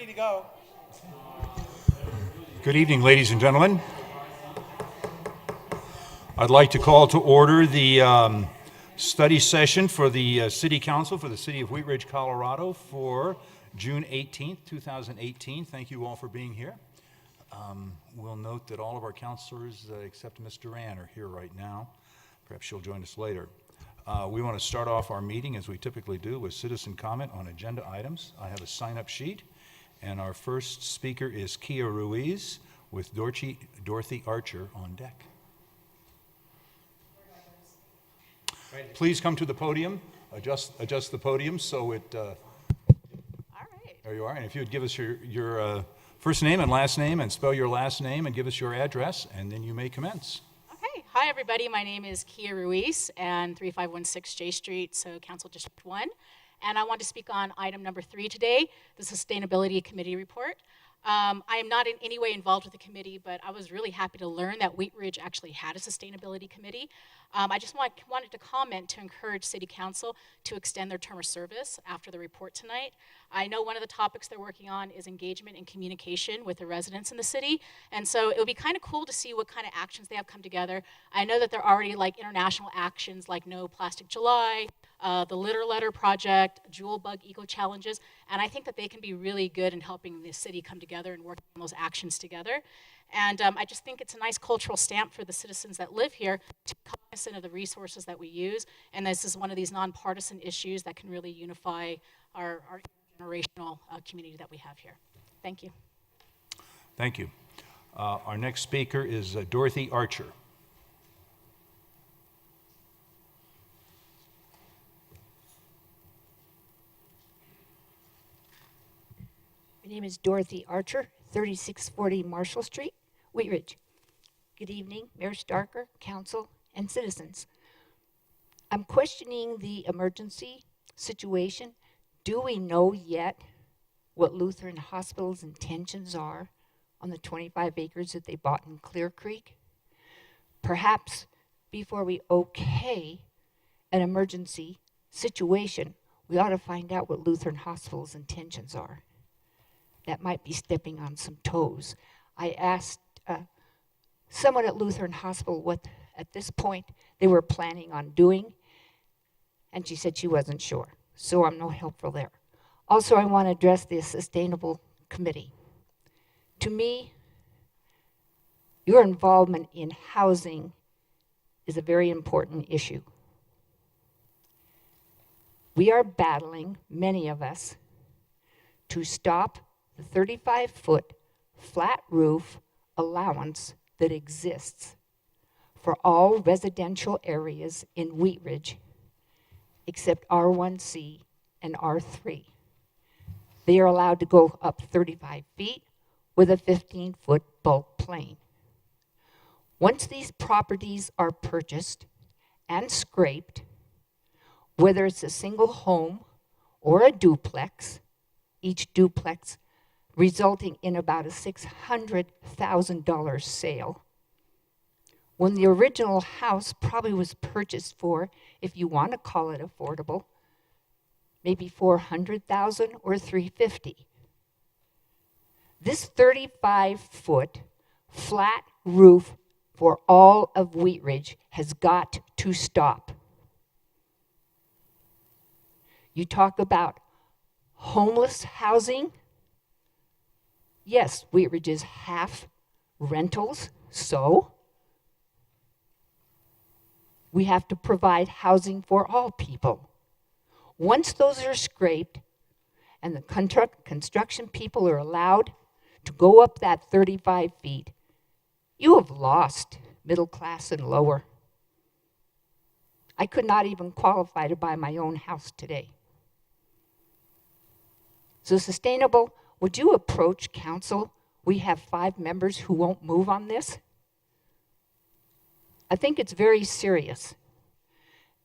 to go. Good evening, ladies and gentlemen. I'd like to call to order the study session for the City Council for the City of Wheat Ridge, Colorado for June 18th, 2018. Thank you all for being here. We'll note that all of our councilors, except Ms. Duran, are here right now. Perhaps she'll join us later. We want to start off our meeting, as we typically do, with citizen comment on agenda items. I have a sign-up sheet, and our first speaker is Kia Ruis with Dorothy Archer on deck. Please come to the podium. Adjust the podium so it... All right. There you are. And if you would give us your first name and last name and spell your last name and give us your address, and then you may commence. Okay. Hi, everybody. My name is Kia Ruis, and 3516 J Street, so Council District 1. And I want to speak on item number 3 today, the Sustainability Committee report. I am not in any way involved with the committee, but I was really happy to learn that Wheat Ridge actually had a sustainability committee. I just wanted to comment to encourage City Council to extend their term of service after the report tonight. I know one of the topics they're working on is engagement and communication with the residents in the city, and so it would be kind of cool to see what kind of actions they have come together. I know that there are already like international actions like No Plastic July, the Litter Letter Project, Jewel Bug Eco Challenges, and I think that they can be really good in helping the city come together and work on those actions together. And I just think it's a nice cultural stamp for the citizens that live here to be cognizant of the resources that we use, and this is one of these nonpartisan issues that can really unify our generational community that we have here. Thank you. Thank you. Our next speaker is Dorothy Archer. My name is Dorothy Archer, 3640 Marshall Street, Wheat Ridge. Good evening, Mayor Starker, Council, and citizens. I'm questioning the emergency situation. Do we know yet what Lutheran Hospital's intentions are on the 25 acres that they bought in Clear Creek? Perhaps before we okay an emergency situation, we ought to find out what Lutheran Hospital's intentions are. That might be stepping on some toes. I asked someone at Lutheran Hospital what, at this point, they were planning on doing, and she said she wasn't sure. So I'm no helpful there. Also, I want to address the Sustainable Committee. To me, your involvement in housing is a very important issue. We are battling, many of us, to stop the 35-foot flat roof allowance that exists for all residential areas in Wheat Ridge except R1C and R3. They are allowed to go up 35 feet with a 15-foot bulk plane. Once these properties are purchased and scraped, whether it's a single home or a duplex, each duplex resulting in about a $600,000 sale, when the original house probably was purchased for, if you want to call it affordable, maybe $400,000 or $350,000. This 35-foot flat roof for all of Wheat Ridge has got to stop. You talk about homeless housing. Yes, Wheat Ridge is half rentals, so we have to provide housing for all people. Once those are scraped and the construction people are allowed to go up that 35 feet, you have lost middle class and lower. I could not even qualify to buy my own house today. So Sustainable, would you approach council? We have 5 members who won't move on this. I think it's very serious.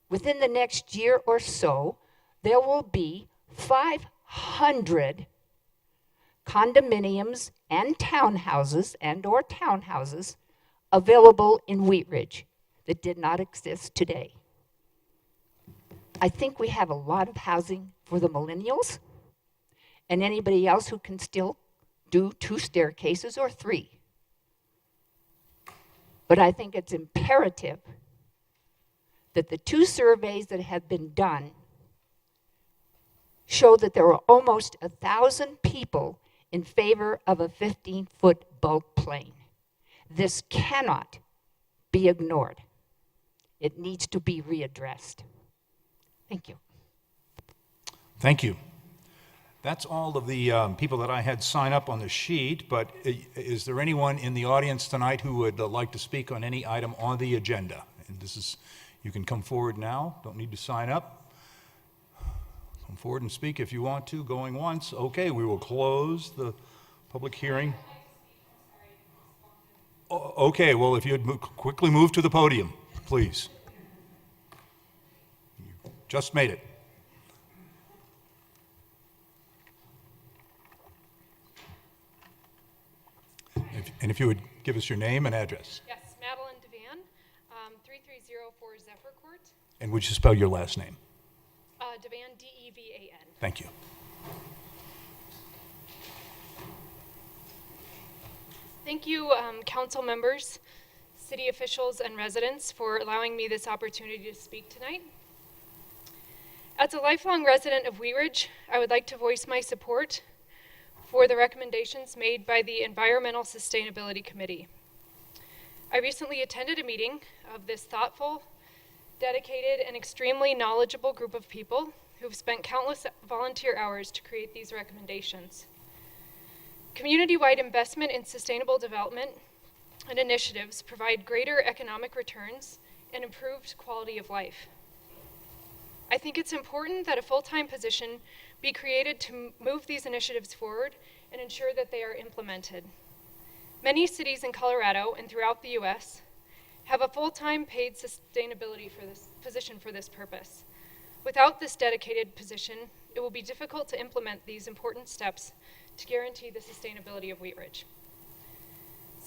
Within the next year or so, there will be 500 condominiums and townhouses and/or townhouses available in Wheat Ridge that did not exist today. I think we have a lot of housing for the millennials, and anybody else who can still do 2 staircases or 3. But I think it's imperative that the 2 surveys that have been done show that there were almost 1,000 people in favor of a 15-foot bulk plane. This cannot be ignored. It needs to be readdressed. Thank you. Thank you. That's all of the people that I had sign up on the sheet, but is there anyone in the audience tonight who would like to speak on any item on the agenda? And this is, you can come forward now, don't need to sign up. Come forward and speak if you want to, going once. Okay, we will close the public hearing. Okay, well, if you'd quickly move to the podium, please. You just made it. And if you would give us your name and address. Yes, Madeline Devan, 3304 Zephyr Court. And would you spell your last name? Devan, D-E-V-A-N. Thank you. Thank you, council members, city officials, and residents for allowing me this opportunity to speak tonight. As a lifelong resident of Wheat Ridge, I would like to voice my support for the recommendations made by the Environmental Sustainability Committee. I recently attended a meeting of this thoughtful, dedicated, and extremely knowledgeable group of people who've spent countless volunteer hours to create these recommendations. Community-wide investment in sustainable development and initiatives provide greater economic returns and improved quality of life. I think it's important that a full-time position be created to move these initiatives forward and ensure that they are implemented. Many cities in Colorado and throughout the U.S. have a full-time paid sustainability position for this purpose. Without this dedicated position, it will be difficult to implement these important steps to guarantee the sustainability of Wheat Ridge.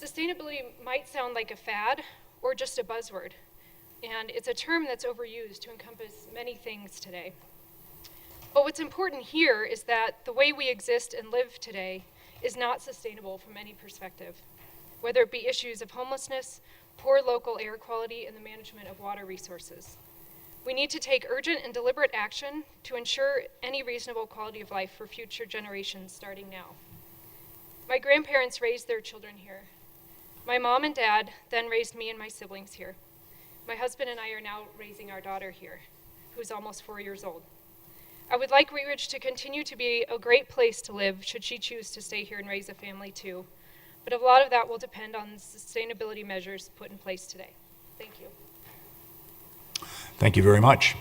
Sustainability might sound like a fad or just a buzzword, and it's a term that's overused to encompass many things today. But what's important here is that the way we exist and live today is not sustainable from any perspective, whether it be issues of homelessness, poor local air quality, and the management of water resources. We need to take urgent and deliberate action to ensure any reasonable quality of life for future generations starting now. My grandparents raised their children here. My mom and dad then raised me and my siblings here. My husband and I are now raising our daughter here, who's almost 4 years old. I would like Wheat Ridge to continue to be a great place to live should she choose to stay here and raise a family too. But a lot of that will depend on the sustainability measures put in place today. Thank you. Thank you very much.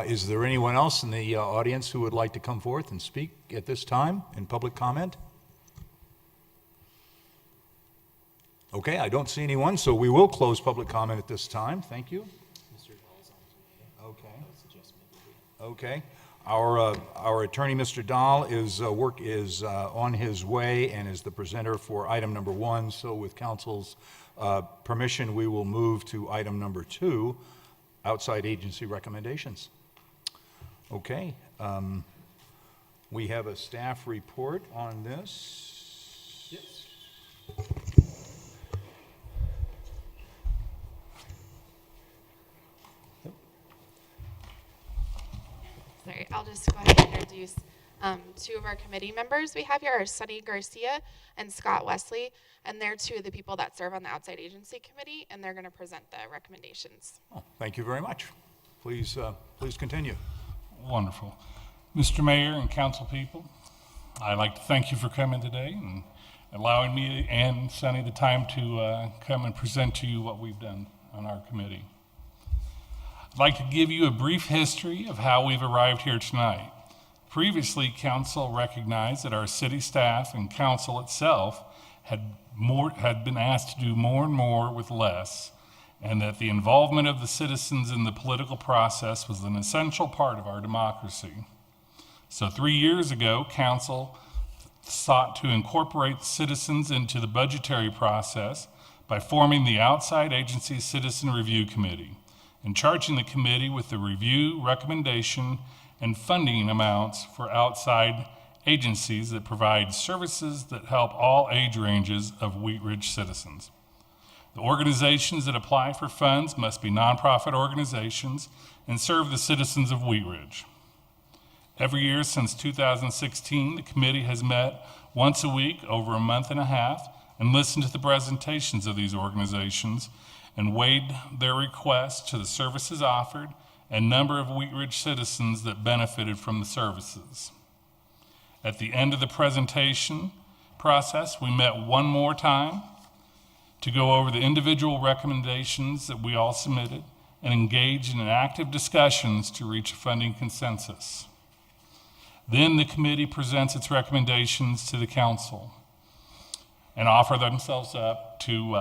Is there anyone else in the audience who would like to come forth and speak at this time in public comment? Okay, I don't see anyone, so we will close public comment at this time. Thank you. Okay. Okay. Our attorney, Mr. Dahl, is on his way and is the presenter for item number 1. So with council's permission, we will move to item number 2, outside agency recommendations. Okay. We have a staff report on this. Yes. Sorry, I'll just go ahead and introduce 2 of our committee members we have here are Sunny Garcia and Scott Wesley, and they're 2 of the people that serve on the outside agency committee, and they're going to present the recommendations. Oh, thank you very much. Please continue. Wonderful. Mr. Mayor and council people, I'd like to thank you for coming today and allowing me and Sunny the time to come and present to you what we've done on our committee. I'd like to give you a brief history of how we've arrived here tonight. Previously, council recognized that our city staff and council itself had been asked to do more and more with less, and that the involvement of the citizens in the political process was an essential part of our democracy. So 3 years ago, council sought to incorporate citizens into the budgetary process by forming the Outside Agency Citizen Review Committee and charging the committee with the review, recommendation, and funding amounts for outside agencies that provide services that help all age ranges of Wheat Ridge citizens. The organizations that apply for funds must be nonprofit organizations and serve the citizens of Wheat Ridge. Every year since 2016, the committee has met once a week over a month and a half and listened to the presentations of these organizations and weighed their requests to the services offered and number of Wheat Ridge citizens that benefited from the services. At the end of the presentation process, we met one more time to go over the individual recommendations that we all submitted and engage in active discussions to reach a funding consensus. Then the committee presents its recommendations to the council and offer themselves up to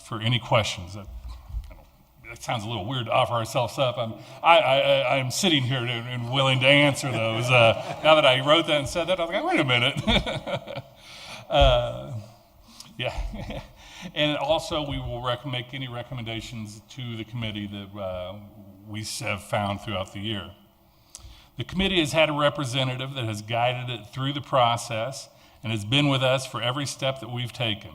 for any questions. That sounds a little weird to offer ourselves up. I'm sitting here and willing to answer those. Now that I wrote that and said that, I was like, wait a minute. Yeah. And also, we will make any recommendations to the committee that we have found throughout the year. The committee has had a representative that has guided it through the process and has been with us for every step that we've taken.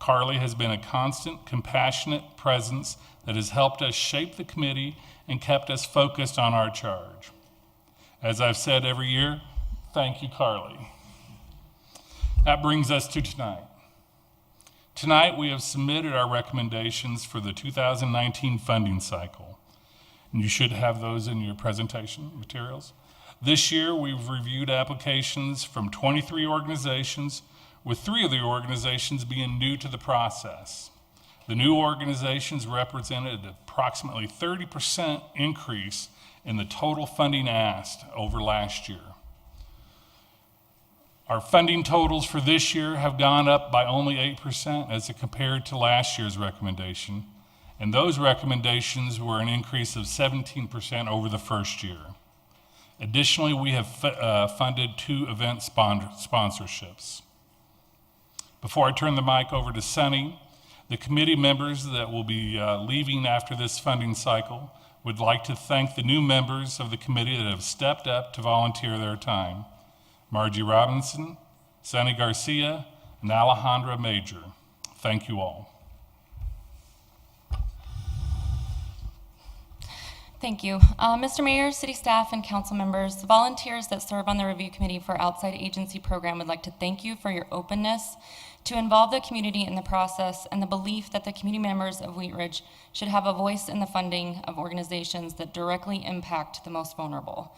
Carly has been a constant, compassionate presence that has helped us shape the committee and kept us focused on our charge. As I've said every year, thank you, Carly. That brings us to tonight. Tonight, we have submitted our recommendations for the 2019 funding cycle. And you should have those in your presentation materials. This year, we've reviewed applications from 23 organizations, with 3 of the organizations being new to the process. The new organizations represented approximately 30% increase in the total funding asked over last year. Our funding totals for this year have gone up by only 8% as compared to last year's recommendation, and those recommendations were an increase of 17% over the first year. Additionally, we have funded 2 event sponsorships. Before I turn the mic over to Sunny, the committee members that will be leaving after this funding cycle would like to thank the new members of the committee that have stepped up to volunteer their time. Margie Robinson, Sunny Garcia, and Alejandra Major. Thank you all. Thank you. Mr. Mayor, city staff, and council members, the volunteers that serve on the review committee for outside agency program would like to thank you for your openness to involve the community in the process and the belief that the community members of Wheat Ridge should have a voice in the funding of organizations that directly impact the most vulnerable.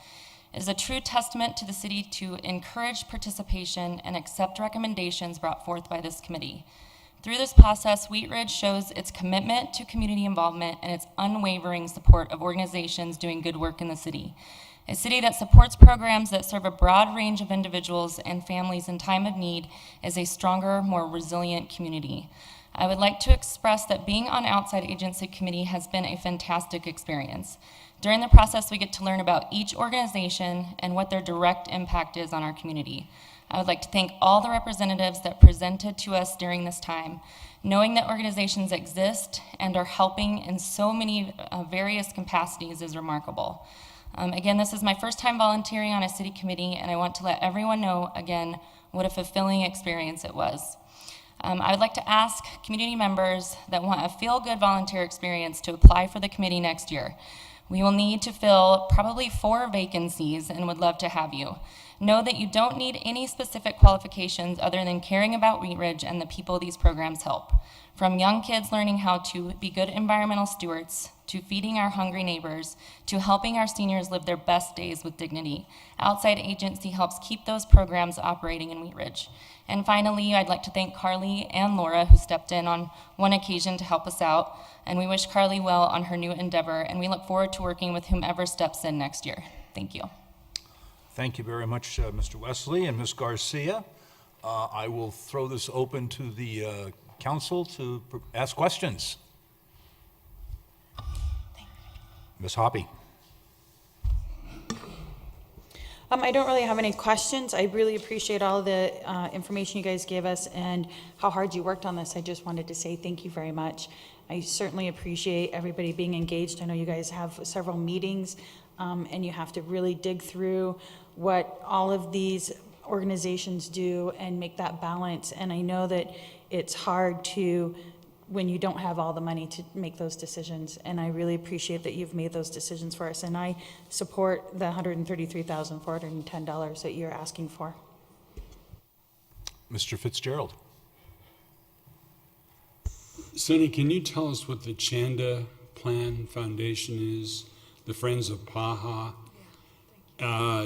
It is a true testament to the city to encourage participation and accept recommendations brought forth by this committee. Through this process, Wheat Ridge shows its commitment to community involvement and its unwavering support of organizations doing good work in the city. A city that supports programs that serve a broad range of individuals and families in time of need is a stronger, more resilient community. I would like to express that being on outside agency committee has been a fantastic experience. During the process, we get to learn about each organization and what their direct impact is on our community. I would like to thank all the representatives that presented to us during this time. Knowing that organizations exist and are helping in so many various capacities is remarkable. Again, this is my first time volunteering on a city committee, and I want to let everyone know, again, what a fulfilling experience it was. I would like to ask community members that want a feel-good volunteer experience to apply for the committee next year. We will need to fill probably 4 vacancies and would love to have you. Know that you don't need any specific qualifications other than caring about Wheat Ridge and the people these programs help. From young kids learning how to be good environmental stewards, to feeding our hungry neighbors, to helping our seniors live their best days with dignity. Outside agency helps keep those programs operating in Wheat Ridge. And finally, I'd like to thank Carly and Laura, who stepped in on one occasion to help us out. And we wish Carly well on her new endeavor, and we look forward to working with whomever steps in next year. Thank you. Thank you very much, Mr. Wesley and Ms. Garcia. I will throw this open to the council to ask questions. Ms. Hoppy. I don't really have any questions. I really appreciate all the information you guys gave us and how hard you worked on this. I just wanted to say thank you very much. I certainly appreciate everybody being engaged. I know you guys have several meetings and you have to really dig through what all of these organizations do and make that balance. And I know that it's hard to, when you don't have all the money to make those decisions. And I really appreciate that you've made those decisions for us. And I support the $133,410 that you're asking for. Mr. Fitzgerald. Sonny, can you tell us what the Chanda Plan Foundation is, the Friends of Paha,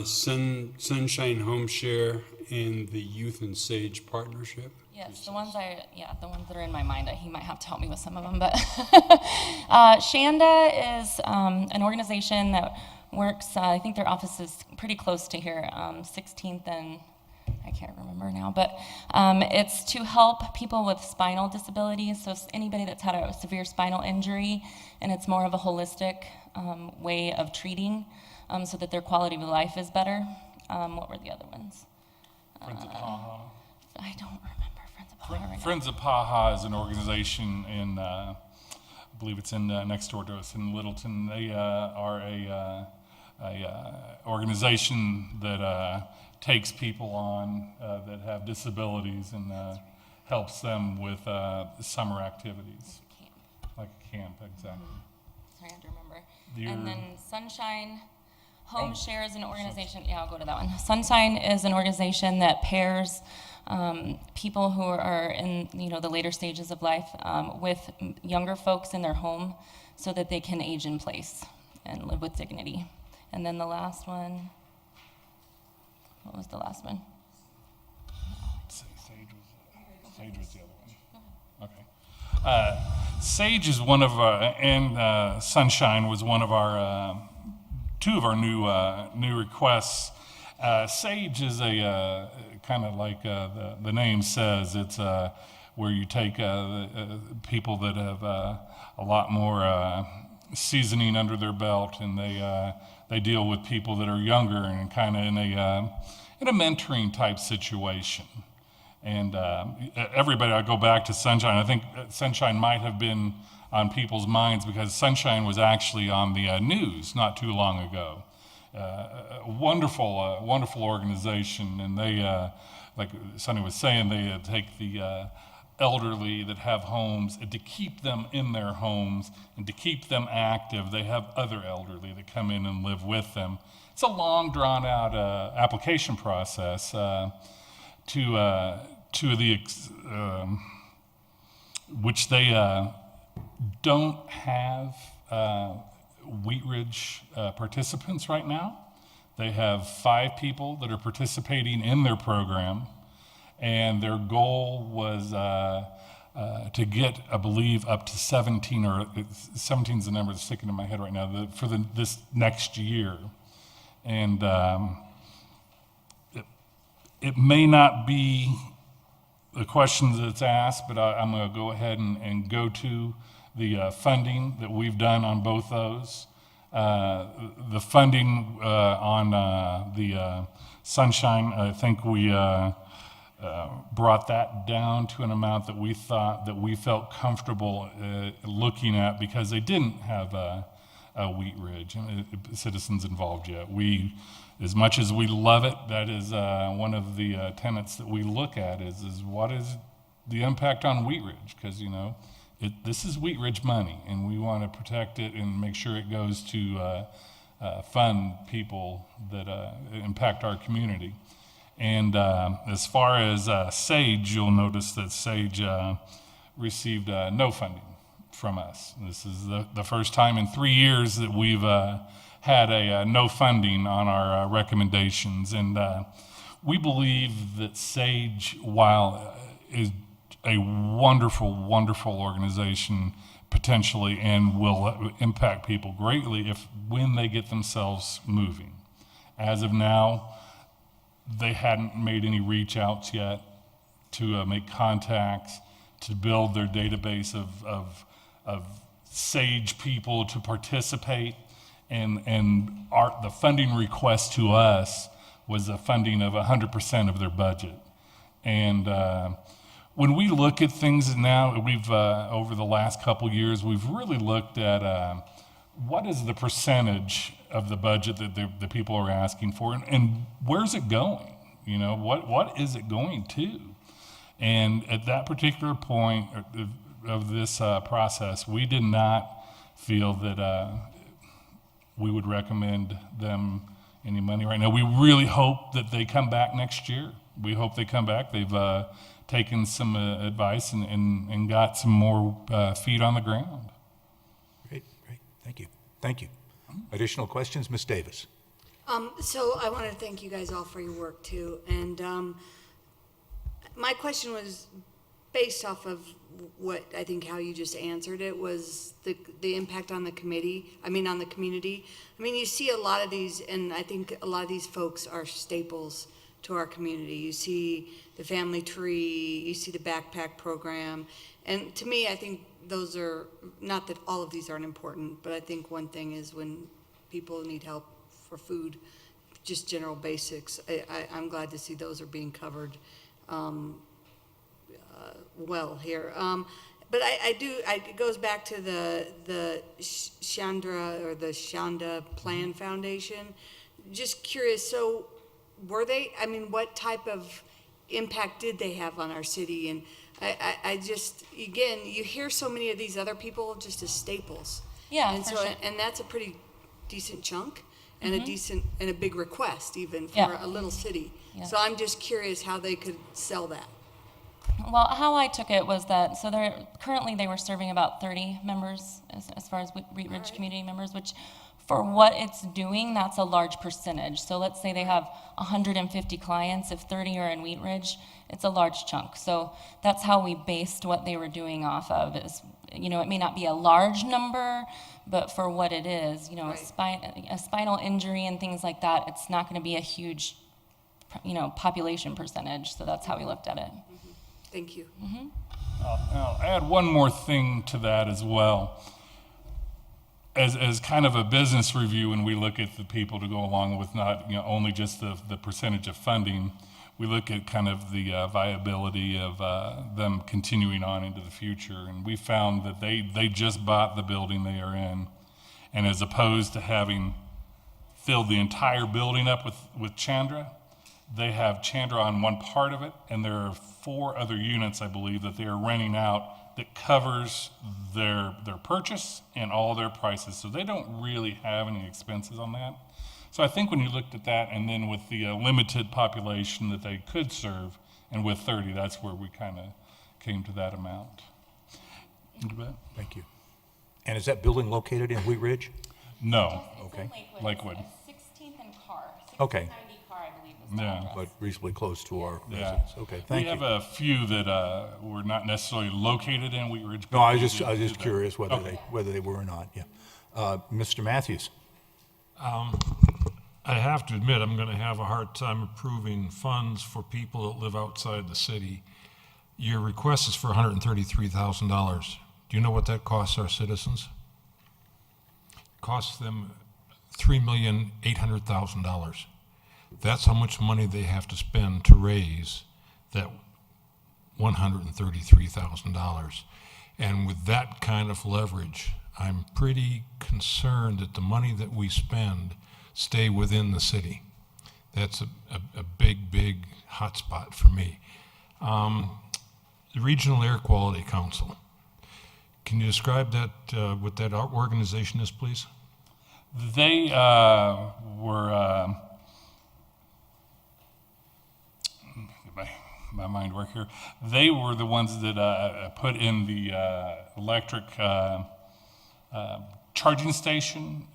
Sunshine Home Share, and the Youth and Sage Partnership? Yes, the ones that are in my mind. He might have to help me with some of them, but Chanda is an organization that works. I think their office is pretty close to here, 16th and I can't remember now, but it's to help people with spinal disabilities. So anybody that's had a severe spinal injury, and it's more of a holistic way of treating, so that their quality of life is better. What were the other ones? Friends of Paha. I don't remember Friends of Paha right now. Friends of Paha is an organization in, I believe it's in next door to us in Littleton. They are a organization that takes people on that have disabilities and helps them with summer activities. Like a camp, exactly. Sorry, I have to remember. And then Sunshine Home Share is an organization. Yeah, I'll go to that one. Sunshine is an organization that pairs people who are in the later stages of life with younger folks in their home, so that they can age in place and live with dignity. And then the last one. What was the last one? Sage was the other one. Okay. Sage is one of and Sunshine was one of our two of our new requests. Sage is a kind of like the name says. It's where you take people that have a lot more seasoning under their belt, and they deal with people that are younger and kind of in a mentoring type situation. And everybody, I go back to Sunshine. I think Sunshine might have been on people's minds because Sunshine was actually on the news not too long ago. Wonderful organization, and they, like Sonny was saying, they take the elderly that have homes, and to keep them in their homes and to keep them active, they have other elderly that come in and live with them. It's a long, drawn-out application process which they don't have Wheat Ridge participants right now. They have 5 people that are participating in their program, and their goal was to get, I believe, up to 17, or 17 is the number that's sticking in my head right now, for this next year. And it may not be the questions that's asked, but I'm going to go ahead and go to the funding that we've done on both those. The funding on the Sunshine, I think we brought that down to an amount that we felt comfortable looking at, because they didn't have a Wheat Ridge citizens involved yet. As much as we love it, that is one of the tenets that we look at is what is the impact on Wheat Ridge? Because this is Wheat Ridge money, and we want to protect it and make sure it goes to fund people that impact our community. And as far as Sage, you'll notice that Sage received no funding from us. This is the first time in 3 years that we've had a no funding on our recommendations. And we believe that Sage, while is a wonderful, wonderful organization potentially, and will impact people greatly when they get themselves moving. As of now, they hadn't made any reach outs yet to make contacts, to build their database of Sage people to participate, and the funding request to us was a funding of 100% of their budget. And when we look at things now, we've over the last couple years, we've really looked at what is the percentage of the budget that the people are asking for, and where's it going? You know, what is it going to? And at that particular point of this process, we did not feel that we would recommend them any money right now. We really hope that they come back next year. We hope they come back. They've taken some advice and got some more feet on the ground. Great. Thank you. Thank you. Additional questions, Ms. Davis? So I want to thank you guys all for your work too. And my question was based off of what I think how you just answered it was the impact on the committee. I mean, on the community. I mean, you see a lot of these, and I think a lot of these folks are staples to our community. You see the family tree, you see the backpack program. And to me, I think those are, not that all of these aren't important, but I think one thing is when people need help for food, just general basics, I'm glad to see those are being covered well here. But it goes back to the Chanda or the Chanda Plan Foundation. Just curious, so were they, I mean, what type of impact did they have on our city? And I just, again, you hear so many of these other people just as staples. Yeah, and for so, sure. and that's a pretty decent chunk and a decent, and a big request even for Yeah. a little city. Yeah. So I'm just curious how they could sell that. Well, how I took it was that, so currently they were serving about 30 members as far as Wheat Ridge community members, which for what it's doing, that's a large percentage. So let's say they have 150 clients. If 30 are in Wheat Ridge, it's a large chunk. So that's how we based what they were doing off of. Is, you know, it may not be a large number, but for what it is, you know, a spinal injury and things like that, it's not going to be a huge, you know, population percentage. So that's how we looked at it. Thank you. I'll add one more thing to that as well. As kind of a business review, when we look at the people to go along with not, you know, only just the percentage of funding, we look at kind of the viability of them continuing on into the future. And we found that they just bought the building they are in. And as opposed to having filled the entire building up with Chanda, they have Chanda on one part of it, and there are 4 other units, I believe, that they are renting out that covers their purchase and all their prices. So they don't really have any expenses on that. So I think when you looked at that, and then with the limited population that they could serve, and with 30, that's where we kind of came to that amount. You bet. Thank you. And is that building located in Wheat Ridge? No. Okay. Lakewood. 16th and Carr. Okay. 1690 Carr, I believe is the Yeah. address. But reasonably close to our Yeah. residence. Okay, thank We have you. a few that were not necessarily located in Wheat Ridge. No, but I was we just did that. curious whether Okay. they were or not, yeah. Mr. Matthews? I have to admit, I'm going to have a hard time approving funds for people that live outside the city. Your request is for $133,000. Do you know what that costs our citizens? It costs them $3,800,000. That's how much money they have to spend to raise that $133,000. And with that kind of leverage, I'm pretty concerned that the money that we spend stay within the city. That's a big hot spot for me. The Regional Air Quality Council. Can you describe that, what that organization is, please? They were, my mind work here. They were the ones that put in the electric charging station.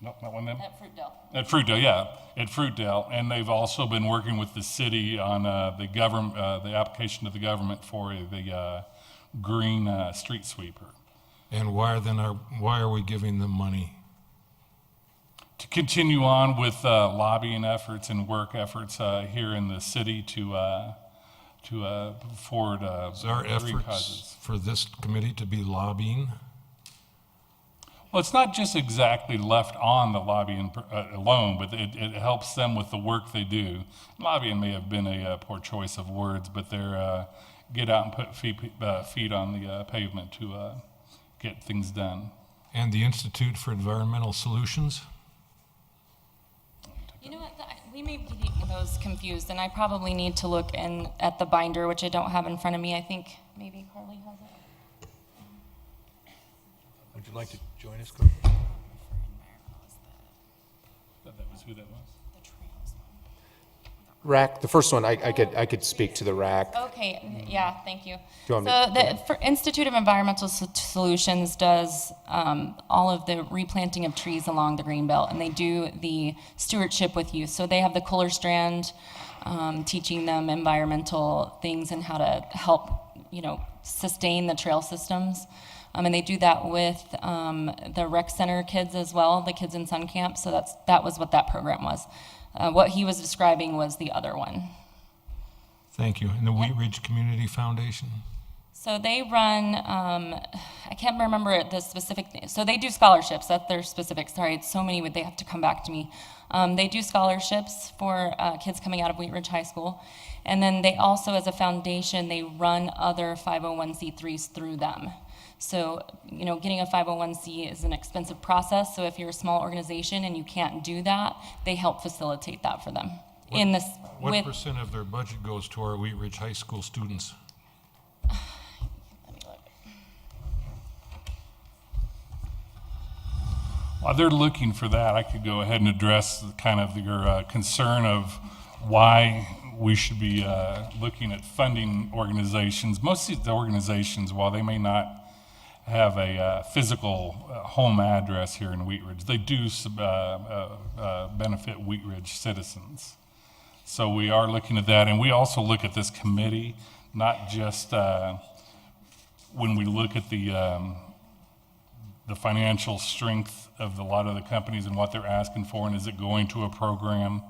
No, not one of them. At Fruitdale. At Fruitdale, yeah, at Fruitdale, and they've also been working with the city on the government, the application to the government for the green street sweeper. And why are we giving them money? To continue on with lobbying efforts and work efforts here in the city to forward Is our green efforts causes. for this committee to be lobbying? Well, it's not just exactly left on the lobbying alone, but it helps them with the work they do. Lobbying may have been a poor choice of words, but they're get out and put feet on the pavement to get things done. And the Institute for Environmental Solutions? You know what, We may be getting those confused, and I probably need to look at the binder, which I don't have in front of me. I think maybe Carly has it. Would you like to join us, Carl? That was who that was? RAC, the first one, I could speak to the RAC. Okay, yeah, thank you. Do you want me So to- the Institute of Environmental Solutions does all of the replanting of trees along the Greenbelt, and they do the stewardship with youth. So they have the Kohler Strand teaching them environmental things and how to help, sustain the trail systems. And they do that with the rec center kids as well, the kids in Sun Camp. So that was what that program was. What he was describing was the other one. Thank you. And the Wheat Ridge Community Foundation? So they run, I can't remember the specific thing. So they do scholarships. That's their specific. Sorry, it's so many, they have to come back to me. They do scholarships for kids coming out of Wheat Ridge High School. And then they also, as a foundation, they run other 501c3s through them. So, getting a 501c is an expensive process. So if you're a small organization and you can't do that, they help facilitate that for them. What percent of their budget goes to our Wheat Ridge High School students? Let me look. While they're looking for that, I could go ahead and address kind of your concern of why we should be looking at funding organizations. Most of the organizations, while they may not have a physical home address here in Wheat Ridge, they do benefit Wheat Ridge citizens. So we are looking at that, and we also look at this committee, not just when we look at the financial strength of a lot of the companies and what they're asking for, and is it going to a program.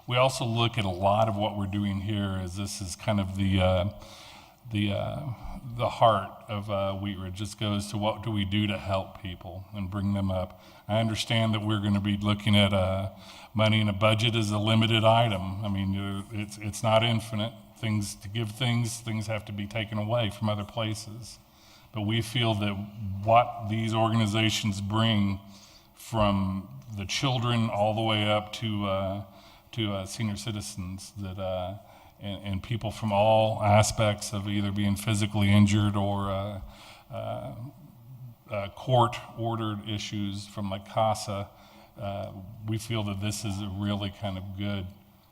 We also look at a lot of what we're doing here as this is kind of the heart of Wheat Ridge. This goes to what do we do to help people and bring them up. I understand that we're going to be looking at money in a budget as a limited item. I mean, it's not infinite. Things have to be taken away from other places. But we feel that what these organizations bring, from the children all the way up to senior citizens, that and people from all aspects of either being physically injured or court-ordered issues from like CASA, we feel that this is a really kind of good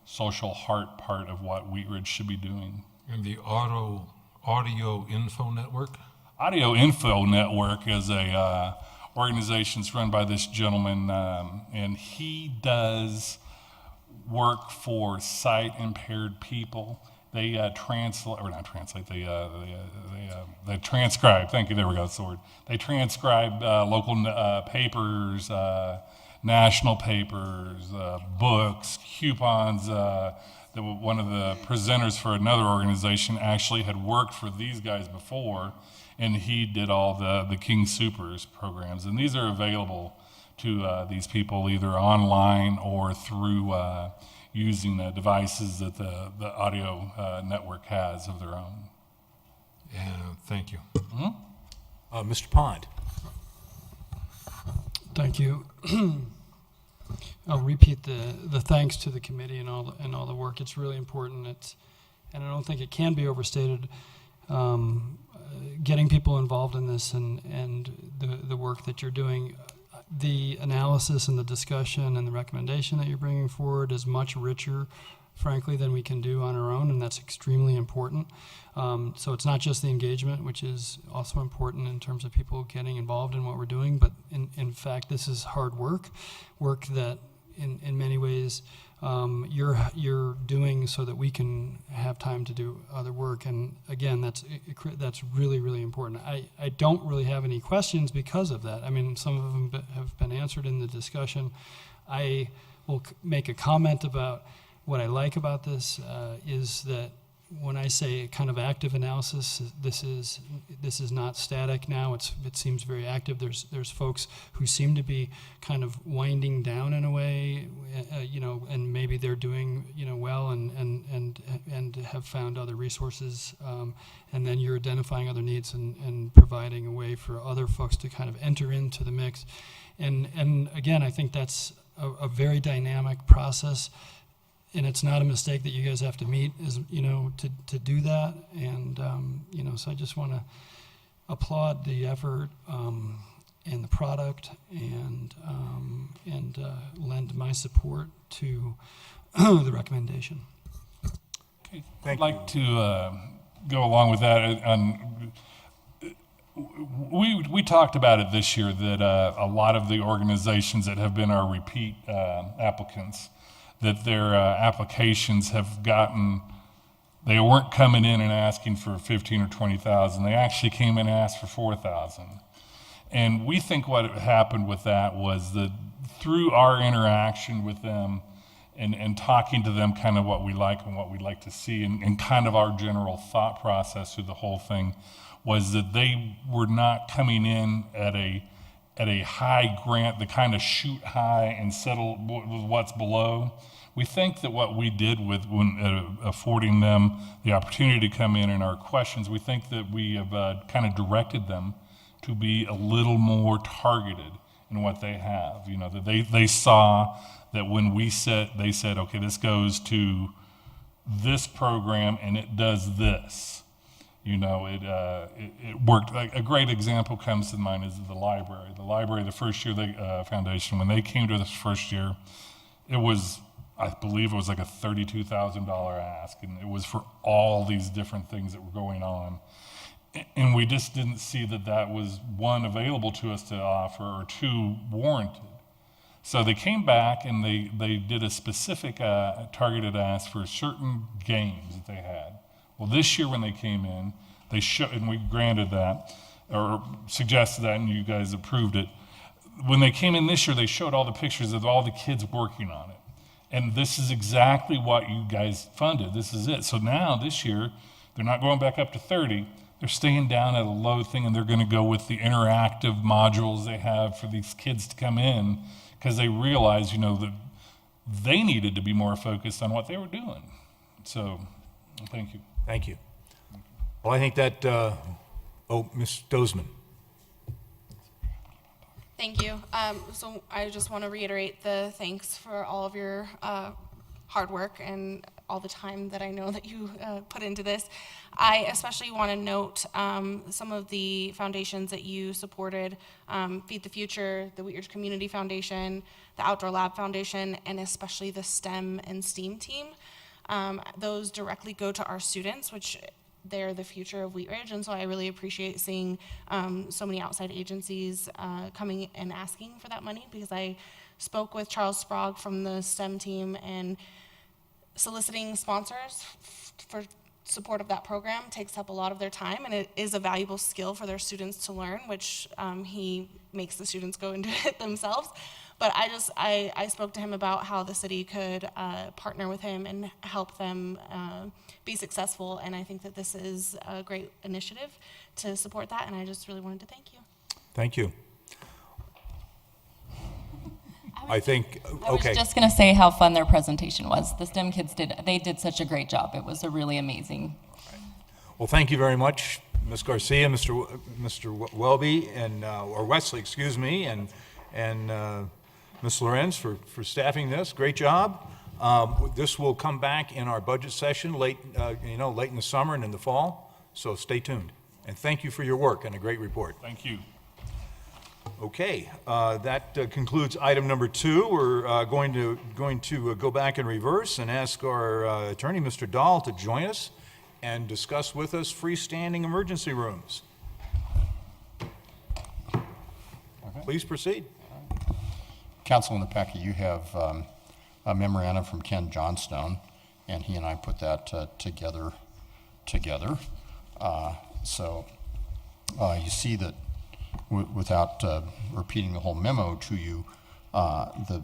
social heart part of what Wheat Ridge should be doing. And the Audio Info Network? Audio Info Network is a organization that's run by this gentleman, and he does work for sight-impaired people. They they transcribe. Thank you. There we go. That's the word. They transcribe local papers, national papers, books, coupons. One of the presenters for another organization actually had worked for these guys before, and he did all the King Soopers programs. And these are available to these people either online or through using the devices that the audio network has of their own. Yeah, thank you. Mm-hmm. Mr. Pond. Thank you. I'll repeat the thanks to the committee and all the work. It's really important. And I don't think it can be overstated. Getting people involved in this and the work that you're doing. The analysis and the discussion and the recommendation that you're bringing forward is much richer, frankly, than we can do on our own, and that's extremely important. So it's not just the engagement, which is also important in terms of people getting involved in what we're doing, but in fact, this is hard work that in many ways you're doing so that we can have time to do other work. And again, that's really, really important. I don't really have any questions because of that. I mean, some of them have been answered in the discussion. I will make a comment about what I like about this is that when I say kind of active analysis, this is not static now. It seems very active. There's folks who seem to be kind of winding down in a way, and maybe they're doing well and have found other resources, and then you're identifying other needs and providing a way for other folks to kind of enter into the mix, and again, I think that's a very dynamic process. it's not a mistake that you guys have to meet, is, to do that. And, so I just want to applaud the effort and the product, and lend my support to the recommendation. Okay. Thank I'd like to go along with that. We talked about it this year, that a lot of the organizations that have been our repeat applicants, that their applications have gotten, they weren't coming in and asking for 15 or 20,000. They actually came in and asked for 4,000. And we think what happened with that was that through our interaction with them and talking to them kind of what we like and what we'd like to see, and kind of our general thought process through the whole thing, was that they were not coming in at a high grant, the kind of shoot high and settle with what's below. We think that what we did with when affording them the opportunity to come in and our questions, we think that we have kind of directed them to be a little more targeted in what they have. That they saw that when they said, okay, this goes to this program and it does this. It worked. Like, a great example comes to mind is the library. The library, the first year foundation, when they came to this first year, I believe it was like a $32,000 ask, and it was for all these different things that were going on. And we just didn't see that was, one, available to us to offer, or two, warranted. So they came back and they did a specific targeted ask for certain games that they had. Well, this year when they came in, and we granted that, or suggested that, and you guys approved it. When they came in this year, they showed all the pictures of all the kids working on it. And this is exactly what you guys funded. This is it. So now, this year, they're not going back up to 30. They're staying down at a low thing, and they're going to go with the interactive modules they have for these kids to come in, because they realize, that they needed to be more focused on what they were doing. So, thank you. Thank you. Well, I think that, Ms. Dozman. Thank you. So I just want to reiterate the thanks for all of your hard work and all the time that I know that you put into this. I especially want to note some of the foundations that you supported, Feed the Future, the Wheat Ridge Community Foundation, the Outdoor Lab Foundation, and especially the STEM and STEAM team. Those directly go to our students, which they're the future of Wheat Ridge, and so I really appreciate seeing so many outside agencies coming and asking for that money, because I spoke with Charles Sprague from the STEM team, and soliciting sponsors for support of that program takes up a lot of their time, and it is a valuable skill for their students to learn, which he makes the students go into it themselves. But I spoke to him about how the city could partner with him and help them be successful, and I think that this is a great initiative to support that, and I just really wanted to thank you. Thank you. I think, okay. I was just going to say how fun their presentation was. The STEM kids did such a great job. It was a really amazing. Well, thank you very much, Ms. Garcia, Mr. Welby, or Wesley, excuse me, and Ms. Lorenz for staffing this. Great job. This will come back in our budget session late in the summer and in the fall. So stay tuned. And thank you for your work and a great report. Thank you. Okay, that concludes item number 2. We're going to go back in reverse and ask our attorney, Mr. Dahl, to join us and discuss with us freestanding emergency rooms. Okay. Please proceed. Councilman Lepecki, you have a memorandum from Ken Johnstone, and he and I put that together. So you see that without repeating the whole memo to you, the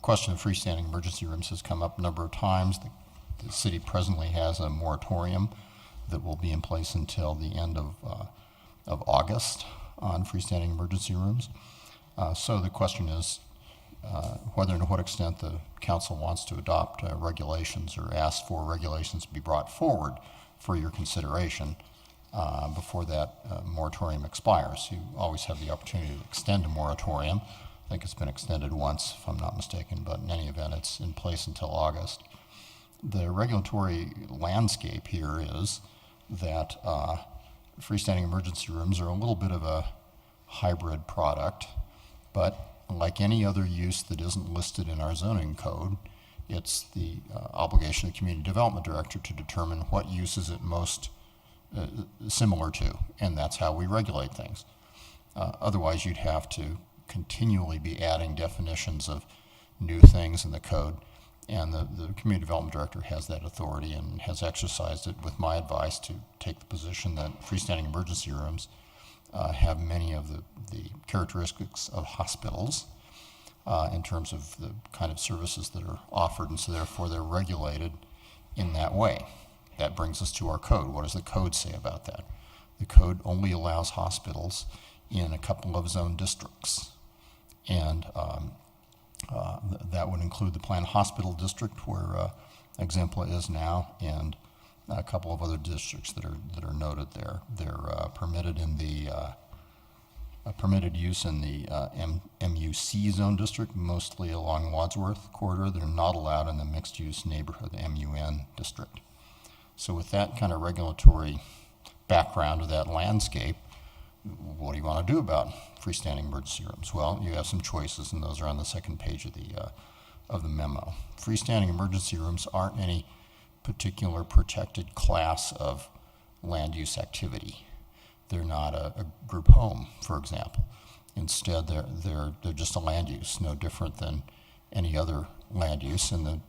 question of freestanding emergency rooms has come up a number of times. The city presently has a moratorium that will be in place until the end of August on freestanding emergency rooms. So the question is whether and to what extent the council wants to adopt regulations or ask for regulations to be brought forward for your consideration before that moratorium expires. You always have the opportunity to extend a moratorium. I think it's been extended once, if I'm not mistaken, but in any event, it's in place until August. The regulatory landscape here is that freestanding emergency rooms are a little bit of a hybrid product, but like any other use that isn't listed in our zoning code, it's the obligation of the community development director to determine what use is it most similar to, and that's how we regulate things. Otherwise, you'd have to continually be adding definitions of new things in the code, and the community development director has that authority and has exercised it with my advice to take the position that freestanding emergency rooms have many of the characteristics of hospitals in terms of the kind of services that are offered, and so therefore they're regulated in that way. That brings us to our code. What does the code say about that? The code only allows hospitals in a couple of zone districts, and that would include the planned hospital district where Exempla is now, and a couple of other districts that are noted there. They're permitted in the permitted use in the MUC zone district, mostly along Wadsworth corridor. They're not allowed in the mixed use neighborhood, the MUN district. So with that kind of regulatory background of that landscape, what do you want to do about freestanding emergency rooms? Well, you have some choices, and those are on the second page of the memo. Freestanding emergency rooms aren't any particular protected class of land use activity. They're not a group home, for example. Instead, they're just a land use, no different than any other land use, and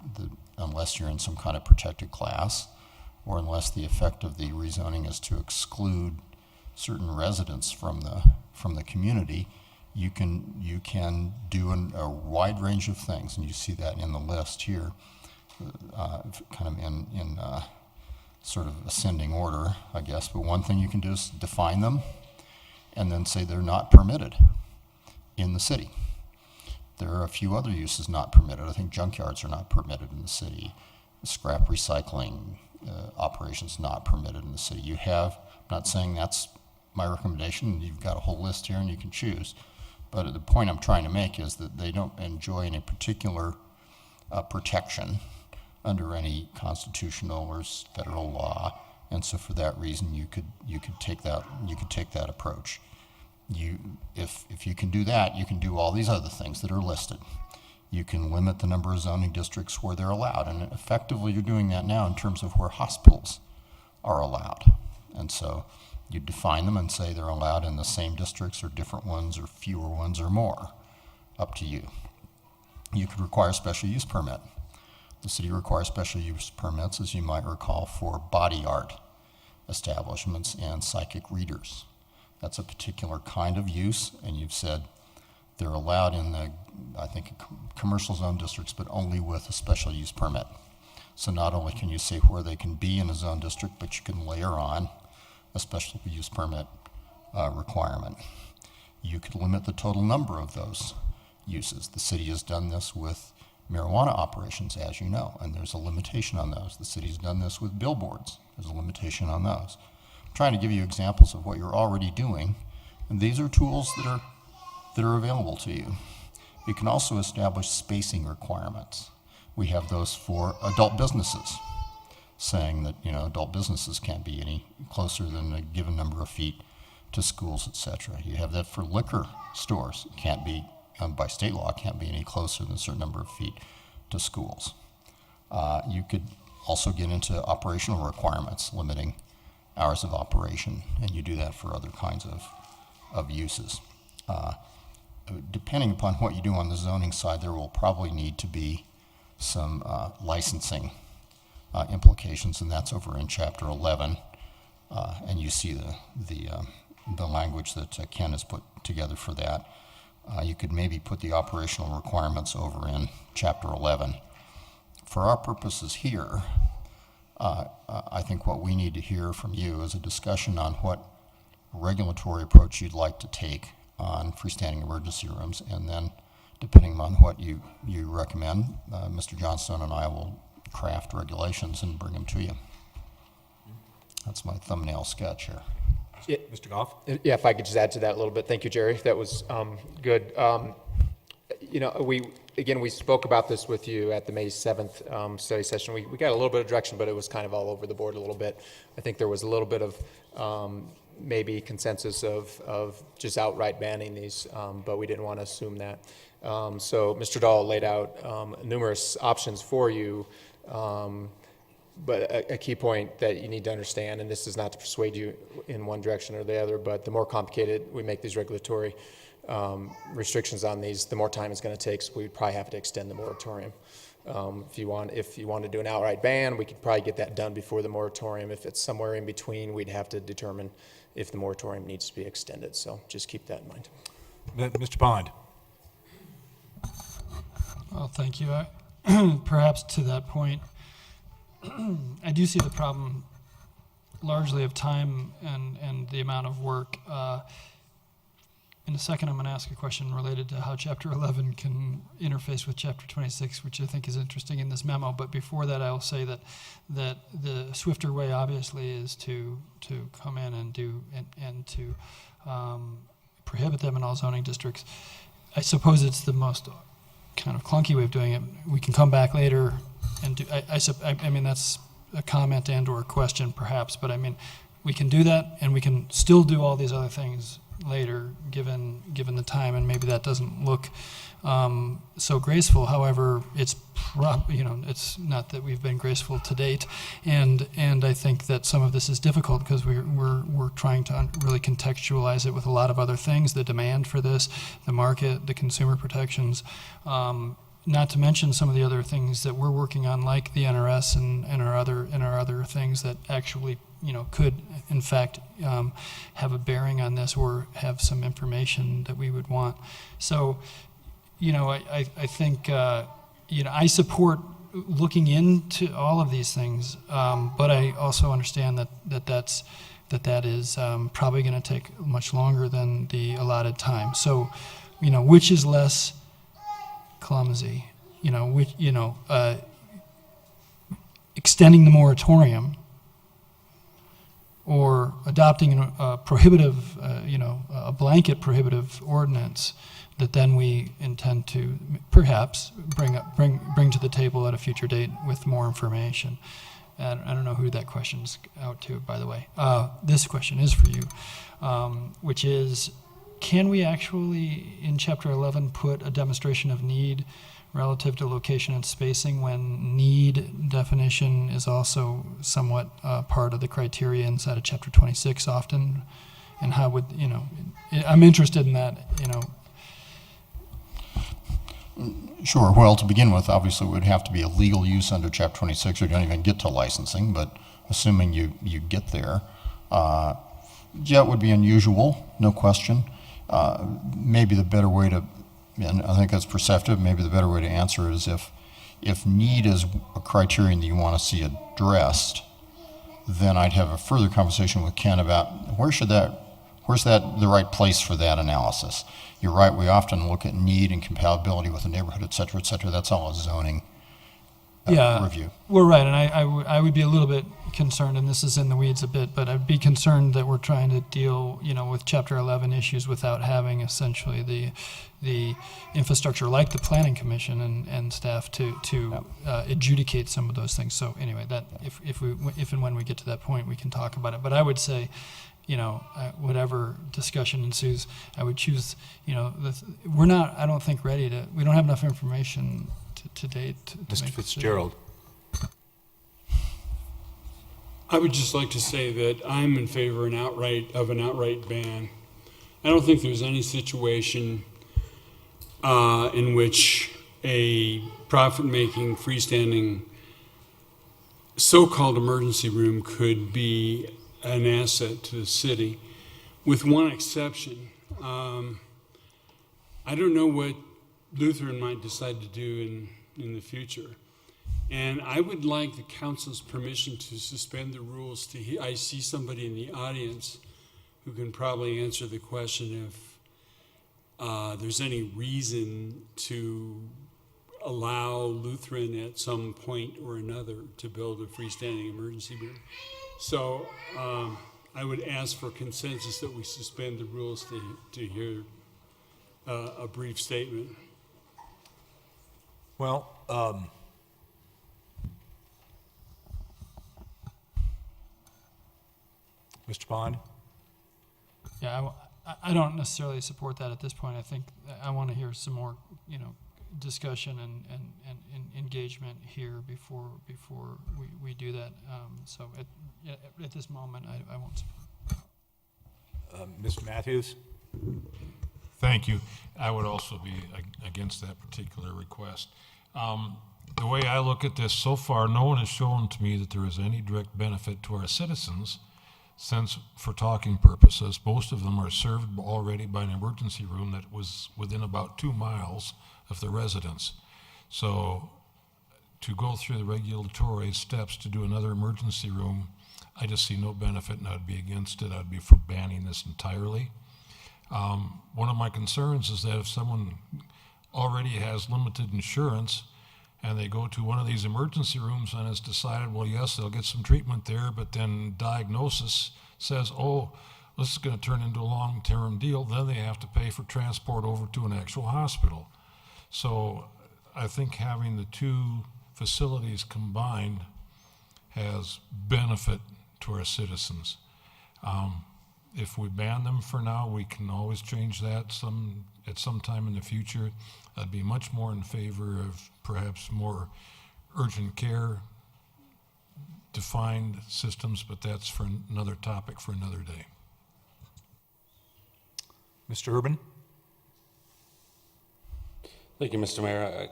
unless you're in some kind of protected class, or unless the effect of the rezoning is to exclude certain residents from the community, you can do a wide range of things, and you see that in the list here, kind of in sort of ascending order, I guess. But one thing you can do is define them, and then say they're not permitted in the city. There are a few other uses not permitted. I think junkyards are not permitted in the city. Scrap recycling operations not permitted in the city. You have, I'm not saying that's my recommendation, you've got a whole list here and you can choose, but the point I'm trying to make is that they don't enjoy any particular protection under any constitutional or federal law, and so for that reason you could take that approach. If you can do that, you can do all these other things that are listed. You can limit the number of zoning districts where they're allowed, and effectively you're doing that now in terms of where hospitals are allowed. And so you define them and say they're allowed in the same districts or different ones or fewer ones or more, up to you. You could require a special use permit. The city requires special use permits, as you might recall, for body art establishments and psychic readers. That's a particular kind of use, and you've said they're allowed in the, I think, commercial zone districts, but only with a special use permit. So not only can you say where they can be in a zone district, but you can layer on a special use permit requirement. You could limit the total number of those uses. The city has done this with marijuana operations, as you know, and there's a limitation on those. The city's done this with billboards. There's a limitation on those. I'm trying to give you examples of what you're already doing, and these are tools that are available to you. You can also establish spacing requirements. We have those for adult businesses, saying that adult businesses can't be any closer than a given number of feet to schools, etc. You have that for liquor stores. It can't be, by state law, can't be any closer than a certain number of feet to schools. You could also get into operational requirements, limiting hours of operation, and you do that for other kinds of uses. Depending upon what you do on the zoning side, there will probably need to be some licensing implications, and that's over in Chapter 11. And you see the language that Ken has put together for that. You could maybe put the operational requirements over in Chapter 11. For our purposes here, I think what we need to hear from you is a discussion on what regulatory approach you'd like to take on freestanding emergency rooms, and then depending on what you recommend, Mr. Johnstone and I will craft regulations and bring them to you. That's my thumbnail sketch here. Yeah, Mr. Goff? Yeah, if I could just add to that a little bit. Thank you, Jerry. That was good. again, we spoke about this with you at the May 7th study session. We got a little bit of direction, but it was kind of all over the board a little bit. I think there was a little bit of maybe consensus of just outright banning these, but we didn't want to assume that. So Mr. Dahl laid out numerous options for you, but a key point that you need to understand, and this is not to persuade you in one direction or the other, but the more complicated we make these regulatory restrictions on these, the more time it's going to take, so we'd probably have to extend the moratorium. If you want to do an outright ban, we could probably get that done before the moratorium. If it's somewhere in between, we'd have to determine if the moratorium needs to be extended, so just keep that in mind. Mr. Pond. Well, thank you. Perhaps to that point, I do see the problem largely of time and the amount of work. In a second, I'm going to ask a question related to how Chapter 11 can interface with Chapter 26, which I think is interesting in this memo. But before that, I'll say that the swifter way, obviously, is to come in and to prohibit them in all zoning districts. I suppose it's the most kind of clunky way of doing it. We can come back later and do. I mean, that's a comment and/or a question, perhaps. But I mean, we can do that, and we can still do all these other things later, given the time, and maybe that doesn't look so graceful. However, it's it's not that we've been graceful to date, and I think that some of this is difficult because we're trying to really contextualize it with a lot of other things: the demand for this, the market, the consumer protections. Not to mention some of the other things that we're working on, like the NRS and our other things that actually could in fact have a bearing on this or have some information that we would want. So I think I support looking into all of these things, but I also understand that is probably going to take much longer than the allotted time. So which is less clumsy, extending the moratorium or adopting a prohibitive, a blanket prohibitive ordinance that then we intend to perhaps bring to the table at a future date with more information. And I don't know who that question's out to, by the way. This question is for you, which is, can we actually, in Chapter 11, put a demonstration of need relative to location and spacing when need definition is also somewhat part of the criteria inside of Chapter 26 often? And how would, I'm interested in that, Sure. Well, to begin with, obviously, it would have to be a legal use under Chapter 26, or you don't even get to licensing, but assuming you get there, yeah, it would be unusual, no question. Maybe the better way to, and I think that's perceptive, maybe the better way to answer it is if need is a criterion that you want to see addressed, then I'd have a further conversation with Ken about where's that the right place for that analysis. You're right, we often look at need and compatibility with the neighborhood, et cetera, et cetera. That's all a zoning review. We're right, and I would be a little bit concerned, and this is in the weeds a bit, but I'd be concerned that we're trying to deal, with Chapter 11 issues without having essentially the infrastructure like the Planning Commission and staff to adjudicate some of those things. So anyway, that if and when we get to that point, we can talk about it. But I would say, whatever discussion ensues, I would choose, we're not, I don't think, we don't have enough information to date. Mr. Fitzgerald. I would just like to say that I'm in favor of an outright ban. I don't think there's any situation in which a profit-making freestanding so-called emergency room could be an asset to the city, with one exception. I don't know what Lutheran might decide to do in the future. And I would like the council's permission to suspend the rules. I see somebody in the audience who can probably answer the question if there's any reason to allow Lutheran at some point or another to build a freestanding emergency room. So I would ask for consensus that we suspend the rules to hear a brief statement. Well, Mr. Pond? Yeah, I don't necessarily support that at this point. I think I want to hear some more, discussion and engagement here before we do that. So at this moment, I won't support. Mr. Matthews? Thank you. I would also be against that particular request. The way I look at this, so far, no one has shown to me that there is any direct benefit to our citizens, since for talking purposes, most of them are served already by an emergency room that was within about 2 miles of the residence. So to go through the regulatory steps to do another emergency room, I just see no benefit, and I'd be against it. I'd be for banning this entirely. One of my concerns is that if someone already has limited insurance and they go to one of these emergency rooms and it's decided, well, yes, they'll get some treatment there, but then diagnosis says, oh, this is going to turn into a long-term deal, then they have to pay for transport over to an actual hospital. So I think having the two facilities combined has benefit to our citizens. If we ban them for now, we can always change that at some time in the future. I'd be much more in favor of perhaps more urgent care defined systems, but that's for another topic for another day. Mr. Urban? Thank you, Mr. Mayor.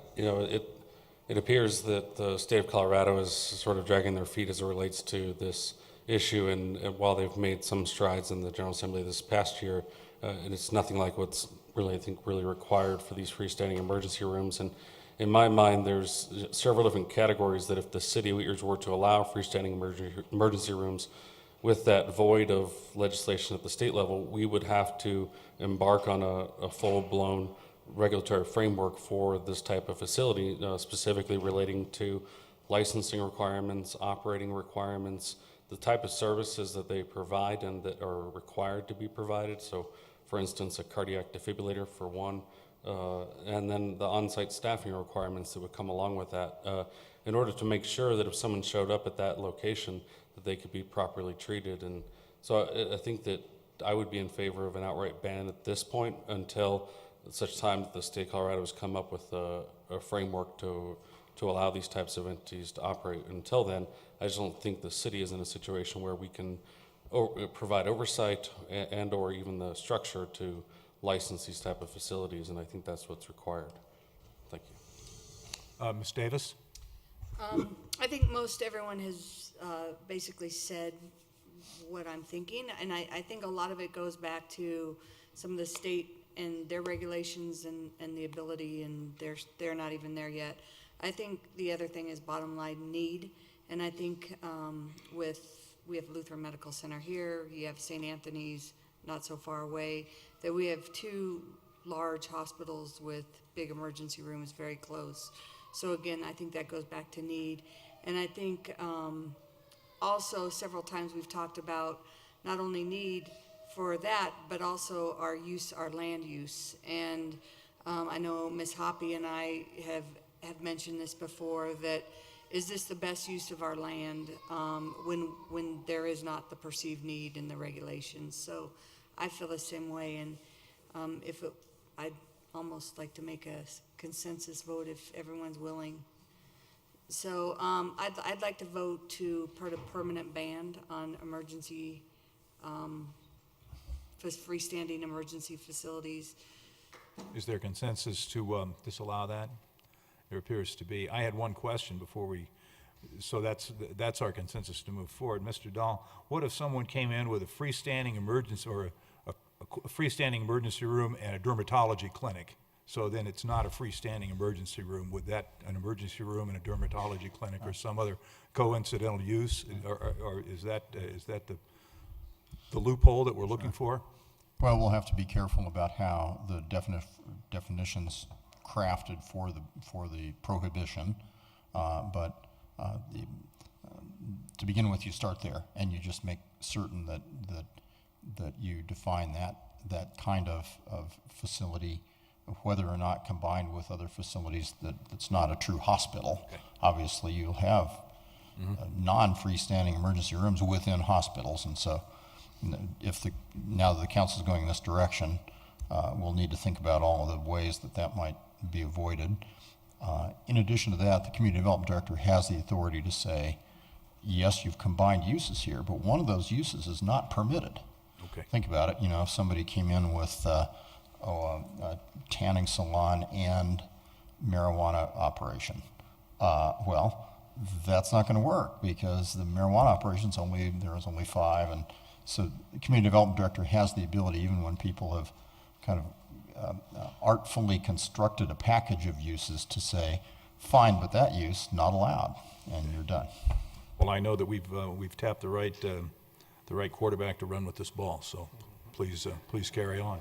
It appears that the state of Colorado is sort of dragging their feet as it relates to this issue, and while they've made some strides in the General Assembly this past year, and it's nothing like what's really, I think, really required for these freestanding emergency rooms. And in my mind, there's several different categories that if the city of Wheat Ridge were to allow freestanding emergency rooms with that void of legislation at the state level, we would have to embark on a full-blown regulatory framework for this type of facility, specifically relating to licensing requirements, operating requirements, the type of services that they provide and that are required to be provided. So, for instance, a cardiac defibrillator for one, and then the on-site staffing requirements that would come along with that, in order to make sure that if someone showed up at that location, that they could be properly treated. And so I think that I would be in favor of an outright ban at this point until such time that the state of Colorado has come up with a framework to allow these types of entities to operate. Until then, I just don't think the city is in a situation where we can provide oversight and or even the structure to license these type of facilities, and I think that's what's required. Thank you. Ms. Davis? I think most everyone has basically said what I'm thinking, and I think a lot of it goes back to some of the state and their regulations and the ability, and they're not even there yet. I think the other thing is bottom line need, and I think we have Lutheran Medical Center here, you have St. Anthony's not so far away, that we have two large hospitals with big emergency rooms very close. So again, I think that goes back to need. And I think also several times we've talked about not only need for that, but also our land use. And I know Ms. Hoppy and I have mentioned this before, that is this the best use of our land when there is not the perceived need in the regulations? So I feel the same way, and I'd almost like to make a consensus vote if everyone's willing. So I'd like to vote to put a permanent ban on emergency, freestanding emergency facilities. Is there consensus to disallow that? There appears to be. I had one question before so that's our consensus to move forward. Mr. Dahl, what if someone came in with a freestanding emergency or a freestanding emergency room and a dermatology clinic? So then it's not a freestanding emergency room. Would that an emergency room and a dermatology clinic or some other coincidental use, or is that the loophole that we're looking for? Well, we'll have to be careful about how the definitions crafted for the prohibition, but to begin with, you start there and you just make certain that you define that kind of facility whether or not combined with other facilities that's not a true hospital. Okay. Obviously, you'll have non-freestanding emergency rooms within hospitals, and so now that the council is going in this direction, we'll need to think about all of the ways that might be avoided. In addition to that, the community development director has the authority to say, yes, you've combined uses here, but one of those uses is not permitted. Okay. Think about it. If somebody came in with a tanning salon and marijuana operation, well, that's not going to work because the marijuana operation's there's only 5, and so the community development director has the ability, even when people have kind of artfully constructed a package of uses, to say, fine, but that use not allowed, and you're done. Well, I know that we've tapped the right quarterback to run with this ball, so please carry on.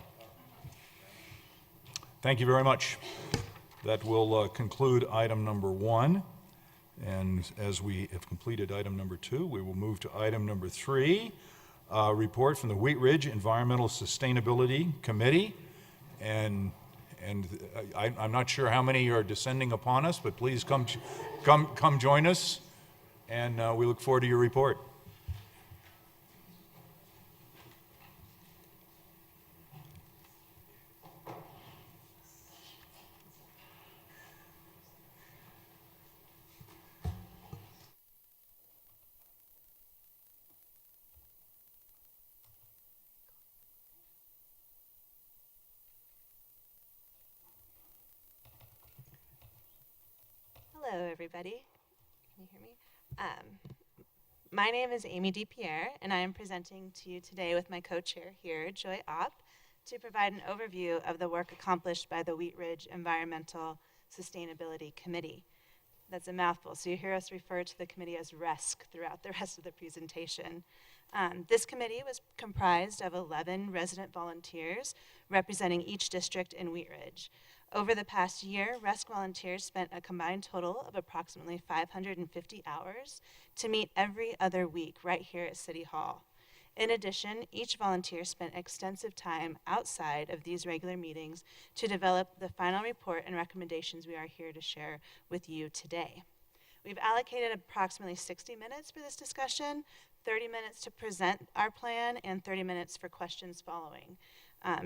Thank you very much. That will conclude item number 1. And as we have completed item number 2, we will move to item number 3, report from the Wheat Ridge Environmental Sustainability Committee. And I'm not sure how many are descending upon us, but please come join us, and we look forward to your report. Hello, everybody. Can you hear me? My name is Amy D Pierre, and I am presenting to you today with my co-chair here, Joy Opp, to provide an overview of the work accomplished by the Wheat Ridge Environmental Sustainability Committee. That's a mouthful, so you hear us refer to the committee as RESC throughout the rest of the presentation. This committee was comprised of 11 resident volunteers representing each district in Wheat Ridge. Over the past year, RESC volunteers spent a combined total of approximately 550 hours to meet every other week right here at City Hall. In addition, each volunteer spent extensive time outside of these regular meetings to develop the final report and recommendations we are here to share with you today. We've allocated approximately 60 minutes for this discussion, 30 minutes to present our plan, and 30 minutes for questions following.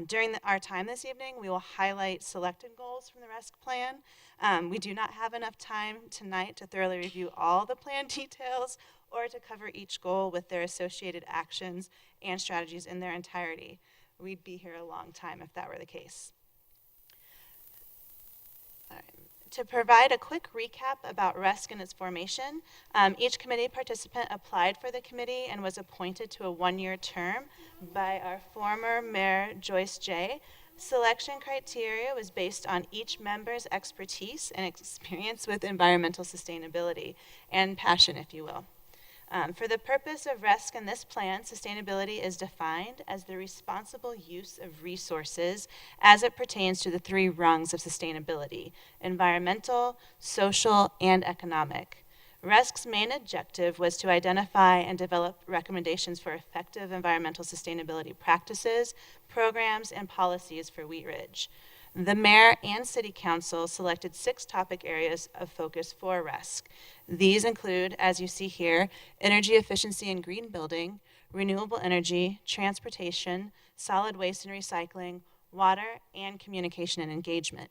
During our time this evening, we will highlight selected goals from the RESC plan. We do not have enough time tonight to thoroughly review all the plan details or to cover each goal with their associated actions and strategies in their entirety. We'd be here a long time if that were the case. All right. To provide a quick recap about RESC and its formation, each committee participant applied for the committee and was appointed to a 1-year term by our former mayor, Joyce J. Selection criteria was based on each member's expertise and experience with environmental sustainability, and passion, if you will. For the purpose of RESC and this plan, sustainability is defined as the responsible use of resources as it pertains to the 3 rungs of sustainability: environmental, social, and economic. RESC's main objective was to identify and develop recommendations for effective environmental sustainability practices, programs, and policies for Wheat Ridge. The mayor and city council selected 6 topic areas of focus for RESC. These include, as you see here, energy efficiency and green building, renewable energy, transportation, solid waste and recycling, water, and communication and engagement.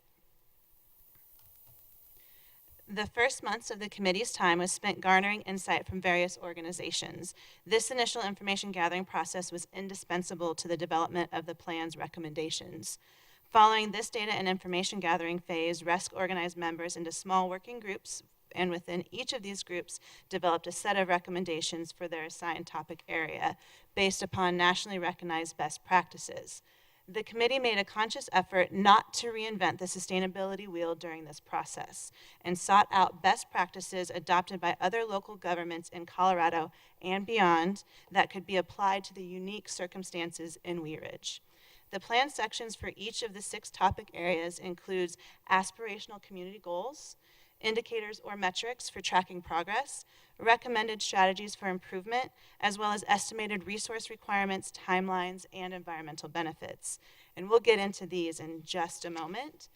The first months of the committee's time was spent garnering insight from various organizations. This initial information gathering process was indispensable to the development of the plan's recommendations. Following this data and information gathering phase, RESC organized members into small working groups, and within each of these groups developed a set of recommendations for their assigned topic area based upon nationally recognized best practices. The committee made a conscious effort not to reinvent the sustainability wheel during this process and sought out best practices adopted by other local governments in Colorado and beyond that could be applied to the unique circumstances in Wheat Ridge. The plan sections for each of the 6 topic areas includes aspirational community goals, indicators or metrics for tracking progress, recommended strategies for improvement, as well as estimated resource requirements, timelines, and environmental benefits. And we'll get into these in just a moment.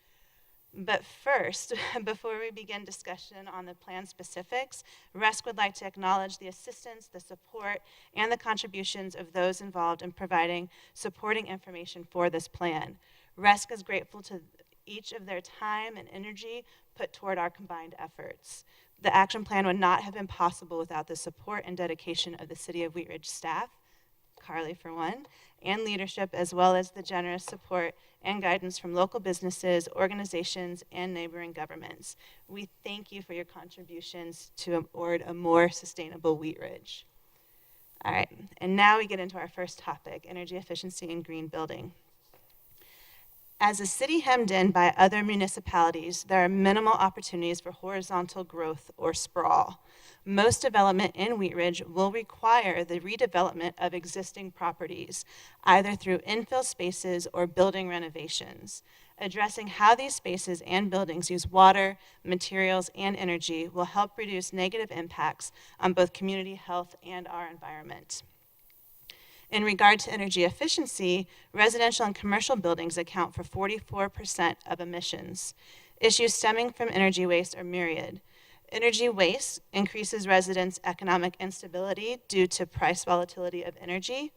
But first, before we begin discussion on the plan specifics, RESC would like to acknowledge the assistance, the support, and the contributions of those involved in providing supporting information for this plan. RESC is grateful to each of their time and energy put toward our combined efforts. The action plan would not have been possible without the support and dedication of the City of Wheat Ridge staff, Carly for one, and leadership, as well as the generous support and guidance from local businesses, organizations, and neighboring governments. We thank you for your contributions toward a more sustainable Wheat Ridge. All right, and now we get into our first topic, energy efficiency and green building. As a city hemmed in by other municipalities, there are minimal opportunities for horizontal growth or sprawl. Most development in Wheat Ridge will require the redevelopment of existing properties, either through infill spaces or building renovations. Addressing how these spaces and buildings use water, materials, and energy will help reduce negative impacts on both community health and our environment. In regard to energy efficiency, residential and commercial buildings account for 44% of emissions. Issues stemming from energy waste are myriad. Energy waste increases residents' economic instability due to price volatility of energy,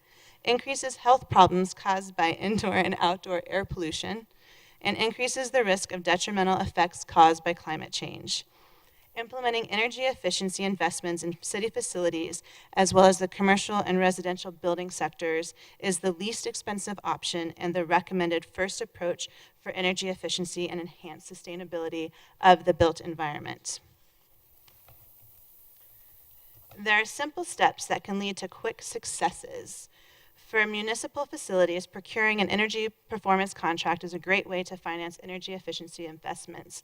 increases health problems caused by indoor and outdoor air pollution, and increases the risk of detrimental effects caused by climate change. Implementing energy efficiency investments in city facilities, as well as the commercial and residential building sectors, is the least expensive option and the recommended first approach for energy efficiency and enhanced sustainability of the built environment. There are simple steps that can lead to quick successes. For municipal facilities, procuring an energy performance contract is a great way to finance energy efficiency investments.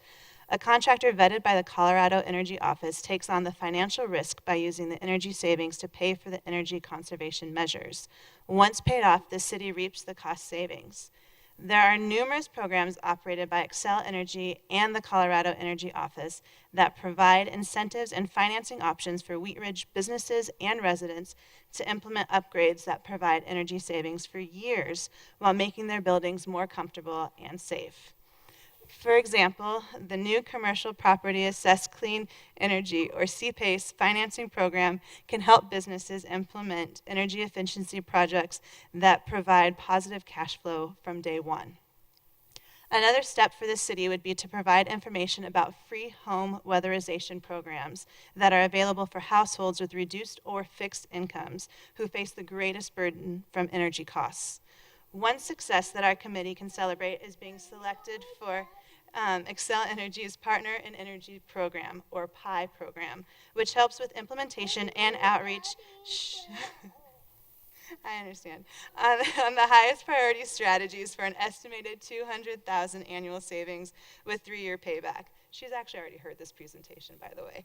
A contractor vetted by the Colorado Energy Office takes on the financial risk by using the energy savings to pay for the energy conservation measures. Once paid off, the city reaps the cost savings. There are numerous programs operated by Xcel Energy and the Colorado Energy Office that provide incentives and financing options for Wheat Ridge businesses and residents to implement upgrades that provide energy savings for years while making their buildings more comfortable and safe. For example, the new Commercial Property Assessed Clean Energy, or CPACE, financing program can help businesses implement energy efficiency projects that provide positive cash flow from day one. Another step for the city would be to provide information about free home weatherization programs that are available for households with reduced or fixed incomes who face the greatest burden from energy costs. One success that our committee can celebrate is being selected for Xcel Energy's Partner in Energy Program, or PI program, which helps with implementation and outreach. I understand. On the highest priority strategies for an estimated $200,000 annual savings with 3-year payback. She's actually already heard this presentation, by the way.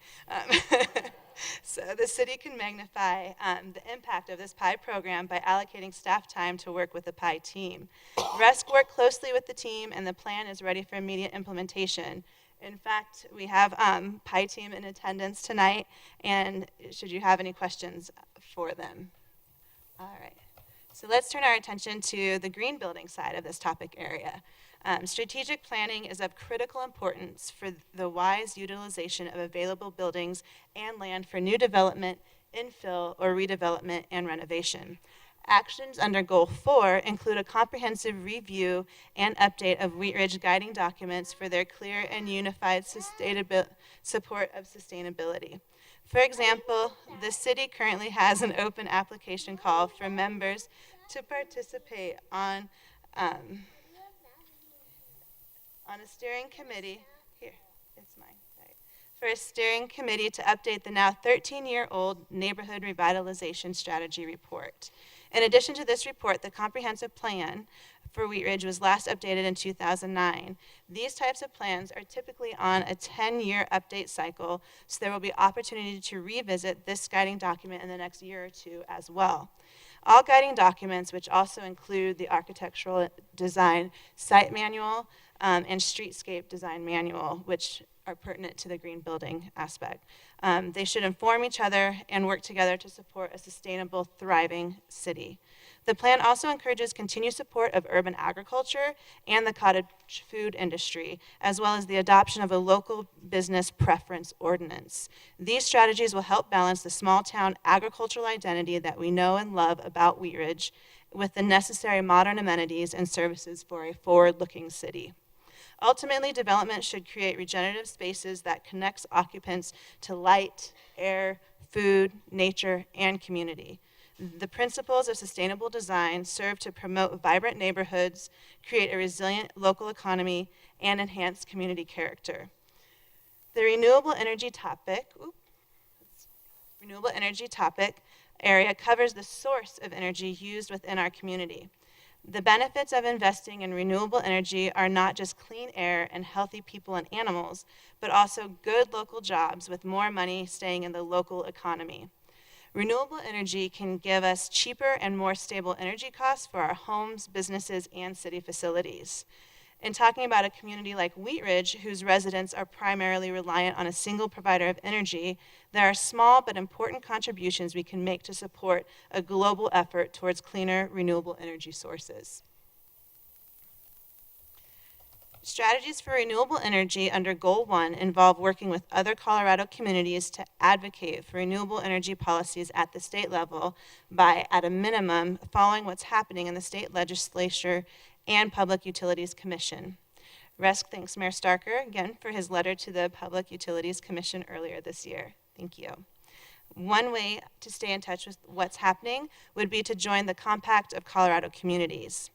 So the city can magnify the impact of this PI program by allocating staff time to work with the PI team. RESC worked closely with the team, and the plan is ready for immediate implementation. In fact, we have PI team in attendance tonight, and should you have any questions for them? All right, so let's turn our attention to the green building side of this topic area. Strategic planning is of critical importance for the wise utilization of available buildings and land for new development, infill, or redevelopment and renovation. Actions under Goal 4 include a comprehensive review and update of Wheat Ridge guiding documents for their clear and unified support of sustainability. For example, the city currently has an open application call for members to participate on a steering committee. Here, it's mine. Right. For a steering committee to update the now 13-year-old Neighborhood Revitalization Strategy report. In addition to this report, the comprehensive plan for Wheat Ridge was last updated in 2009. These types of plans are typically on a 10-year update cycle, so there will be opportunity to revisit this guiding document in the next year or two as well. All guiding documents, which also include the architectural design site manual and streetscape design manual, which are pertinent to the green building aspect. They should inform each other and work together to support a sustainable, thriving city. The plan also encourages continued support of urban agriculture and the cottage food industry, as well as the adoption of a local business preference ordinance. These strategies will help balance the small town agricultural identity that we know and love about Wheat Ridge with the necessary modern amenities and services for a forward-looking city. Ultimately, development should create regenerative spaces that connects occupants to light, air, food, nature, and community. The principles of sustainable design serve to promote vibrant neighborhoods, create a resilient local economy, and enhance community character. The renewable energy topic area covers the source of energy used within our community. The benefits of investing in renewable energy are not just clean air and healthy people and animals, but also good local jobs with more money staying in the local economy. Renewable energy can give us cheaper and more stable energy costs for our homes, businesses, and city facilities. In talking about a community like Wheat Ridge, whose residents are primarily reliant on a single provider of energy, there are small but important contributions we can make to support a global effort towards cleaner, renewable energy sources. Strategies for renewable energy under Goal 1 involve working with other Colorado communities to advocate for renewable energy policies at the state level by, at a minimum, following what's happening in the state legislature and Public Utilities Commission. RESC thanks Mayor Starker again for his letter to the Public Utilities Commission earlier this year. Thank you. One way to stay in touch with what's happening would be to join the Compact of Colorado Communities.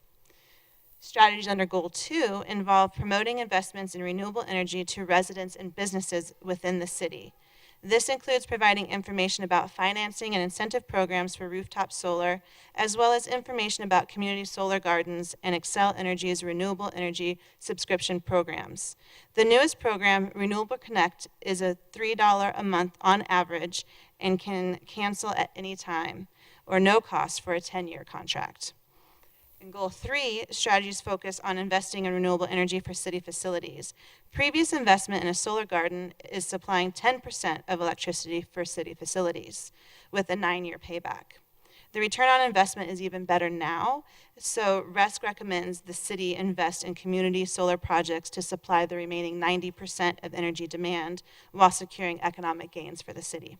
Strategies under Goal 2 involve promoting investments in renewable energy to residents and businesses within the city. This includes providing information about financing and incentive programs for rooftop solar, as well as information about community solar gardens and Xcel Energy's renewable energy subscription programs. The newest program, Renewable Connect, is a $3 a month on average and can cancel at any time, or no cost for a 10-year contract. In Goal 3, strategies focus on investing in renewable energy for city facilities. Previous investment in a solar garden is supplying 10% of electricity for city facilities with a 9-year payback. The return on investment is even better now, so RESC recommends the city invest in community solar projects to supply the remaining 90% of energy demand while securing economic gains for the city.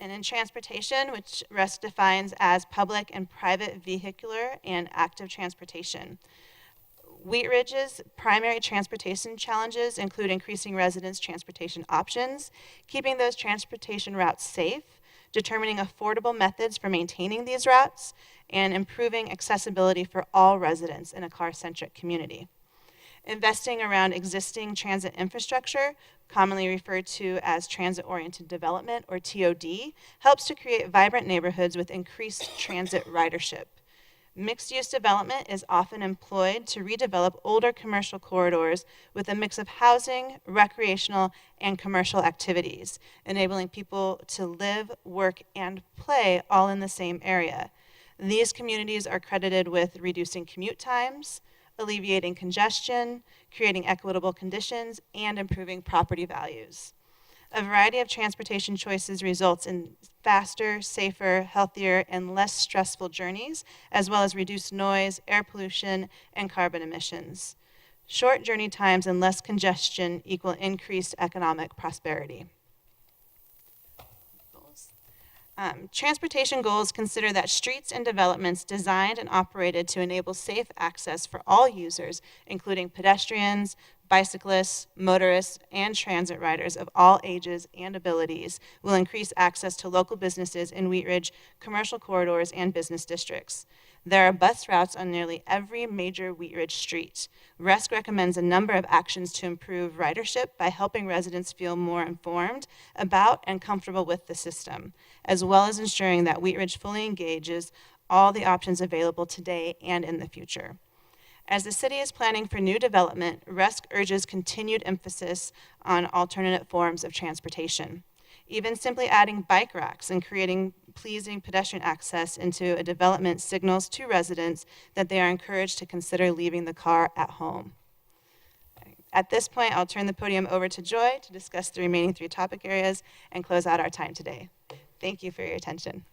And in transportation, which RESC defines as public and private vehicular and active transportation. Wheat Ridge's primary transportation challenges include increasing residents' transportation options, keeping those transportation routes safe, determining affordable methods for maintaining these routes, and improving accessibility for all residents in a car-centric community. Investing around existing transit infrastructure, commonly referred to as transit-oriented development, or TOD, helps to create vibrant neighborhoods with increased transit ridership. Mixed-use development is often employed to redevelop older commercial corridors with a mix of housing, recreational, and commercial activities, enabling people to live, work, and play all in the same area. These communities are credited with reducing commute times, alleviating congestion, creating equitable conditions, and improving property values. A variety of transportation choices results in faster, safer, healthier, and less stressful journeys, as well as reduced noise, air pollution, and carbon emissions. Short journey times and less congestion equal increased economic prosperity. Transportation goals consider that streets and developments designed and operated to enable safe access for all users, including pedestrians, bicyclists, motorists, and transit riders of all ages and abilities, will increase access to local businesses in Wheat Ridge, commercial corridors, and business districts. There are bus routes on nearly every major Wheat Ridge street. RESC recommends a number of actions to improve ridership by helping residents feel more informed about and comfortable with the system, as well as ensuring that Wheat Ridge fully engages all the options available today and in the future. As the city is planning for new development, RESC urges continued emphasis on alternate forms of transportation. Even simply adding bike racks and creating pleasing pedestrian access into a development signals to residents that they are encouraged to consider leaving the car at home. At this point, I'll turn the podium over to Joy to discuss the remaining 3 topic areas and close out our time today. Thank you for your attention.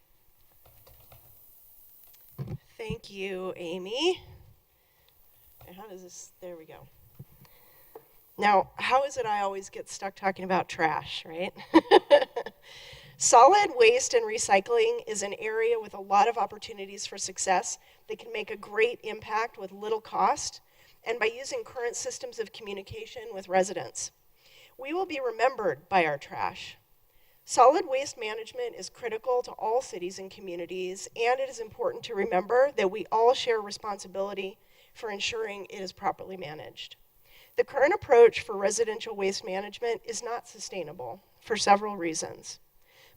Thank you, Amy. And how does this, there we go. Now, how is it I always get stuck talking about trash, right? Solid waste and recycling is an area with a lot of opportunities for success that can make a great impact with little cost and by using current systems of communication with residents. We will be remembered by our trash. Solid waste management is critical to all cities and communities, and it is important to remember that we all share responsibility for ensuring it is properly managed. The current approach for residential waste management is not sustainable for several reasons.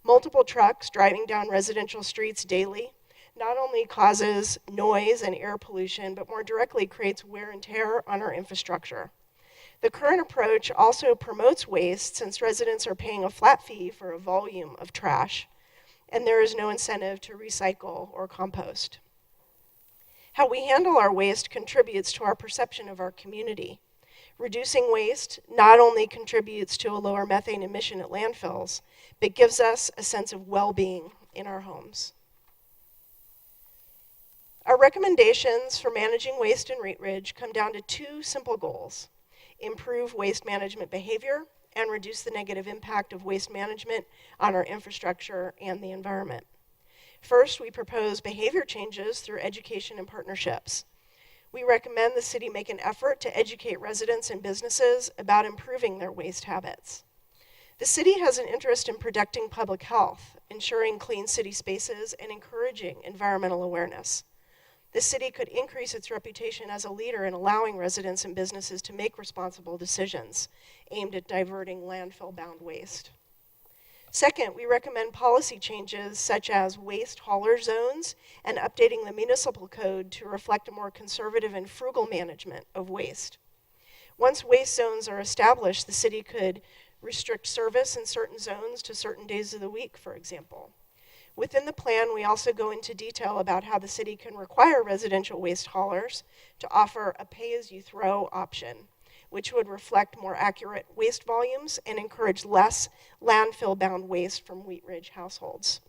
Multiple trucks driving down residential streets daily not only causes noise and air pollution, but more directly creates wear and tear on our infrastructure. The current approach also promotes waste since residents are paying a flat fee for a volume of trash, and there is no incentive to recycle or compost. How we handle our waste contributes to our perception of our community. Reducing waste not only contributes to a lower methane emission at landfills, but gives us a sense of well-being in our homes. Our recommendations for managing waste in Wheat Ridge come down to two simple goals: improve waste management behavior and reduce the negative impact of waste management on our infrastructure and the environment. First, we propose behavior changes through education and partnerships. We recommend the city make an effort to educate residents and businesses about improving their waste habits. The city has an interest in protecting public health, ensuring clean city spaces, and encouraging environmental awareness. The city could increase its reputation as a leader in allowing residents and businesses to make responsible decisions aimed at diverting landfill-bound waste. Second, we recommend policy changes such as waste hauler zones and updating the municipal code to reflect a more conservative and frugal management of waste. Once waste zones are established, the city could restrict service in certain zones to certain days of the week, for example. Within the plan, we also go into detail about how the city can require residential waste haulers to offer a pay-as-you-throw option, which would reflect more accurate waste volumes and encourage less landfill-bound waste from Wheat Ridge households.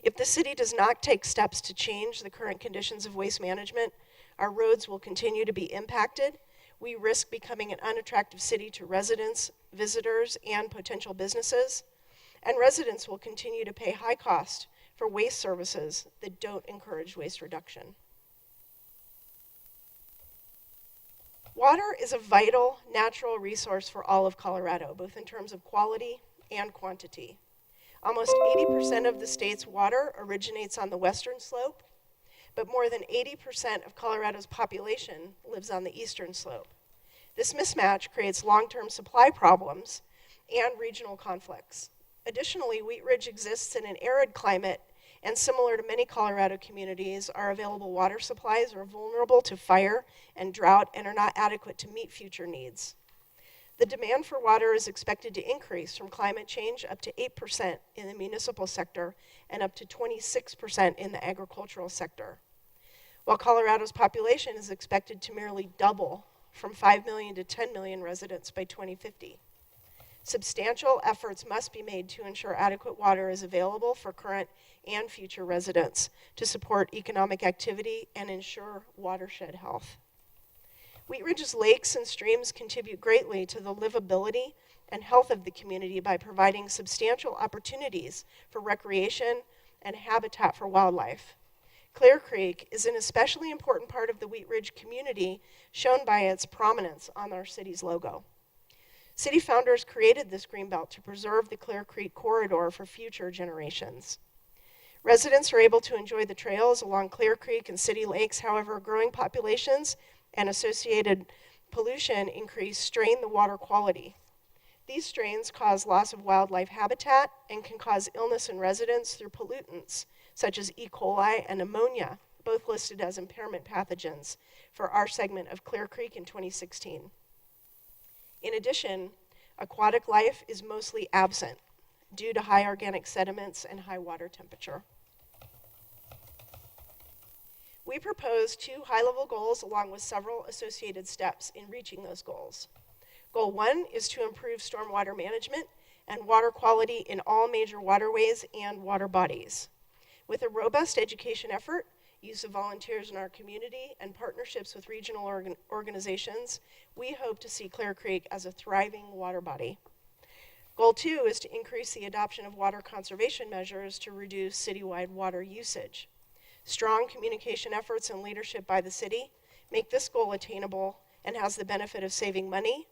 If the city does not take steps to change the current conditions of waste management, our roads will continue to be impacted. We risk becoming an unattractive city to residents, visitors, and potential businesses, and residents will continue to pay high cost for waste services that don't encourage waste reduction. Water is a vital natural resource for all of Colorado, both in terms of quality and quantity. Almost 80% of the state's water originates on the western slope, but more than 80% of Colorado's population lives on the eastern slope. This mismatch creates long-term supply problems and regional conflicts. Additionally, Wheat Ridge exists in an arid climate, and similar to many Colorado communities, our available water supplies are vulnerable to fire and drought and are not adequate to meet future needs. The demand for water is expected to increase from climate change up to 8% in the municipal sector and up to 26% in the agricultural sector. While Colorado's population is expected to merely double from 5 million to 10 million residents by 2050. Substantial efforts must be made to ensure adequate water is available for current and future residents to support economic activity and ensure watershed health. Wheat Ridge's lakes and streams contribute greatly to the livability and health of the community by providing substantial opportunities for recreation and habitat for wildlife. Clear Creek is an especially important part of the Wheat Ridge community, shown by its prominence on our city's logo. City founders created this greenbelt to preserve the Clear Creek corridor for future generations. Residents are able to enjoy the trails along Clear Creek and city lakes. However, growing populations and associated pollution increase strain the water quality. These strains cause loss of wildlife habitat and can cause illness in residents through pollutants such as E. coli and ammonia, both listed as impairment pathogens for our segment of Clear Creek in 2016. In addition, aquatic life is mostly absent due to high organic sediments and high water temperature. We propose 2 high-level goals along with several associated steps in reaching those goals. Goal 1 is to improve stormwater management and water quality in all major waterways and water bodies. With a robust education effort, use of volunteers in our community, and partnerships with regional organizations, we hope to see Clear Creek as a thriving water body. Goal 2 is to increase the adoption of water conservation measures to reduce citywide water usage. Strong communication efforts and leadership by the city make this goal attainable and has the benefit of saving money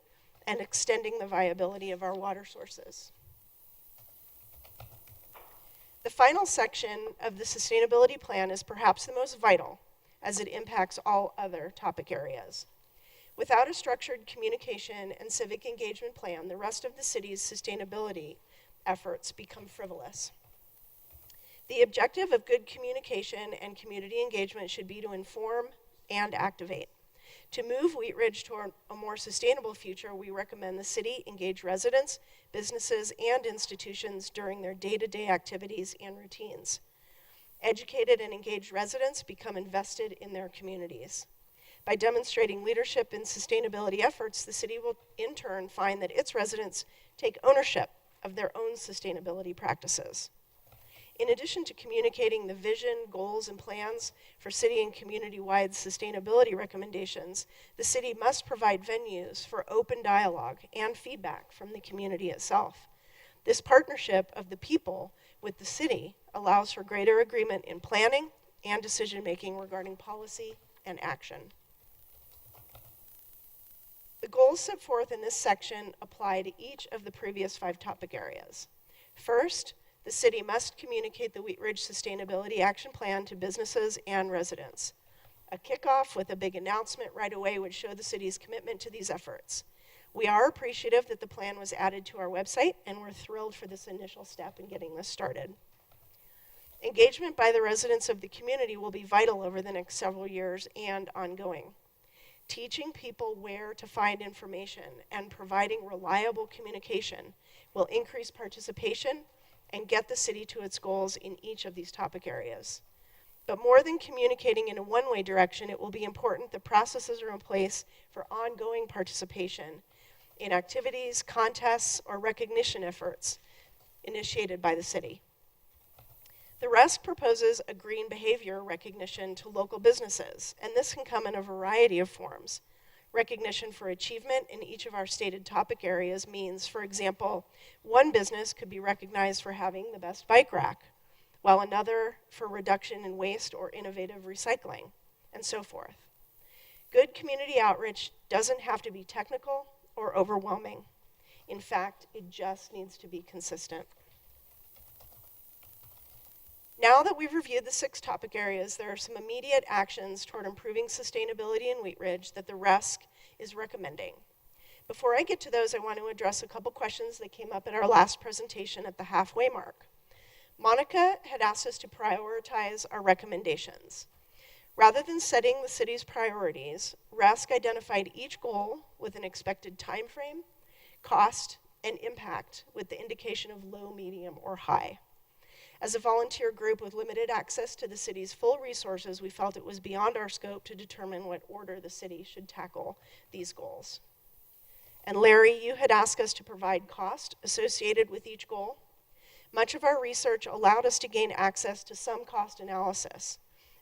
and extending the viability of our water sources. The final section of the sustainability plan is perhaps the most vital, as it impacts all other topic areas. Without a structured communication and civic engagement plan, the rest of the city's sustainability efforts become frivolous. The objective of good communication and community engagement should be to inform and activate. To move Wheat Ridge toward a more sustainable future, we recommend the city engage residents, businesses, and institutions during their day-to-day activities and routines. Educated and engaged residents become invested in their communities. By demonstrating leadership in sustainability efforts, the city will in turn find that its residents take ownership of their own sustainability practices. In addition to communicating the vision, goals, and plans for city and community-wide sustainability recommendations, the city must provide venues for open dialogue and feedback from the community itself. This partnership of the people with the city allows for greater agreement in planning and decision-making regarding policy and action. The goals set forth in this section apply to each of the previous 5 topic areas. First, the city must communicate the Wheat Ridge Sustainability Action Plan to businesses and residents. A kickoff with a big announcement right away would show the city's commitment to these efforts. We are appreciative that the plan was added to our website, and we're thrilled for this initial step in getting this started. Engagement by the residents of the community will be vital over the next several years and ongoing. Teaching people where to find information and providing reliable communication will increase participation and get the city to its goals in each of these topic areas. But more than communicating in a one-way direction, it will be important that processes are in place for ongoing participation in activities, contests, or recognition efforts initiated by the city. The rest proposes a green behavior recognition to local businesses, and this can come in a variety of forms. Recognition for achievement in each of our stated topic areas means, for example, one business could be recognized for having the best bike rack, while another for reduction in waste or innovative recycling, and so forth. Good community outreach doesn't have to be technical or overwhelming. In fact, it just needs to be consistent. Now that we've reviewed the 6 topic areas, there are some immediate actions toward improving sustainability in Wheat Ridge that the RESC is recommending. Before I get to those, I want to address a couple questions that came up at our last presentation at the halfway mark. Monica had asked us to prioritize our recommendations. Rather than setting the city's priorities, RESC identified each goal with an expected time frame, cost, and impact with the indication of low, medium, or high. As a volunteer group with limited access to the city's full resources, we felt it was beyond our scope to determine what order the city should tackle these goals. And Larry, you had asked us to provide cost associated with each goal. Much of our research allowed us to gain access to some cost analysis,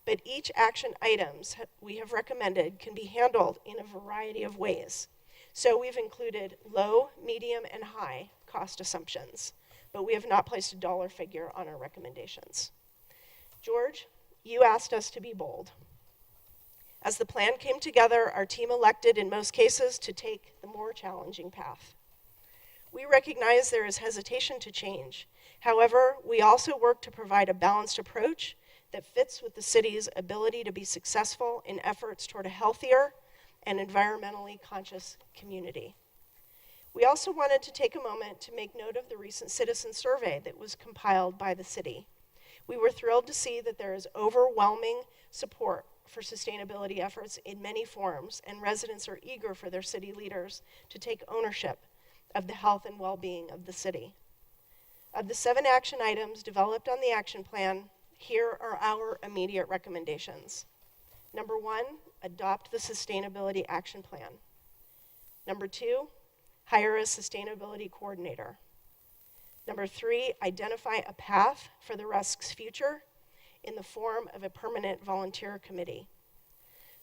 but each action items we have recommended can be handled in a variety of ways. So we've included low, medium, and high cost assumptions, but we have not placed a dollar figure on our recommendations. George, you asked us to be bold. As the plan came together, our team elected in most cases to take the more challenging path. We recognize there is hesitation to change. However, we also work to provide a balanced approach that fits with the city's ability to be successful in efforts toward a healthier and environmentally conscious community. We also wanted to take a moment to make note of the recent citizen survey that was compiled by the city. We were thrilled to see that there is overwhelming support for sustainability efforts in many forms, and residents are eager for their city leaders to take ownership of the health and well-being of the city. Of the 7 action items developed on the action plan, here are our immediate recommendations. Number 1, adopt the Sustainability Action Plan. Number 2, hire a sustainability coordinator. Number 3, identify a path for the RESC's future in the form of a permanent volunteer committee.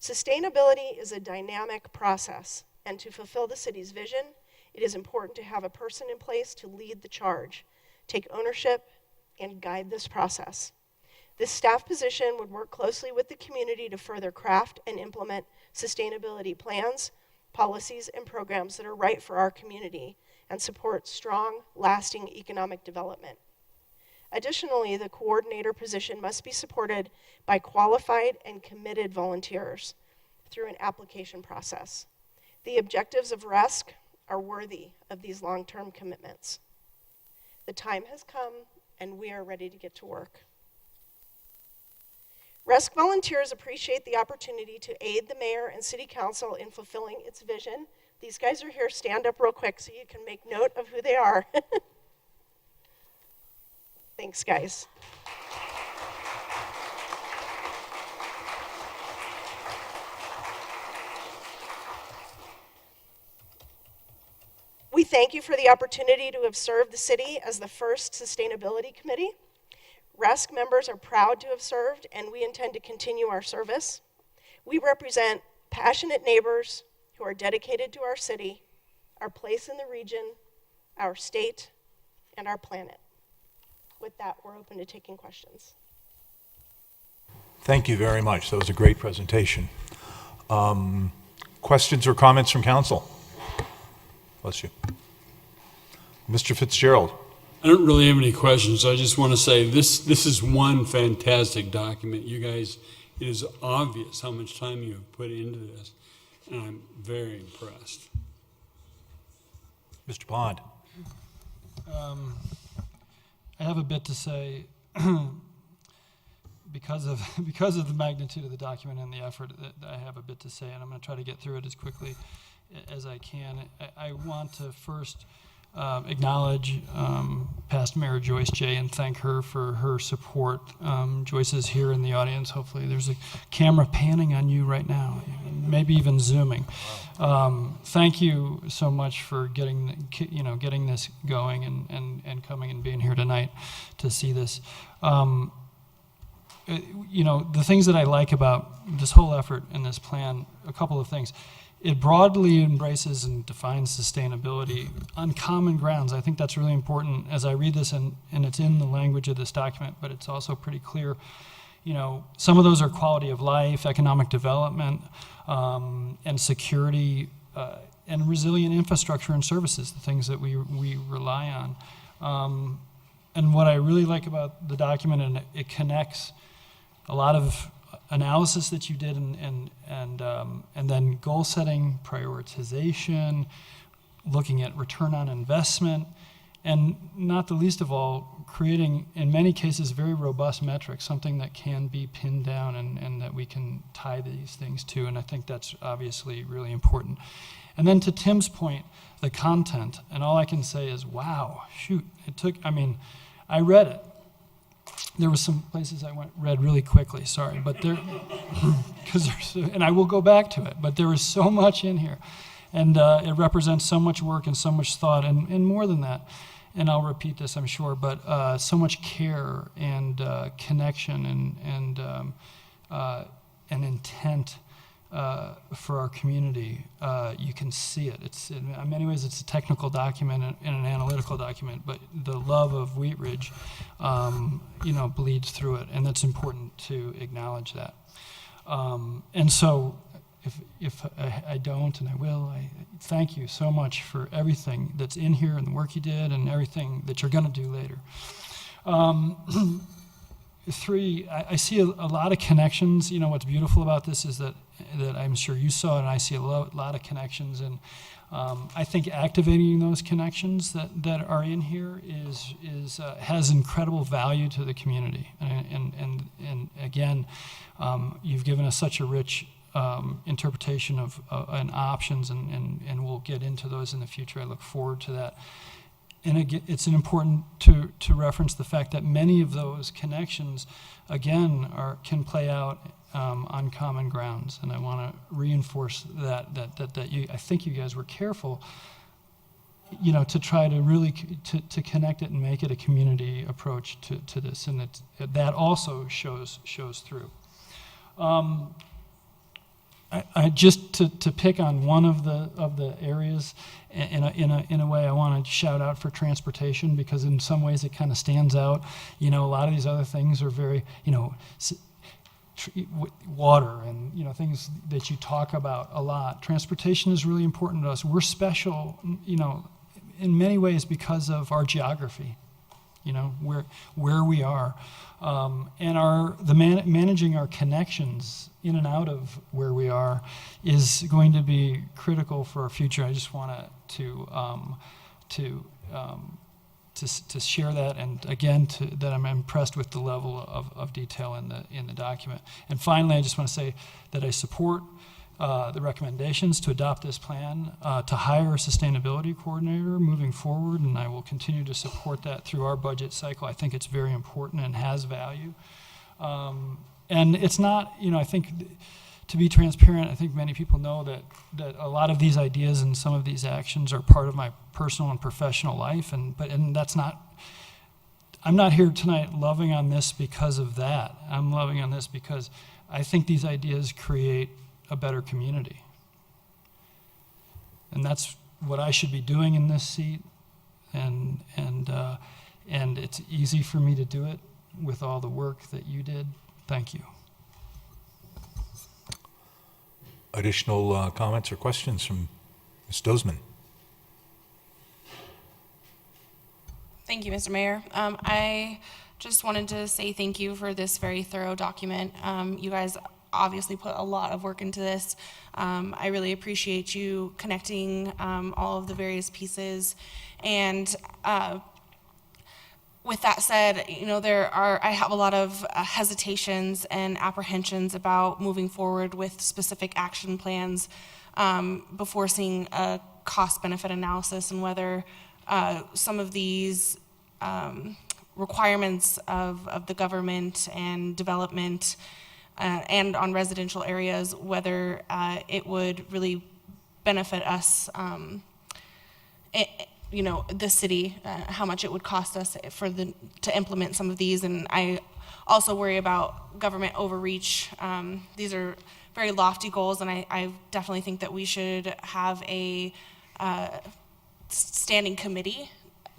Sustainability is a dynamic process, and to fulfill the city's vision, it is important to have a person in place to lead the charge, take ownership, and guide this process. This staff position would work closely with the community to further craft and implement sustainability plans, policies, and programs that are right for our community and support strong, lasting economic development. Additionally, the coordinator position must be supported by qualified and committed volunteers through an application process. The objectives of RESC are worthy of these long-term commitments. The time has come, and we are ready to get to work. RESC volunteers appreciate the opportunity to aid the mayor and city council in fulfilling its vision. These guys are here. Stand up real quick so you can make note of who they are. Thanks, guys. We thank you for the opportunity to have served the city as the first sustainability committee. RESC members are proud to have served, and we intend to continue our service. We represent passionate neighbors who are dedicated to our city, our place in the region, our state, and our planet. With that, we're open to taking questions. Thank you very much. That was a great presentation. Questions or comments from council? Bless you. Mr. Fitzgerald. I don't really have any questions. I just want to say this is one fantastic document. You guys, it is obvious how much time you have put into this, and I'm very impressed. Mr. Pond. I have a bit to say because of the magnitude of the document and the effort that I have a bit to say, and I'm going to try to get through it as quickly as I can. I want to first acknowledge past Mayor Joyce J. and thank her for her support. Joyce is here in the audience. Hopefully there's a camera panning on you right now, maybe even zooming. Thank you so much for getting this going and coming and being here tonight to see this. The things that I like about this whole effort and this plan, a couple of things. It broadly embraces and defines sustainability on common grounds. I think that's really important as I read this, and it's in the language of this document, but it's also pretty clear. Some of those are quality of life, economic development, and security, and resilient infrastructure and services, the things that we rely on. And what I really like about the document, and it connects a lot of analysis that you did, and then goal setting, prioritization, looking at return on investment, and not the least of all, creating, in many cases, very robust metrics, something that can be pinned down and that we can tie these things to, and I think that's obviously really important. And then to Tim's point, the content, and all I can say is, wow, shoot, I read it. There were some places I read really quickly, sorry, but and I will go back to it, but there was so much in here, and it represents so much work and so much thought, and more than that, and I'll repeat this, I'm sure, but so much care and connection and intent for our community. You can see it. In many ways, it's a technical document and an analytical document, but the love of Wheat Ridge, bleeds through it, and it's important to acknowledge that. And so, if I don't, and I will, I thank you so much for everything that's in here and the work you did and everything that you're going to do later. Three, I see a lot of connections. What's beautiful about this is that I'm sure you saw it, and I see a lot of connections, and I think activating those connections that are in here has incredible value to the community. And again, you've given us such a rich interpretation of and options, and we'll get into those in the future. I look forward to that. And it's important to reference the fact that many of those connections, again, can play out on common grounds, and I want to reinforce that I think you guys were careful to try to really to connect it and make it a community approach to this, and that also shows through. I just to pick on one of the areas in a way, I want to shout out for transportation, because in some ways it kind of stands out. A lot of these other things are very, water and things that you talk about a lot. Transportation is really important to us. We're special, in many ways because of our geography. Where we are, and managing our connections in and out of where we are is going to be critical for our future. I just want to share that, and again, that I'm impressed with the level of detail in the document. And finally, I just want to say that I support the recommendations to adopt this plan, to hire a sustainability coordinator moving forward, and I will continue to support that through our budget cycle. I think it's very important and has value. And it's not, I think, to be transparent, I think many people know that a lot of these ideas and some of these actions are part of my personal and professional life, and that's not, I'm not here tonight loving on this because of that. I'm loving on this because I think these ideas create a better community. And that's what I should be doing in this seat, and it's easy for me to do it with all the work that you did. Thank you. Additional comments or questions from Ms. Dozman? Thank you, Mr. Mayor. I just wanted to say thank you for this very thorough document. You guys obviously put a lot of work into this. I really appreciate you connecting all of the various pieces. And with that said, I have a lot of hesitations and apprehensions about moving forward with specific action plans before seeing a cost-benefit analysis, and whether some of these requirements of the government and development and on residential areas, whether it would really benefit us, the city, how much it would cost us to implement some of these. And I also worry about government overreach. These are very lofty goals, and I definitely think that we should have a standing committee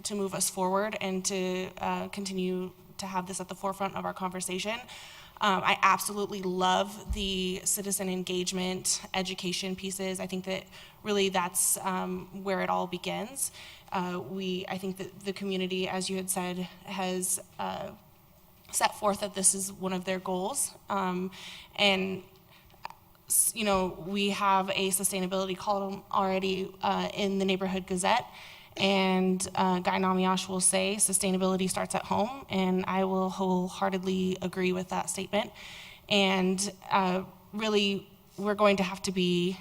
to move us forward and to continue to have this at the forefront of our conversation. I absolutely love the citizen engagement education pieces. I think that really that's where it all begins. I think that the community, as you had said, has set forth that this is one of their goals. And we have a sustainability column already in the Neighborhood Gazette. And Guy Namiash will say sustainability starts at home, and I will wholeheartedly agree with that statement. And really, we're going to have to be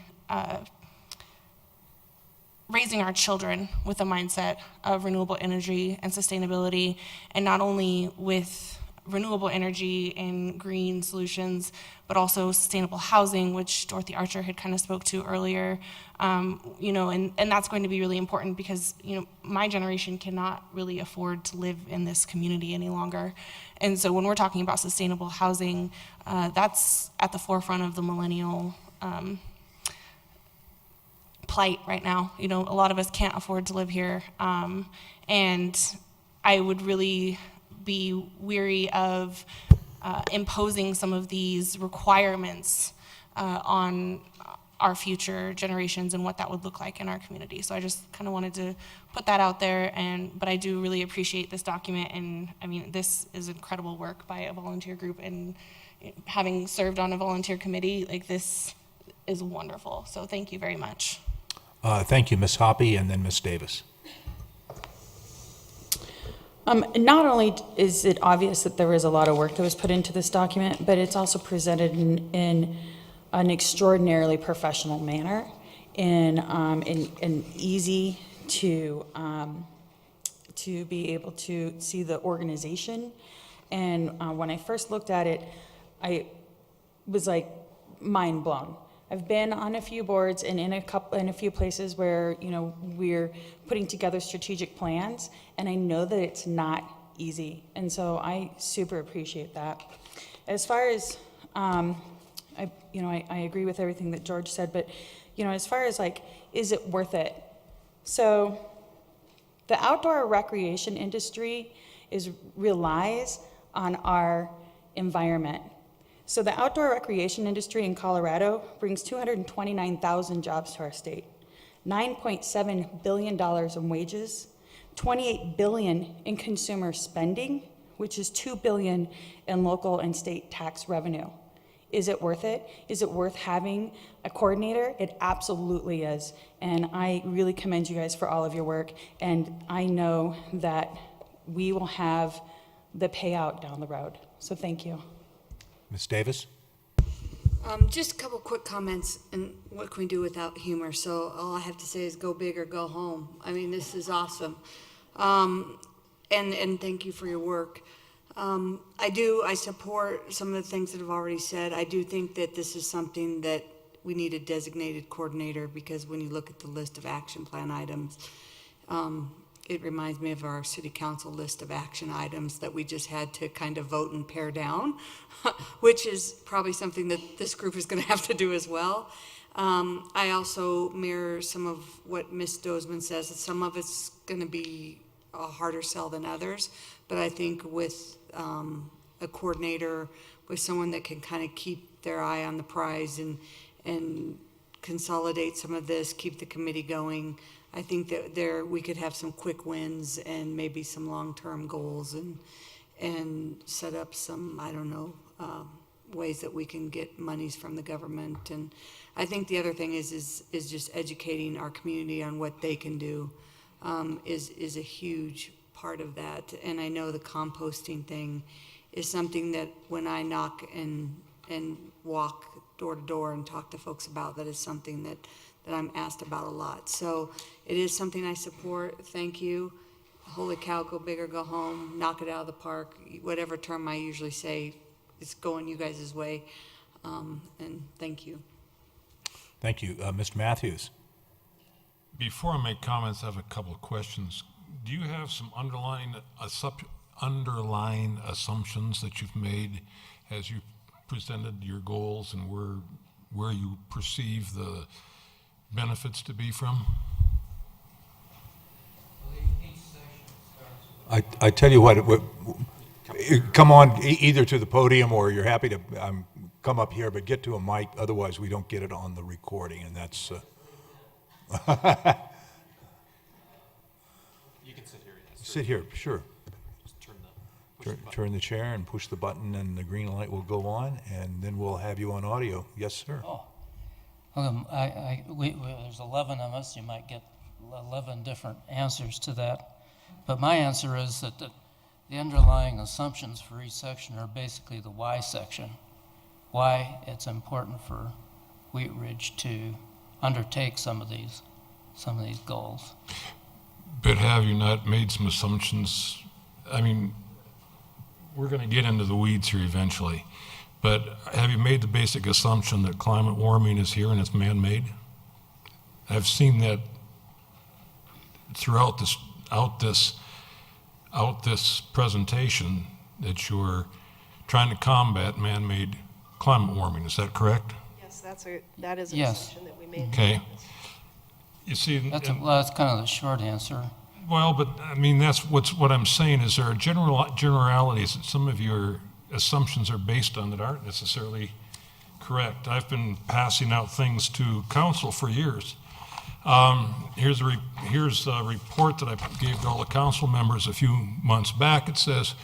raising our children with a mindset of renewable energy and sustainability, and not only with renewable energy and green solutions, but also sustainable housing, which Dorothy Archer had kind of spoke to earlier. And that's going to be really important because, my generation cannot really afford to live in this community any longer. And so when we're talking about sustainable housing, that's at the forefront of the millennial plight right now. A lot of us can't afford to live here. And I would really be weary of imposing some of these requirements on our future generations and what that would look like in our community. So I just kind of wanted to put that out there, but I do really appreciate this document, and I mean, this is incredible work by a volunteer group, and having served on a volunteer committee, like, this is wonderful. So thank you very much. Thank you, Ms. Hoppy, and then Ms. Davis. Not only is it obvious that there was a lot of work that was put into this document, but it's also presented in an extraordinarily professional manner, and easy to be able to see the organization. And when I first looked at it, I was like mind blown. I've been on a few boards and in a few places where, we're putting together strategic plans, and I know that it's not easy. And so I super appreciate that. As far as, I agree with everything that George said, but, as far as like, is it worth it? So the outdoor recreation industry relies on our environment. So the outdoor recreation industry in Colorado brings 229,000 jobs to our state, $9.7 billion in wages, $28 billion in consumer spending, which is $2 billion in local and state tax revenue. Is it worth it? Is it worth having a coordinator? It absolutely is. And I really commend you guys for all of your work. And I know that we will have the payout down the road. So thank you. Ms. Davis? Just a couple quick comments, and what can we do without humor? So all I have to say is go big or go home. I mean, this is awesome. And thank you for your work. I support some of the things that have already said. I do think that this is something that we need a designated coordinator, because when you look at the list of action plan items, it reminds me of our city council list of action items that we just had to kind of vote and pare down, which is probably something that this group is going to have to do as well. I also mirror some of what Ms. Dozman says, that some of it's going to be a harder sell than others, but I think with a coordinator, with someone that can kind of keep their eye on the prize and consolidate some of this, keep the committee going, I think that we could have some quick wins and maybe some long-term goals and set up some, I don't know, ways that we can get monies from the government. And I think the other thing is just educating our community on what they can do is a huge part of that. And I know the composting thing is something that when I knock and walk door to door and talk to folks about, that is something that I'm asked about a lot. So it is something I support. Thank you. Holy cow, go big or go home, knock it out of the park, whatever term I usually say, it's going you guys' way. And thank you. Thank you. Mr. Matthews? Before I make comments, I have a couple of questions. Do you have some underlying assumptions that you've made as you presented your goals and where you perceive the benefits to be from? I tell you what, come on either to the podium, or you're happy to come up here, but get to a mic, otherwise we don't get it on the recording, and that's... You can sit here. Yes. Sit here, sure. Just turn the chair and push the button, and the green light will go on, and then we'll have you on audio. Yes, sir. Oh. There's 11 of us. You might get 11 different answers to that. But my answer is that the underlying assumptions for each section are basically the why section. Why it's important for Wheat Ridge to undertake some of these goals. But have you not made some assumptions? I mean, we're going to get into the weeds here eventually, but have you made the basic assumption that climate warming is here and it's man-made? I've seen that throughout this presentation, that you're trying to combat man-made climate warming. Is that correct? Yes, that is an Yes. assumption that we made. Okay. You see, That's kind of the short answer. well, but I mean, that's what I'm saying is there are generalities that some of your assumptions are based on that aren't necessarily correct. I've been passing out things to council for years. Here's a report that I gave to all the council members a few months back. It says,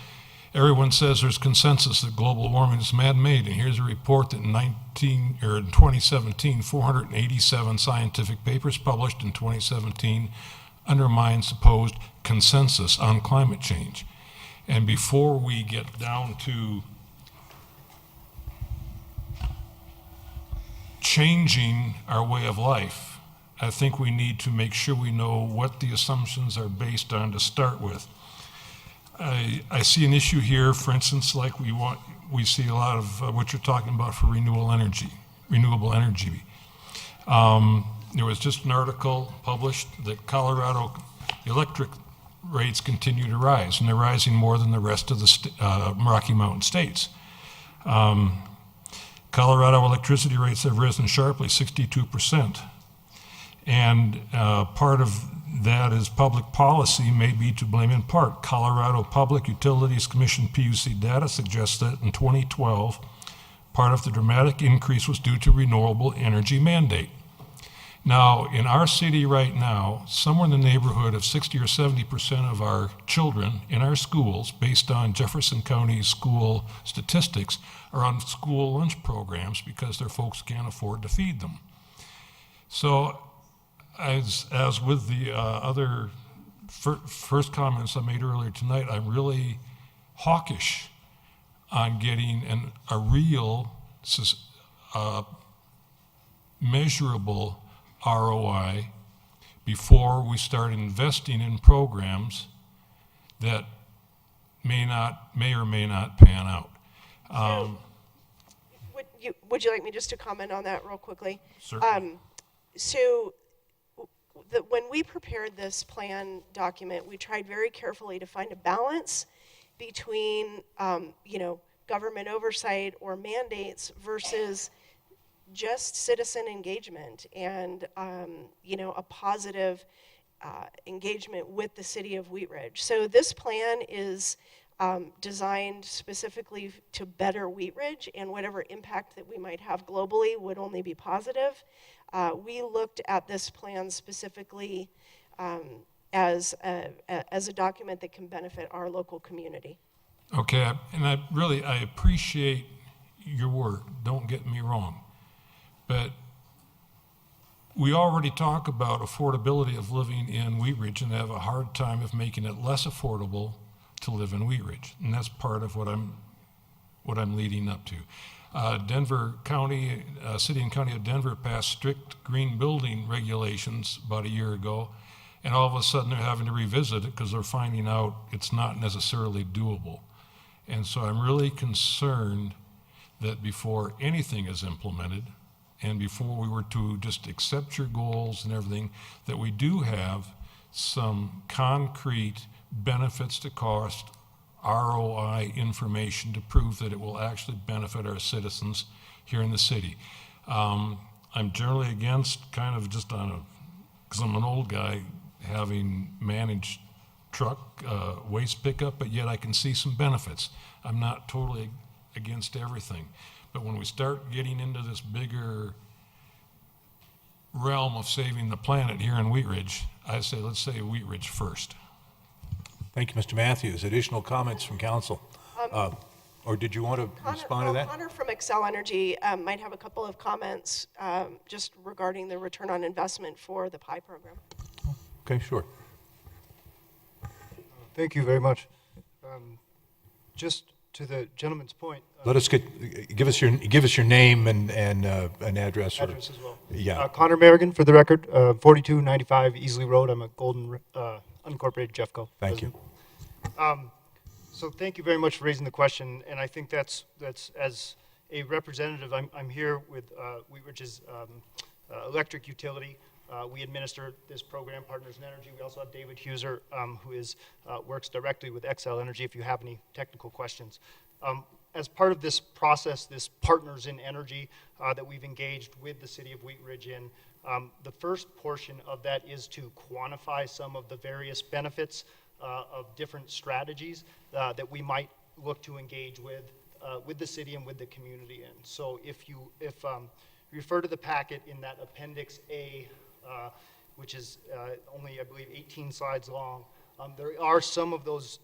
everyone says there's consensus that global warming is man-made, and here's a report that in 2017, 487 scientific papers published in 2017 undermine supposed consensus on climate change. And before we get down to changing our way of life, I think we need to make sure we know what the assumptions are based on to start with. I see an issue here, for instance, like we see a lot of what you're talking about for renewable energy. There was just an article published that Colorado electric rates continue to rise, and they're rising more than the rest of the Rocky Mountain states. Colorado electricity rates have risen sharply, 62%. And part of that is public policy may be to blame in part. Colorado Public Utilities Commission PUC data suggests that in 2012, part of the dramatic increase was due to renewable energy mandate. Now, in our city right now, somewhere in the neighborhood of 60 or 70% of our children in our schools, based on Jefferson County school statistics, are on school lunch programs because their folks can't afford to feed them. So, as with the other first comments I made earlier tonight, I'm really hawkish on getting a real, measurable ROI before we start investing in programs that may or may not pan out. Would you like me just to comment on that real quickly? Certainly. When we prepared this plan document, we tried very carefully to find a balance between, government oversight or mandates versus just citizen engagement and, a positive engagement with the city of Wheat Ridge. So this plan is designed specifically to better Wheat Ridge, and whatever impact that we might have globally would only be positive. We looked at this plan specifically as a document that can benefit our local community. Okay, and I appreciate your work, don't get me wrong. But we already talk about affordability of living in Wheat Ridge and have a hard time of making it less affordable to live in Wheat Ridge. And that's part of what I'm leading up to. Denver County, City and County of Denver passed strict green building regulations about a year ago, and all of a sudden they're having to revisit it because they're finding out it's not necessarily doable. And so I'm really concerned that before anything is implemented, and before we were to just accept your goals and everything, that we do have some concrete benefits to cost, ROI information to prove that it will actually benefit our citizens here in the city. I'm generally against kind of just because I'm an old guy, having managed truck waste pickup, but yet I can see some benefits. I'm not totally against everything. But when we start getting into this bigger realm of saving the planet here in Wheat Ridge, I say let's say Wheat Ridge first. Thank you, Mr. Matthews. Additional comments from council? Or did you want to respond to that? Connor from Excel Energy might have a couple of comments just regarding the return on investment for the PI program. Okay, sure. Thank you very much. Just to the gentleman's point. Let us give us your name and an address. Address as well. Yeah. Connor Merrigan, for the record, 4295 Easley Road. I'm a Golden unincorporated Jeffco. Thank you. So thank you very much for raising the question, and I think that's as a representative, I'm here with Wheat Ridge's electric utility. We administer this program, Partners in Energy. We also have David Huser, who works directly with Excel Energy if you have any technical questions. As part of this process, this Partners in Energy that we've engaged with the city of Wheat Ridge in, the first portion of that is to quantify some of the various benefits of different strategies that we might look to engage with the city and with the community in. So if you refer to the packet in that Appendix A, which is only, I believe, 18 slides long, there are some of those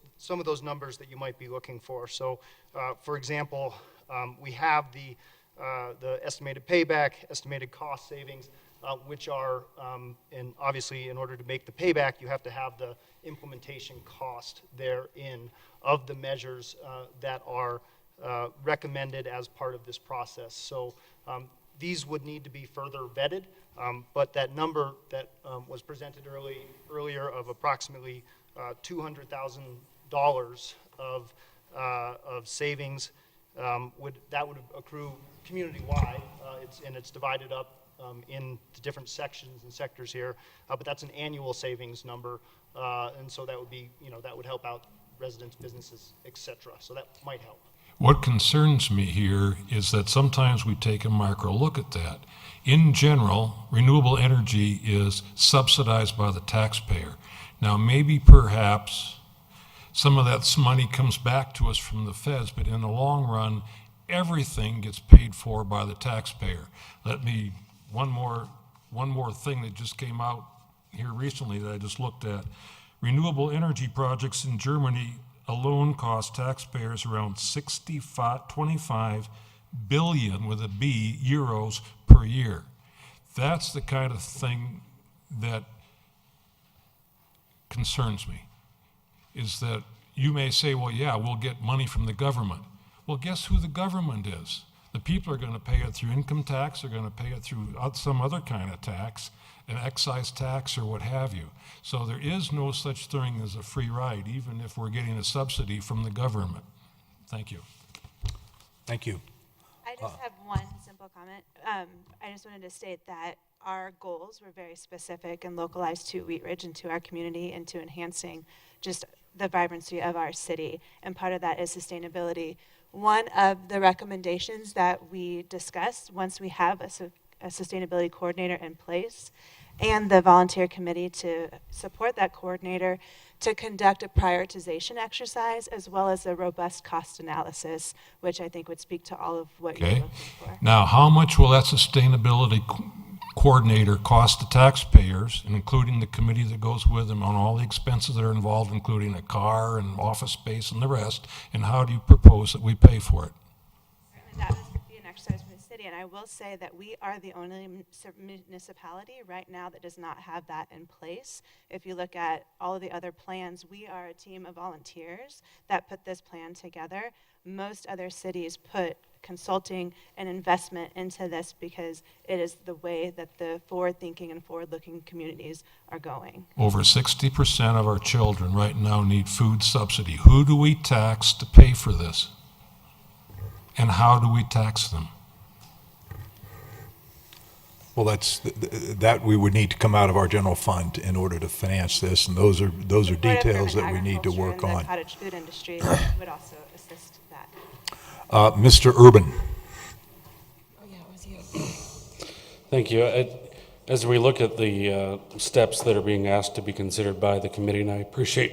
numbers that you might be looking for. So, for example, we have the estimated payback, estimated cost savings, which are, and obviously in order to make the payback, you have to have the implementation cost therein of the measures that are recommended as part of this process. So these would need to be further vetted, but that number that was presented earlier of approximately $200,000 of savings would accrue community-wide, and it's divided up in the different sections and sectors here, but that's an annual savings number, and so that would be, that would help out residents, businesses, etc. So that might help. What concerns me here is that sometimes we take a micro look at that. In general, renewable energy is subsidized by the taxpayer. Now, maybe perhaps some of that money comes back to us from the feds, but in the long run, everything gets paid for by the taxpayer. One more thing that just came out here recently that I just looked at. Renewable energy projects in Germany alone cost taxpayers around 25 billion with a B euros per year. That's the kind of thing that concerns me, is that you may say, well, yeah, we'll get money from the government. Well, guess who the government is? The people are going to pay it through income tax, they're going to pay it through some other kind of tax, an excise tax or what have you. So there is no such thing as a free ride, even if we're getting a subsidy from the government. Thank you. Thank you. I just have one simple comment. I just wanted to state that our goals were very specific and localized to Wheat Ridge and to our community and to enhancing just the vibrancy of our city. And part of that is sustainability. One of the recommendations that we discussed, once we have a sustainability coordinator in place and the volunteer committee to support that coordinator, to conduct a prioritization exercise as well as a robust cost analysis, which I think would speak to all of what you're looking for. Now, how much will that sustainability coordinator cost the taxpayers, and including the committee that goes with them on all the expenses that are involved, including a car and office space and the rest, and how do you propose that we pay for it? That would be an exercise for the city, and I will say that we are the only municipality right now that does not have that in place. If you look at all of the other plans, we are a team of volunteers that put this plan together. Most other cities put consulting and investment into this because it is the way that the forward-thinking and forward-looking communities are going. Over 60% of our children right now need food subsidy. Who do we tax to pay for this? And how do we tax them? Well, that we would need to come out of our general fund in order to finance this, and those are details that we need to work on. The cottage food industry would also assist that. Mr. Urban. Thank you. As we look at the steps that are being asked to be considered by the committee, and I appreciate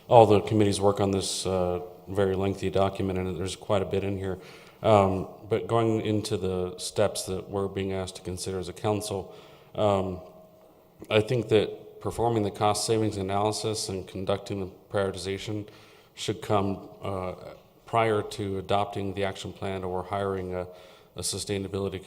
all the committee's work on this very lengthy document, and there's quite a bit in here. But going into the steps that we're being asked to consider as a council, I think that performing the cost savings analysis and conducting the prioritization should come prior to adopting the action plan or hiring a sustainability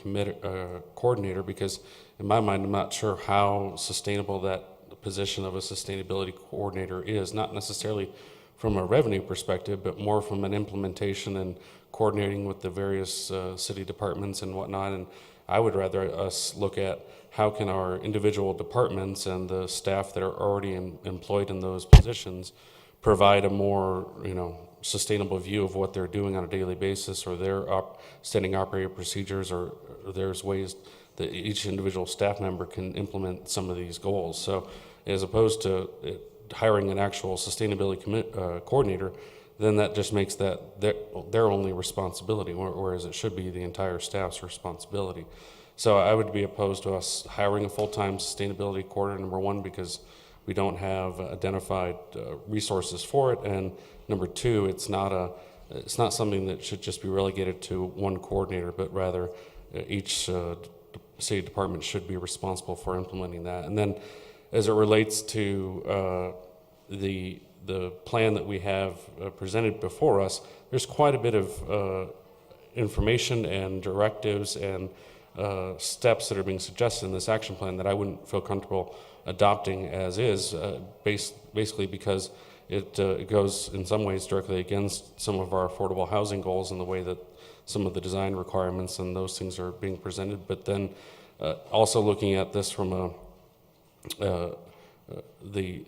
coordinator, because in my mind, I'm not sure how sustainable that position of a sustainability coordinator is, not necessarily from a revenue perspective, but more from an implementation and coordinating with the various city departments and whatnot. And I would rather us look at how can our individual departments and the staff that are already employed in those positions provide a more, sustainable view of what they're doing on a daily basis, or their standing operating procedures, or there's ways that each individual staff member can implement some of these goals. So as opposed to hiring an actual sustainability coordinator, then that just makes that their only responsibility, whereas it should be the entire staff's responsibility. So I would be opposed to us hiring a full-time sustainability coordinator, number one, because we don't have identified resources for it, and number two, it's not something that should just be relegated to one coordinator, but rather each city department should be responsible for implementing that. And then as it relates to the plan that we have presented before us, there's quite a bit of information and directives and steps that are being suggested in this action plan that I wouldn't feel comfortable adopting as is, basically because it goes in some ways directly against some of our affordable housing goals in the way that some of the design requirements and those things are being presented. But then also looking at this from the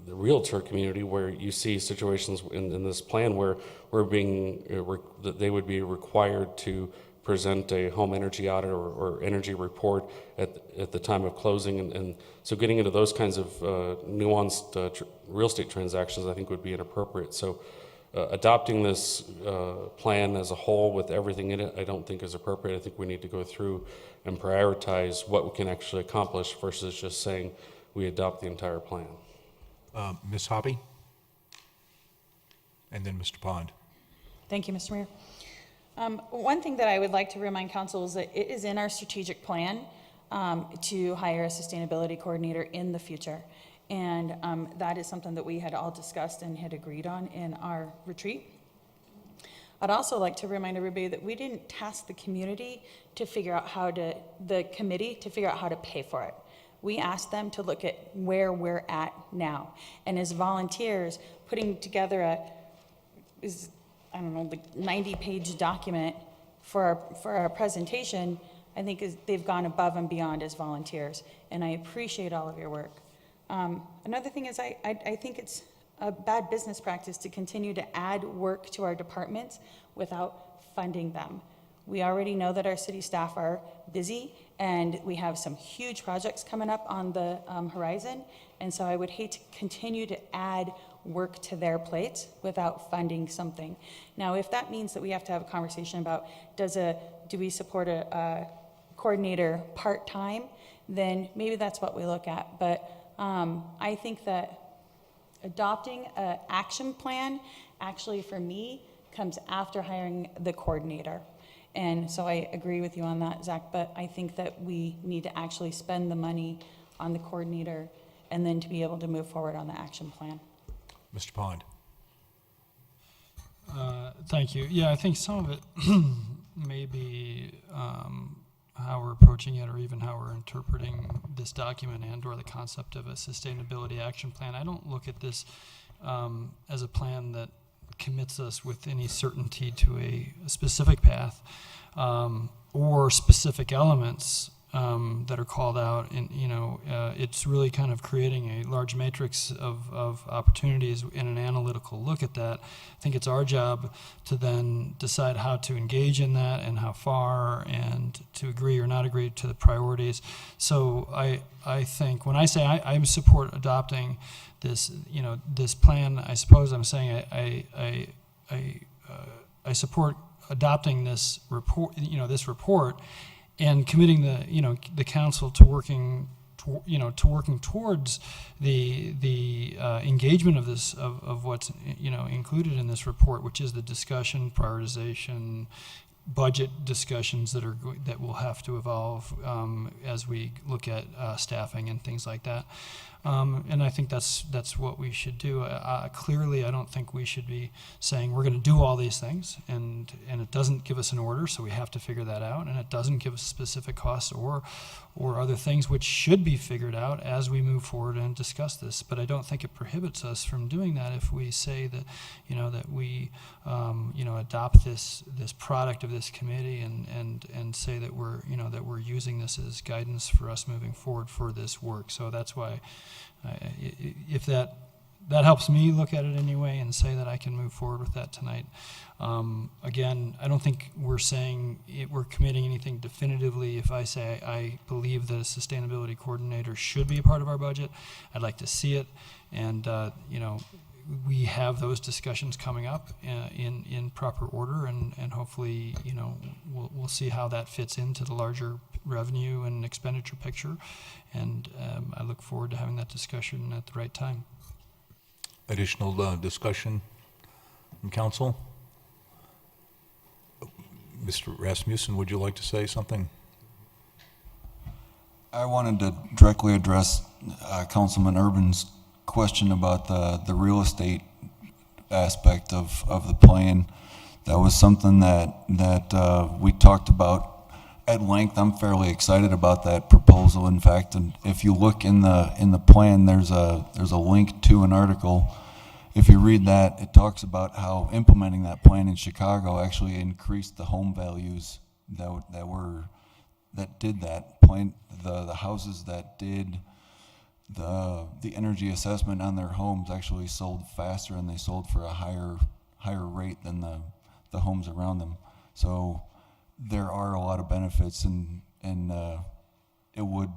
realtor community, where you see situations in this plan where they would be required to present a home energy audit or energy report at the time of closing. And so getting into those kinds of nuanced real estate transactions, I think, would be inappropriate. So adopting this plan as a whole with everything in it, I don't think is appropriate. I think we need to go through and prioritize what we can actually accomplish versus just saying we adopt the entire plan. Ms. Hoppy? And then Mr. Pond. Thank you, Mr. Mayor. One thing that I would like to remind council is that it is in our strategic plan to hire a sustainability coordinator in the future. And that is something that we had all discussed and had agreed on in our retreat. I'd also like to remind everybody that we didn't task the community to figure out the committee to figure out how to pay for it. We asked them to look at where we're at now. And as volunteers, putting together a 90-page document for our presentation, I think they've gone above and beyond as volunteers. And I appreciate all of your work. Another thing is I think it's a bad business practice to continue to add work to our departments without funding them. We already know that our city staff are busy and we have some huge projects coming up on the horizon. And so I would hate to continue to add work to their plates without funding something. Now, if that means that we have to have a conversation about do we support a coordinator part-time, then maybe that's what we look at. But I think that adopting an action plan actually for me comes after hiring the coordinator. And so I agree with you on that, Zach, but I think that we need to actually spend the money on the coordinator and then to be able to move forward on the action plan. Mr. Pond. Thank you. Yeah, I think some of it may be how we're approaching it or even how we're interpreting this document and or the concept of a sustainability action plan. I don't look at this as a plan that commits us with any certainty to a specific path or specific elements that are called out. And it's really kind of creating a large matrix of opportunities in an analytical look at that. I think it's our job to then decide how to engage in that and how far, and to agree or not agree to the priorities. So I think when I say I support adopting this, this plan, I suppose I'm saying I support adopting this report, this report, and committing the council to working towards the engagement of this of what's included in this report, which is the discussion, prioritization, budget discussions that will have to evolve as we look at staffing and things like that. And I think that's what we should do. Clearly, I don't think we should be saying we're going to do all these things, and it doesn't give us an order, so we have to figure that out, and it doesn't give us specific costs or other things which should be figured out as we move forward and discuss this. But I don't think it prohibits us from doing that if we say that that we adopt this product of this committee and say that we're using this as guidance for us moving forward for this work. So that's why if that helps me look at it anyway and say that I can move forward with that tonight. Again, I don't think we're saying we're committing anything definitively. If I say I believe that a sustainability coordinator should be a part of our budget, I'd like to see it. And we have those discussions coming up in proper order, and hopefully we'll see how that fits into the larger revenue and expenditure picture. And I look forward to having that discussion at the right time. Additional discussion from council? Mr. Rasmussen, would you like to say something? I wanted to directly address Councilman Urban's question about the real estate aspect of the plan. That was something that we talked about at length. I'm fairly excited about that proposal. In fact, and if you look in the plan, there's a link to an article. If you read that, it talks about how implementing that plan in Chicago actually increased the home values that did that plan. The houses that did the energy assessment on their homes actually sold faster, and they sold for a higher rate than the homes around them. So there are a lot of benefits, and it would,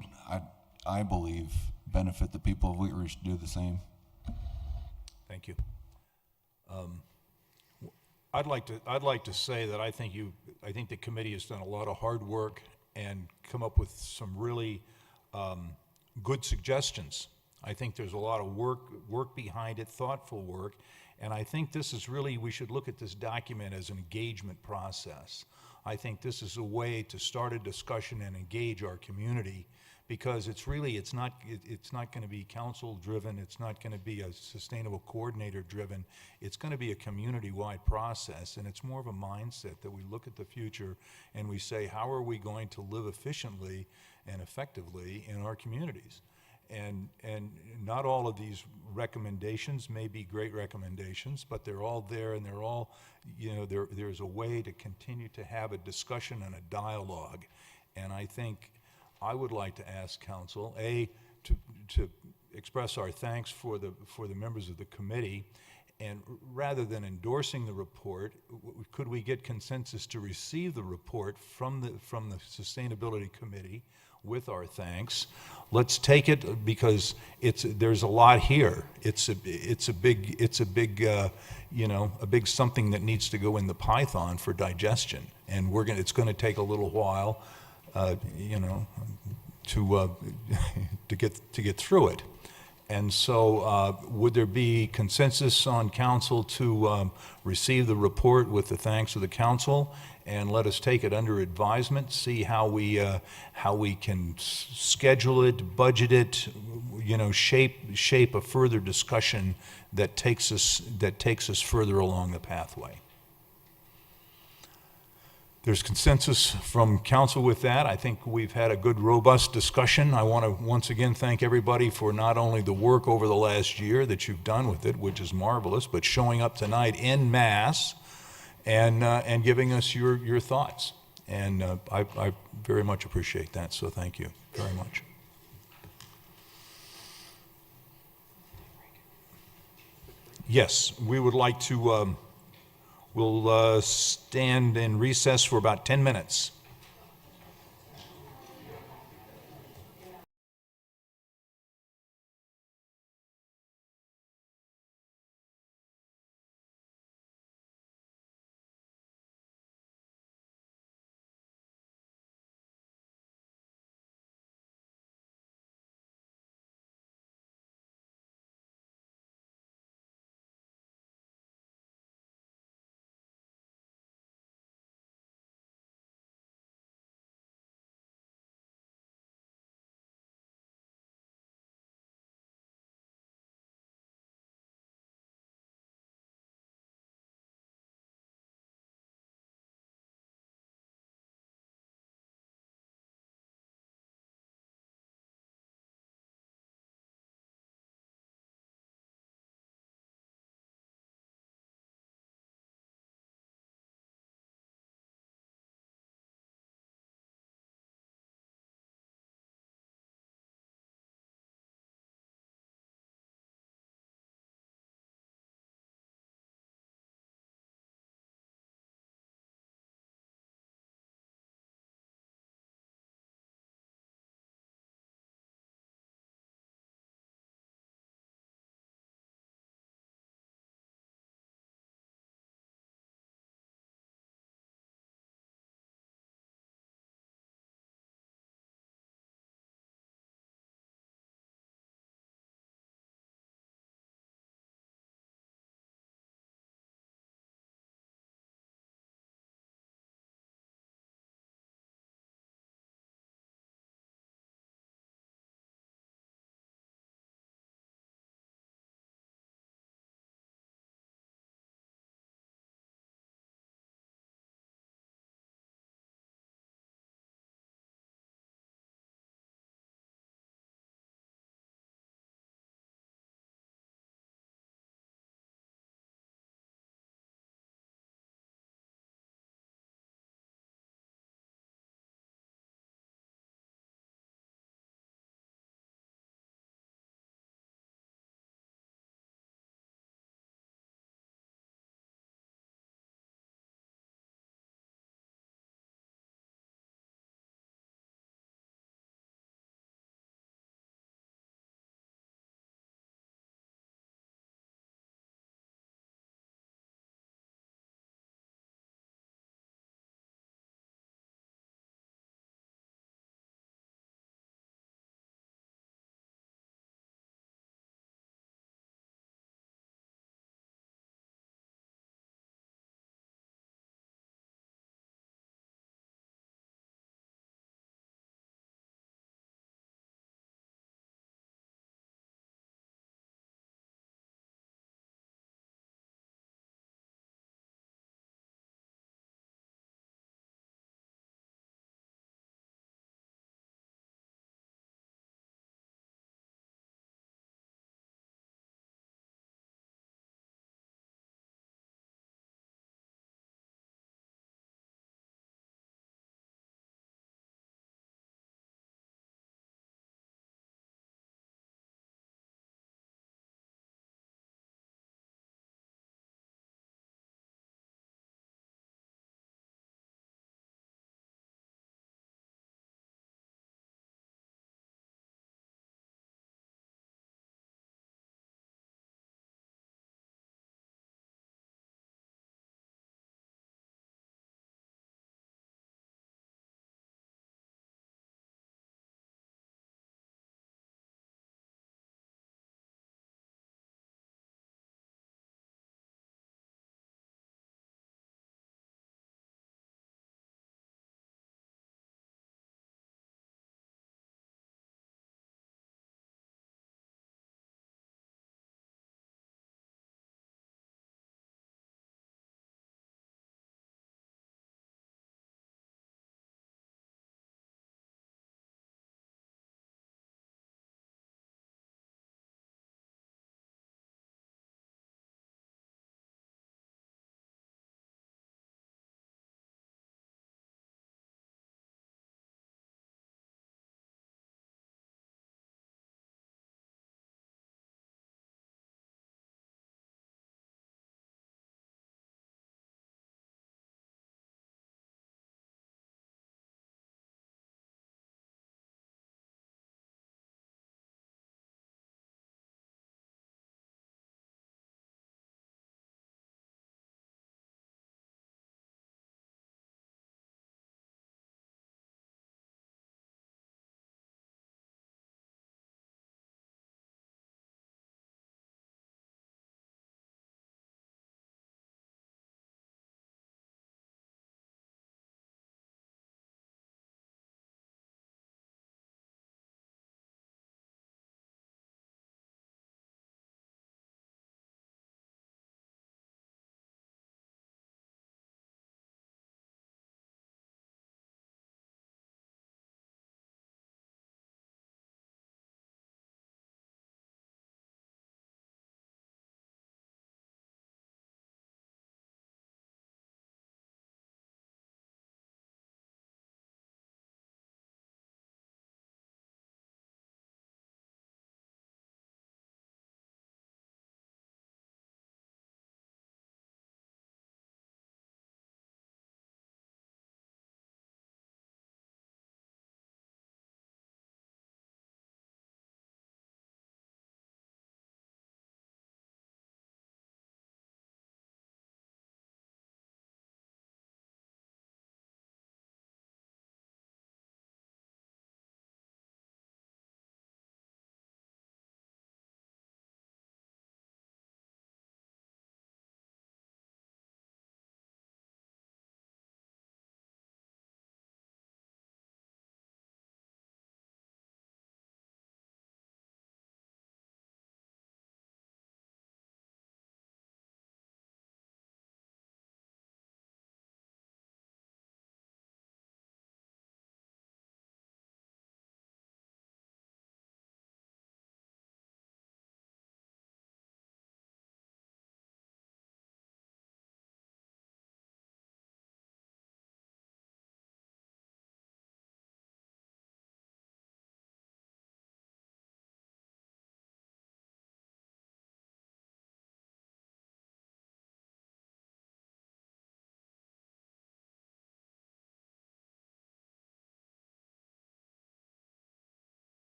I believe, benefit the people of Wheat Ridge to do the same. Thank you. I'd like to say that I think the committee has done a lot of hard work and come up with some really good suggestions. I think there's a lot of work behind it, thoughtful work, and I think this is really, we should look at this document as an engagement process. I think this is a way to start a discussion and engage our community, because it's not going to be council driven, it's not going to be a sustainable coordinator driven, it's going to be a community-wide process, and it's more of a mindset that we look at the future and we say, how are we going to live efficiently and effectively in our communities? And not all of these recommendations may be great recommendations, but they're all there, and they're all, there's a way to continue to have a discussion and a dialogue. And I think I would like to ask council, to express our thanks for the members of the committee, and rather than endorsing the report, could we get consensus to receive the report from the Sustainability Committee with our thanks? Let's take it, because there's a lot here. It's a big something that needs to go in the python for digestion, and it's going to take a little while, to get through it. And so, would there be consensus on council to receive the report with the thanks of the council, and let us take it under advisement, see how we can schedule it, budget it, shape a further discussion that takes us further along the pathway? There's consensus from council with that. I think we've had a good, robust discussion. I want to once again thank everybody for not only the work over the last year that you've done with it, which is marvelous, but showing up tonight en masse and giving us your thoughts. And I very much appreciate that, so thank you very much. Yes, we would like to... We'll stand in recess for about 10 minutes.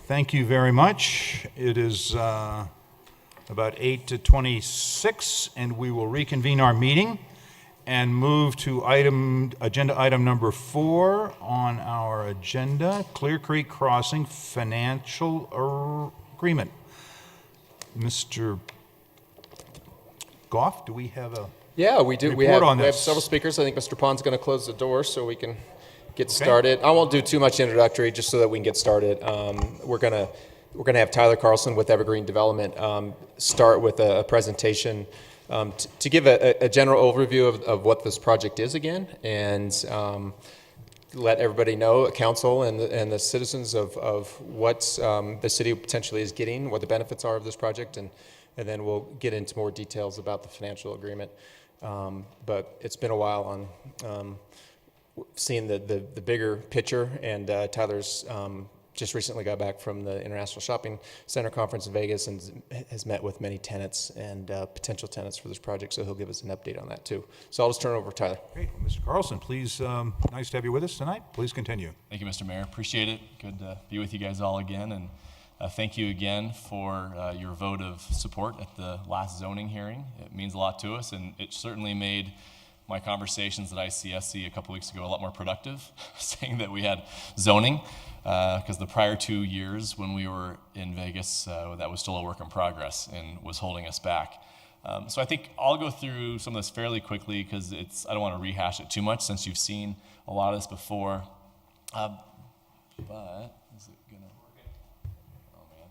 Thank you very much. It is about 8:26, and we will reconvene our meeting and move to agenda item number 4 on our agenda, Clear Creek Crossing Financial Agreement. Mr. Goff, do we have a Yeah, we do. We report have, on we have this? several speakers. I think Mr. Pond's going to close the door so we can get started. I won't do too much introductory, just so that we can get started. We're gonna have Tyler Carlson with Evergreen Development start with a presentation to give a general overview of what this project is again, and let everybody know, council and the citizens of what the city potentially is getting, what the benefits are of this project, and then we'll get into more details about the financial agreement. But it's been a while on seeing the bigger picture, and Tyler's just recently got back from the International Shopping Center Conference in Vegas and has met with many tenants and potential tenants for this project, so he'll give us an update on that too. So I'll just turn it over to Tyler. Great. Well, Mr. Carlson, please, nice to have you with us tonight. Please continue. Thank you, Mr. Mayor. Appreciate it. Good to be with you guys all again, and thank you again for your vote of support at the last zoning hearing. It means a lot to us, and it certainly made my conversations at ICSC a couple weeks ago a lot more productive, saying that we had zoning, because the prior 2 years when we were in Vegas, that was still a work in progress and was holding us back. So I think I'll go through some of this fairly quickly, because I don't want to rehash it too much since you've seen a lot of this before. But is it gonna? Oh man.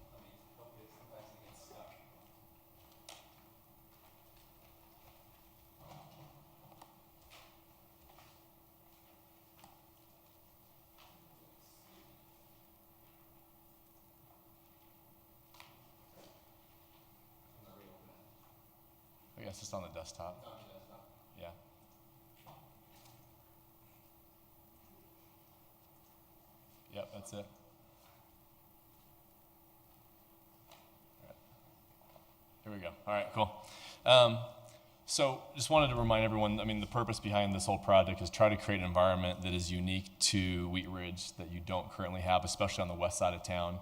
I guess it's on the desktop. Yeah. Yep, that's it. All right. Here we go. All right, cool. So just wanted to remind everyone, I mean, the purpose behind this whole project is try to create an environment that is unique to Wheat Ridge that you don't currently have, especially on the west side of town,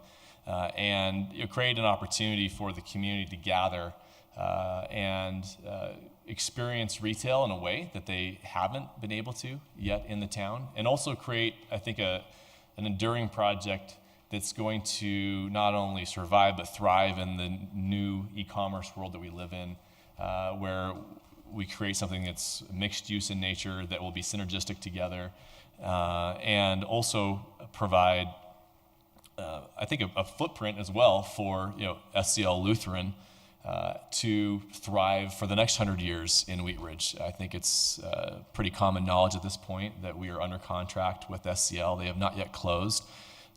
and create an opportunity for the community to gather and experience retail in a way that they haven't been able to yet in the town, and also create, I think, an enduring project that's going to not only survive but thrive in the new e-commerce world that we live in, where we create something that's mixed use in nature that will be synergistic together, and also provide, I think, a footprint as well for SCL Lutheran to thrive for the next 100 years in Wheat Ridge. I think it's pretty common knowledge at this point that we are under contract with SCL. They have not yet closed.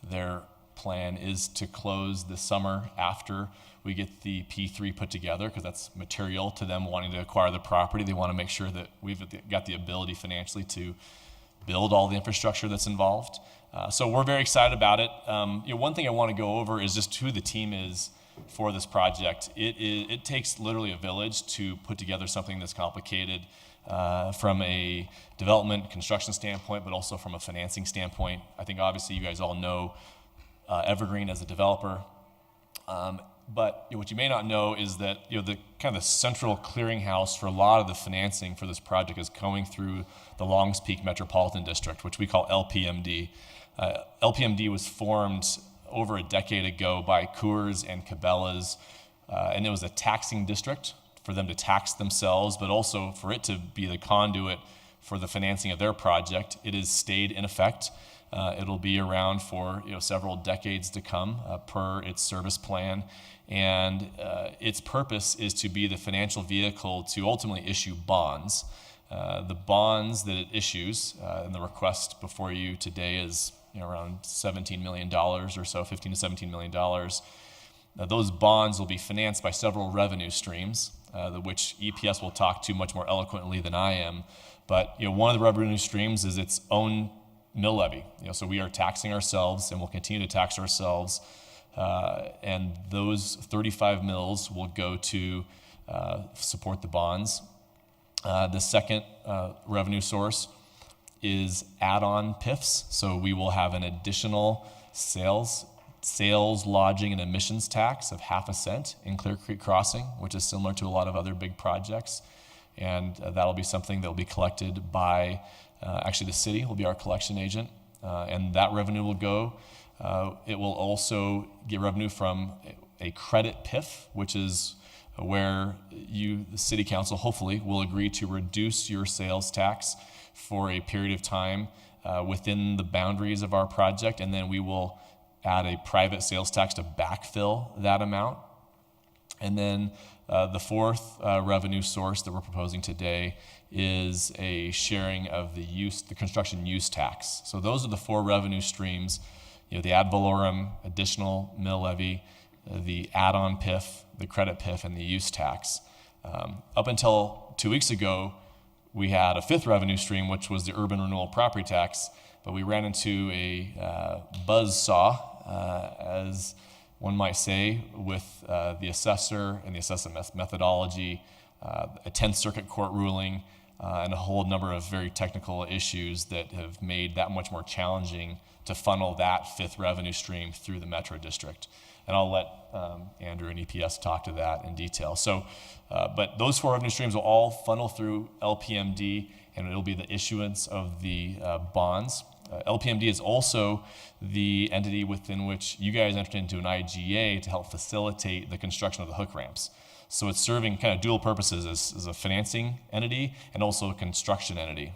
Their plan is to close this summer after we get the P3 put together, because that's material to them wanting to acquire the property. They want to make sure that we've got the ability financially to build all the infrastructure that's involved. So we're very excited about it. One thing I want to go over is just who the team is for this project. It takes literally a village to put together something that's complicated from a development construction standpoint, but also from a financing standpoint. I think obviously you guys all know Evergreen as a developer, but what you may not know is that the kind of the central clearinghouse for a lot of the financing for this project is going through the Longs Peak Metropolitan District, which we call LPMD. LPMD was formed over a decade ago by Coors and Cabela's, and it was a taxing district for them to tax themselves, but also for it to be the conduit for the financing of their project. It has stayed in effect. It'll be around for several decades to come per its service plan, and its purpose is to be the financial vehicle to ultimately issue bonds. The bonds that it issues, and the request before you today is around $17 million or so, $15 to $17 million. Those bonds will be financed by several revenue streams, which EPS will talk to much more eloquently than I am. But one of the revenue streams is its own mill levy. So we are taxing ourselves, and we'll continue to tax ourselves. And those 35 mills will go to support the bonds. The second revenue source is add-on PIFs. So we will have an additional sales sales, lodging, and admissions tax of 1/2 cent in Clear Creek Crossing, which is similar to a lot of other big projects. And that'll be something that will be collected by, actually the city will be our collection agent, and that revenue will go. It will also get revenue from a credit PIF, which is where you, the city council, hopefully will agree to reduce your sales tax for a period of time within the boundaries of our project, and then we will add a private sales tax to backfill that amount. And then the fourth revenue source that we're proposing today is a sharing of the construction use tax. So those are the 4 revenue streams, the ad valorem, additional mill levy, the add-on PIF, the credit PIF, and the use tax. Up until 2 weeks ago, we had a 5th revenue stream, which was the urban renewal property tax, but we ran into a buzzsaw, as one might say, with the assessor and the assessment methodology, a 10th Circuit Court ruling, and a whole number of very technical issues that have made that much more challenging to funnel that 5th revenue stream through the Metro District. And I'll let Andrew and EPS talk to that in detail. So, but those 4 revenue streams will all funnel through LPMD, and it'll be the issuance of the bonds. LPMD is also the entity within which you guys entered into an IGA to help facilitate the construction of the hook ramps. So it's serving kind of dual purposes as a financing entity and also a construction entity.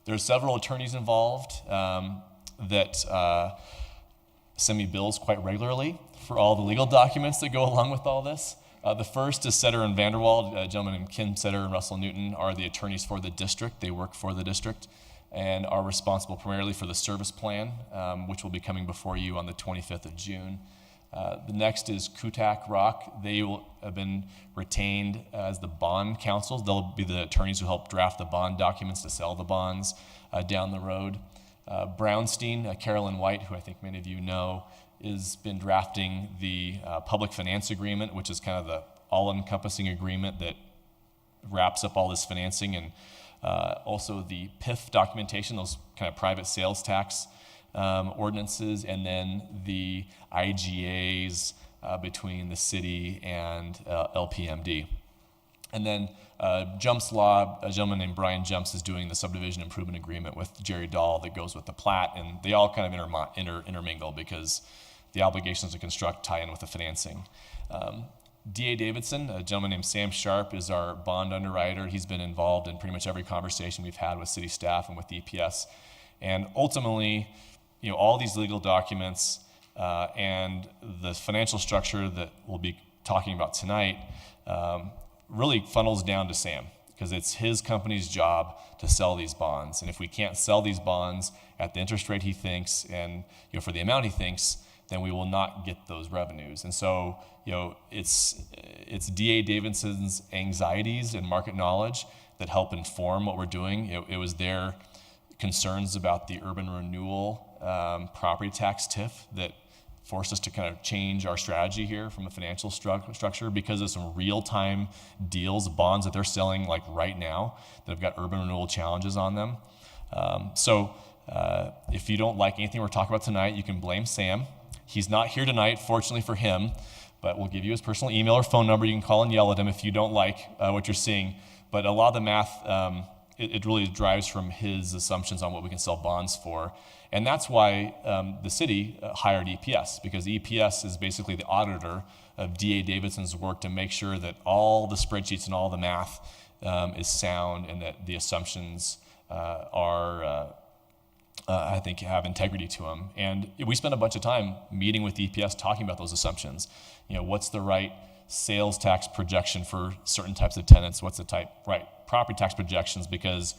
There are several attorneys involved that send me bills quite regularly for all the legal documents that go along with all this. The first is Setter and Vanderwald. A gentleman named Kim Setter and Russell Newton are the attorneys for the district. They work for the district and are responsible primarily for the service plan, which will be coming before you on the 25th of June. The next is Kutak Rock. They will have been retained as the bond counsel. They'll be the attorneys who help draft the bond documents to sell the bonds down the road. Brownstein, Carolyn White, who I think many of you know, has been drafting the public finance agreement, which is kind of the all-encompassing agreement that wraps up all this financing, and also the PIF documentation, those kind of private sales tax ordinances, and then the IGAs between the city and LPMD. And then Jumps Law, a gentleman named Brian Jumps is doing the subdivision improvement agreement with Jerry Dahl that goes with the plat, and they all kind of intermingle because the obligations to construct tie in with the financing. D.A. Davidson, a gentleman named Sam Sharp, is our bond underwriter. He's been involved in pretty much every conversation we've had with city staff and with the EPS. And ultimately, all these legal documents and the financial structure that we'll be talking about tonight really funnels down to Sam, because it's his company's job to sell these bonds. And if we can't sell these bonds at the interest rate he thinks and for the amount he thinks, then we will not get those revenues. And so, it's D.A. Davidson's anxieties and market knowledge that help inform what we're doing. It was their concerns about the urban renewal property tax TIF that forced us to kind of change our strategy here from a financial structure, because of some real-time deals, bonds that they're selling like right now that have got urban renewal challenges on them. So if you don't like anything we're talking about tonight, you can blame Sam. He's not here tonight, fortunately for him, but we'll give you his personal email or phone number. You can call and yell at him if you don't like what you're seeing. But a lot of the math, it really drives from his assumptions on what we can sell bonds for. And that's why the city hired EPS, because EPS is basically the auditor of D.A. Davidson's work to make sure that all the spreadsheets and all the math is sound, and that the assumptions are, I think, have integrity to them. And we spent a bunch of time meeting with EPS talking about those assumptions. What's the right sales tax projection for certain types of tenants? What's the right property tax projections? Because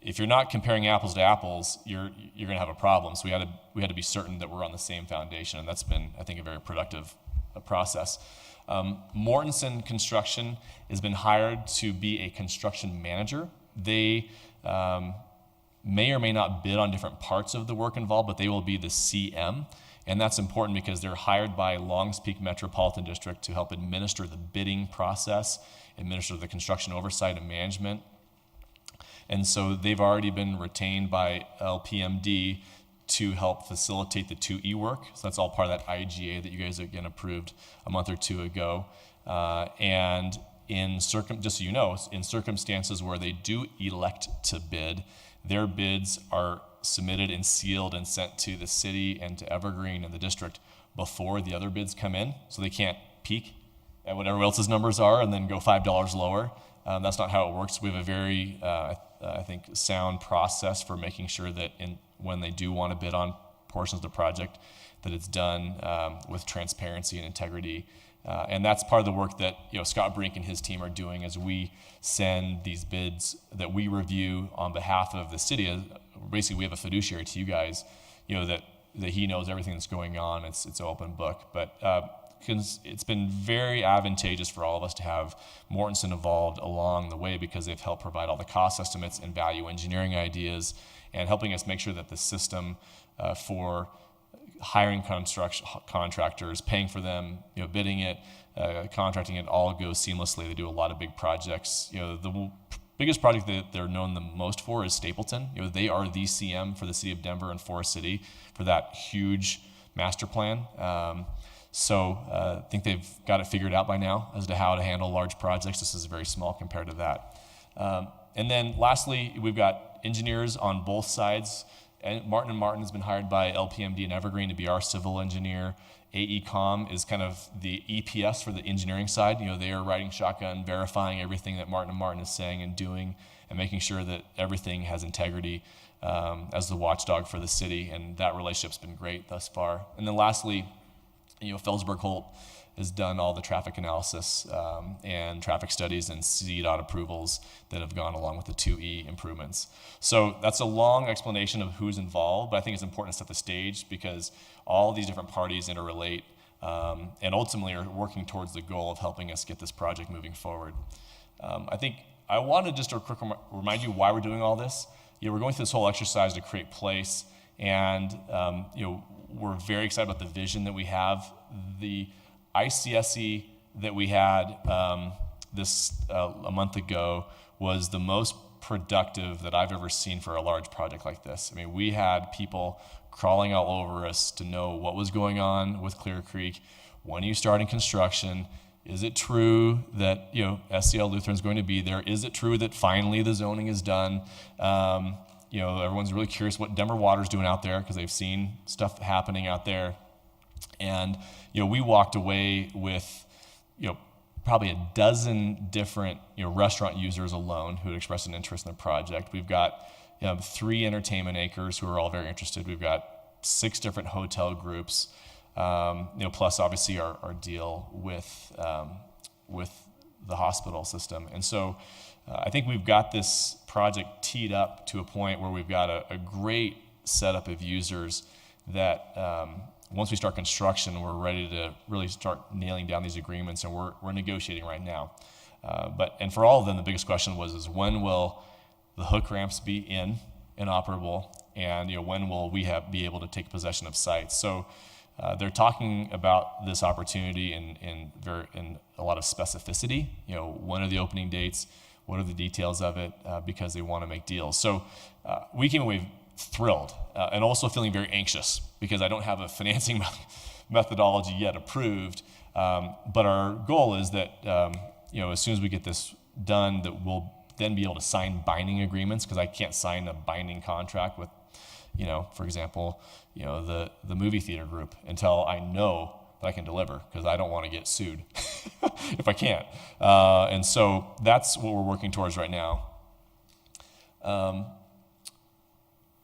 if you're not comparing apples to apples, you're going to have a problem. So we had to be certain that we're on the same foundation, and that's been, I think, a very productive process. Mortensen Construction has been hired to be a construction manager. They may or may not bid on different parts of the work involved, but they will be the CM. And that's important because they're hired by Longs Peak Metropolitan District to help administer the bidding process, administer the construction oversight and management. And so they've already been retained by LPMD to help facilitate the 2E work. So that's all part of that IGA that you guys again approved a month or two ago. And just so you know, in circumstances where they do elect to bid, their bids are submitted and sealed and sent to the city and to Evergreen and the district before the other bids come in, so they can't peak at what everyone else's numbers are and then go $5 lower. That's not how it works. We have a very, I think, sound process for making sure that when they do want to bid on portions of the project, that it's done with transparency and integrity. And that's part of the work that Scott Brink and his team are doing as we send these bids that we review on behalf of the city. Basically, we have a fiduciary to you guys, that he knows everything that's going on. It's an open book. But it's been very advantageous for all of us to have Mortensen involved along the way, because they've helped provide all the cost estimates and value engineering ideas and helping us make sure that the system for hiring contractors, paying for them, bidding it, contracting it, all goes seamlessly. They do a lot of big projects. The biggest project that they're known the most for is Stapleton. They are the CM for the city of Denver and Forest City for that huge master plan. So I think they've got it figured out by now as to how to handle large projects. This is very small compared to that. And then lastly, we've got engineers on both sides. And Martin & Martin has been hired by LPMD and Evergreen to be our civil engineer. AECom is kind of the EPS for the engineering side. They are riding shotgun, verifying everything that Martin & Martin is saying and doing, and making sure that everything has integrity as the watchdog for the city. And that relationship's been great thus far. And then lastly, Felsberg Holt has done all the traffic analysis and traffic studies and CDOT approvals that have gone along with the 2E improvements. So that's a long explanation of who's involved, but I think it's important to set the stage because all these different parties interrelate and ultimately are working towards the goal of helping us get this project moving forward. I think I want to just remind you why we're doing all this. We're going through this whole exercise to create place, and we're very excited about the vision that we have. The ICSE that we had a month ago was the most productive that I've ever seen for a large project like this. I mean, we had people crawling all over us to know what was going on with Clear Creek. When are you starting construction? Is it true that SCL Lutheran's going to be there? Is it true that finally the zoning is done? Everyone's really curious what Denver Water's doing out there because they've seen stuff happening out there. And we walked away with probably a dozen different restaurant users alone who had expressed an interest in the project. We've got 3 entertainment acres who are all very interested. We've got 6 different hotel groups, plus obviously our deal with the hospital system. And so I think we've got this project teed up to a point where we've got a great setup of users that once we start construction, we're ready to really start nailing down these agreements, and we're negotiating right now. And for all of them, the biggest question was when will the hook ramps be inoperable, and when will we be able to take possession of sites? So they're talking about this opportunity in a lot of specificity. When are the opening dates? What are the details of it? Because they want to make deals. So we came away thrilled and also feeling very anxious because I don't have a financing methodology yet approved. But our goal is that as soon as we get this done, that we'll then be able to sign binding agreements, because I can't sign a binding contract with, for example, the movie theater group until I know that I can deliver, because I don't want to get sued if I can't. And so that's what we're working towards right now.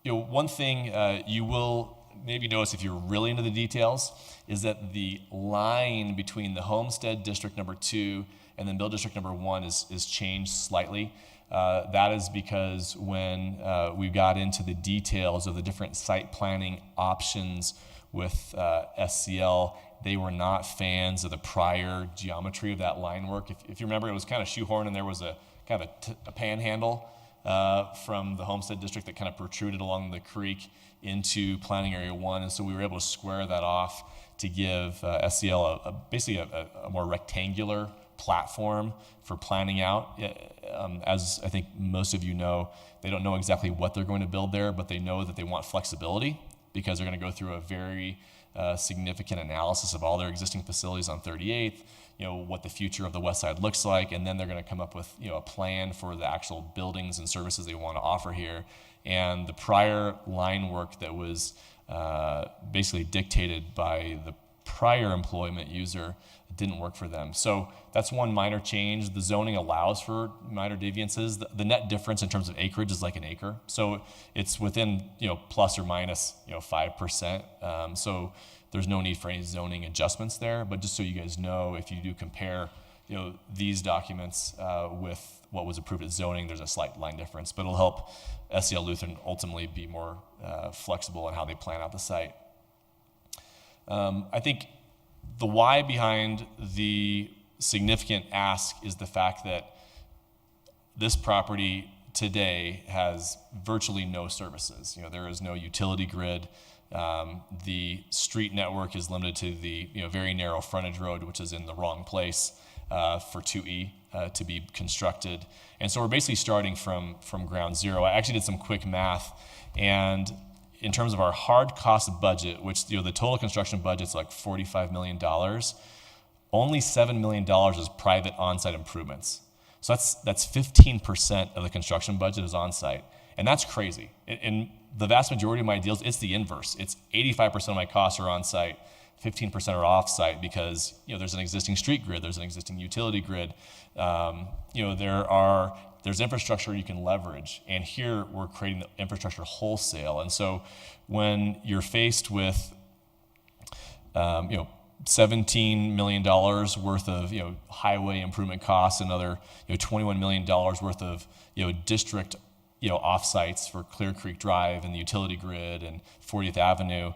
One thing you will maybe notice if you're really into the details is that the line between the Homestead District number 2 and then Bill District number 1 is changed slightly. That is because when we got into the details of the different site planning options with SCL, they were not fans of the prior geometry of that line work. If you remember, it was kind of shoehorned, and there was a kind of a panhandle from the Homestead District that kind of protruded along the creek into Planning Area 1, and so we were able to square that off to give SCL basically a more rectangular platform for planning out. As I think most of you know, they don't know exactly what they're going to build there, but they know that they want flexibility. because they're going to go through a very significant analysis of all their existing facilities on 38th, what the future of the west side looks like, and then they're going to come up with a plan for the actual buildings and services they want to offer here. And the prior line work that was basically dictated by the prior employment user didn't work for them. So that's one minor change. The zoning allows for minor deviances. The net difference in terms of acreage is like an acre. So it's within, plus or minus, 5%. So there's no need for any zoning adjustments there. But just so you guys know, if you do compare, these documents with what was approved at zoning, there's a slight line difference. But it'll help SCL Lutheran ultimately be more flexible in how they plan out the site. I think the why behind the significant ask is the fact that this property today has virtually no services. There is no utility grid. The street network is limited to the very narrow frontage road, which is in the wrong place for 2E to be constructed. And so we're basically starting from ground zero. I actually did some quick math, and in terms of our hard cost budget, which the total construction budget's like $45 million, only $7 million is private on-site improvements. So that's 15% of the construction budget is on-site, and that's crazy. In the vast majority of my deals, it's the inverse. It's 85% of my costs are on-site, 15% are off-site because there's an existing street grid, there's an existing utility grid. There's infrastructure you can leverage, and here we're creating the infrastructure wholesale. And so when you're faced with $17 million worth of highway improvement costs, another $21 million worth of district offsites for Clear Creek Drive and the utility grid and 40th Avenue,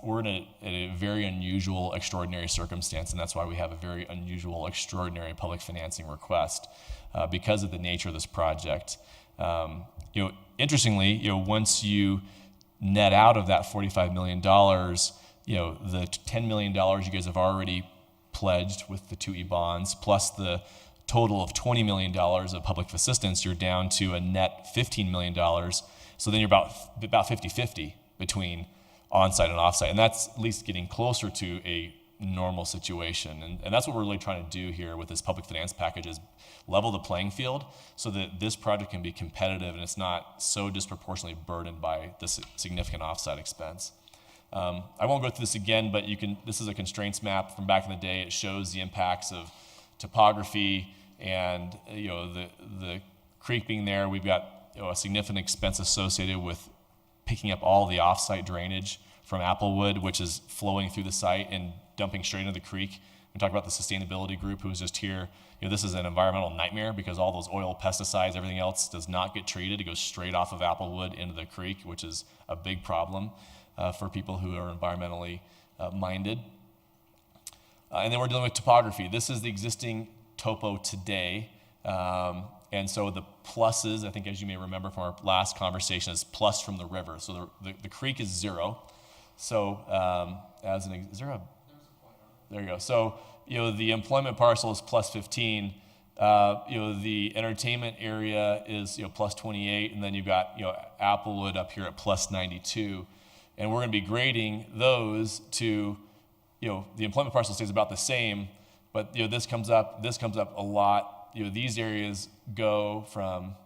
we're in a very unusual, extraordinary circumstance, and that's why we have a very unusual, extraordinary public financing request because of the nature of this project. Interestingly, once you net out of that $45 million, the $10 million you guys have already pledged with the 2E bonds, plus the total of $20 million of public assistance, you're down to a net $15 million. So then you're about 50-50 between on-site and off-site, and that's at least getting closer to a normal situation. And that's what we're really trying to do here with this public finance package, is level the playing field so that this project can be competitive and it's not so disproportionately burdened by this significant off-site expense. I won't go through this again, but this is a constraints map from back in the day. It shows the impacts of topography and the creek being there. We've got a significant expense associated with picking up all the off-site drainage from Applewood, which is flowing through the site and dumping straight into the creek. We talk about the sustainability group who was just here. This is an environmental nightmare because all those oil, pesticides, everything else does not get treated. It goes straight off of Applewood into the creek, which is a big problem for people who are environmentally minded. And then we're dealing with topography. This is the existing topo today. And so the pluses, I think as you may remember from our last conversation, is plus from the river. So the creek is zero. So there you go. So, the employment parcel is plus 15. The entertainment area is, plus 28. And then you've got, Applewood up here at plus 92. And we're going to be grading those to, the employment parcel stays about the same, but, this comes up a lot. These areas go from,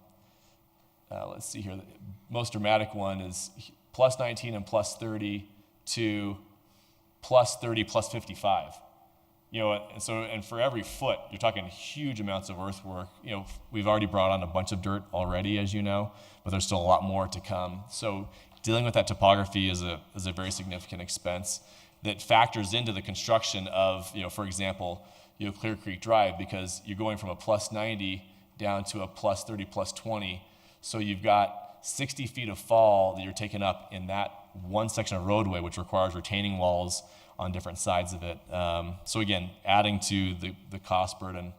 let's see here, the most dramatic one is plus 19 and plus 30 to plus 30, plus 55. And for every foot, you're talking huge amounts of earthwork. We've already brought on a bunch of dirt already, as you know, but there's still a lot more to come. So dealing with that topography is a very significant expense that factors into the construction of, for example, Clear Creek Drive, because you're going from a plus 90 down to a plus 30, plus 20. So you've got 60 feet of fall that you're taking up in that one section of roadway, which requires retaining walls on different sides of it. So again, adding to the cost burden.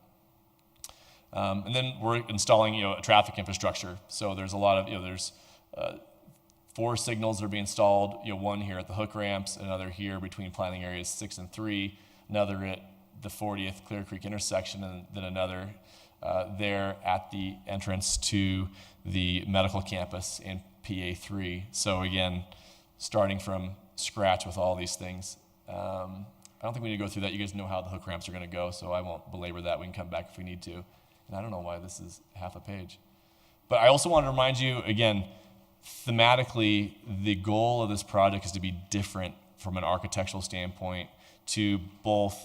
And then we're installing, a traffic infrastructure. So there's a lot of, there's 4 signals that are being installed, one here at the hook ramps, another here between planning areas 6 and 3, another at the 40th Clear Creek intersection, and then another there at the entrance to the medical campus in PA3. So again, starting from scratch with all these things. I don't think we need to go through that. You guys know how the hook ramps are going to go, so I won't belabor that. We can come back if we need to. And I don't know why this is half a page. But I also want to remind you, again, thematically, the goal of this project is to be different from an architectural standpoint, to both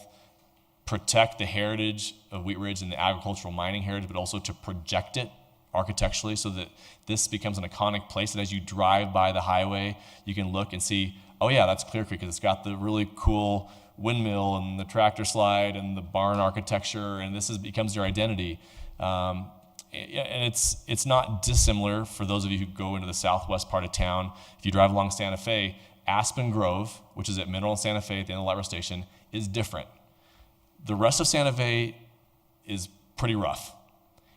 protect the heritage of Wheat Ridge and the agricultural mining heritage, but also to project it architecturally so that this becomes an iconic place that as you drive by the highway, you can look and see, oh yeah, that's Clear Creek, because it's got the really cool windmill and the tractor slide and the barn architecture, and becomes your identity. And it's not dissimilar for those of you who go into the southwest part of town. If you drive along Santa Fe, Aspen Grove, which is at Mineral and Santa Fe at the end of the light rail station, is different. The rest of Santa Fe is pretty rough.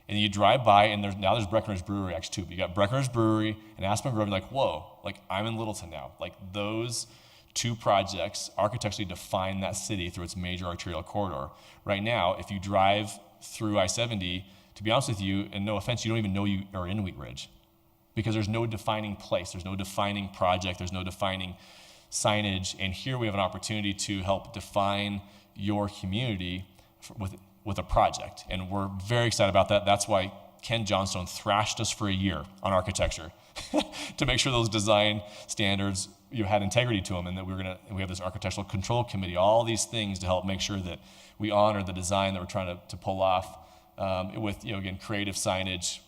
And you drive by, and there's Breckenridge Brewery actually too. But you got Breckenridge Brewery and Aspen Grove, and you're like, whoa, like I'm in Littleton now. Like those two projects architecturally define that city through its major arterial corridor. Right now, if you drive through I-70, to be honest with you, and no offense, you don't even know you are in Wheat Ridge, because there's no defining place, there's no defining project, there's no defining signage. And here we have an opportunity to help define your community with a project. And we're very excited about that. That's why Ken Johnstone thrashed us for a year on architecture to make sure those design standards had integrity to them, and that we have this architectural control committee, all these things to help make sure that we honor the design that we're trying to pull off with, again, creative signage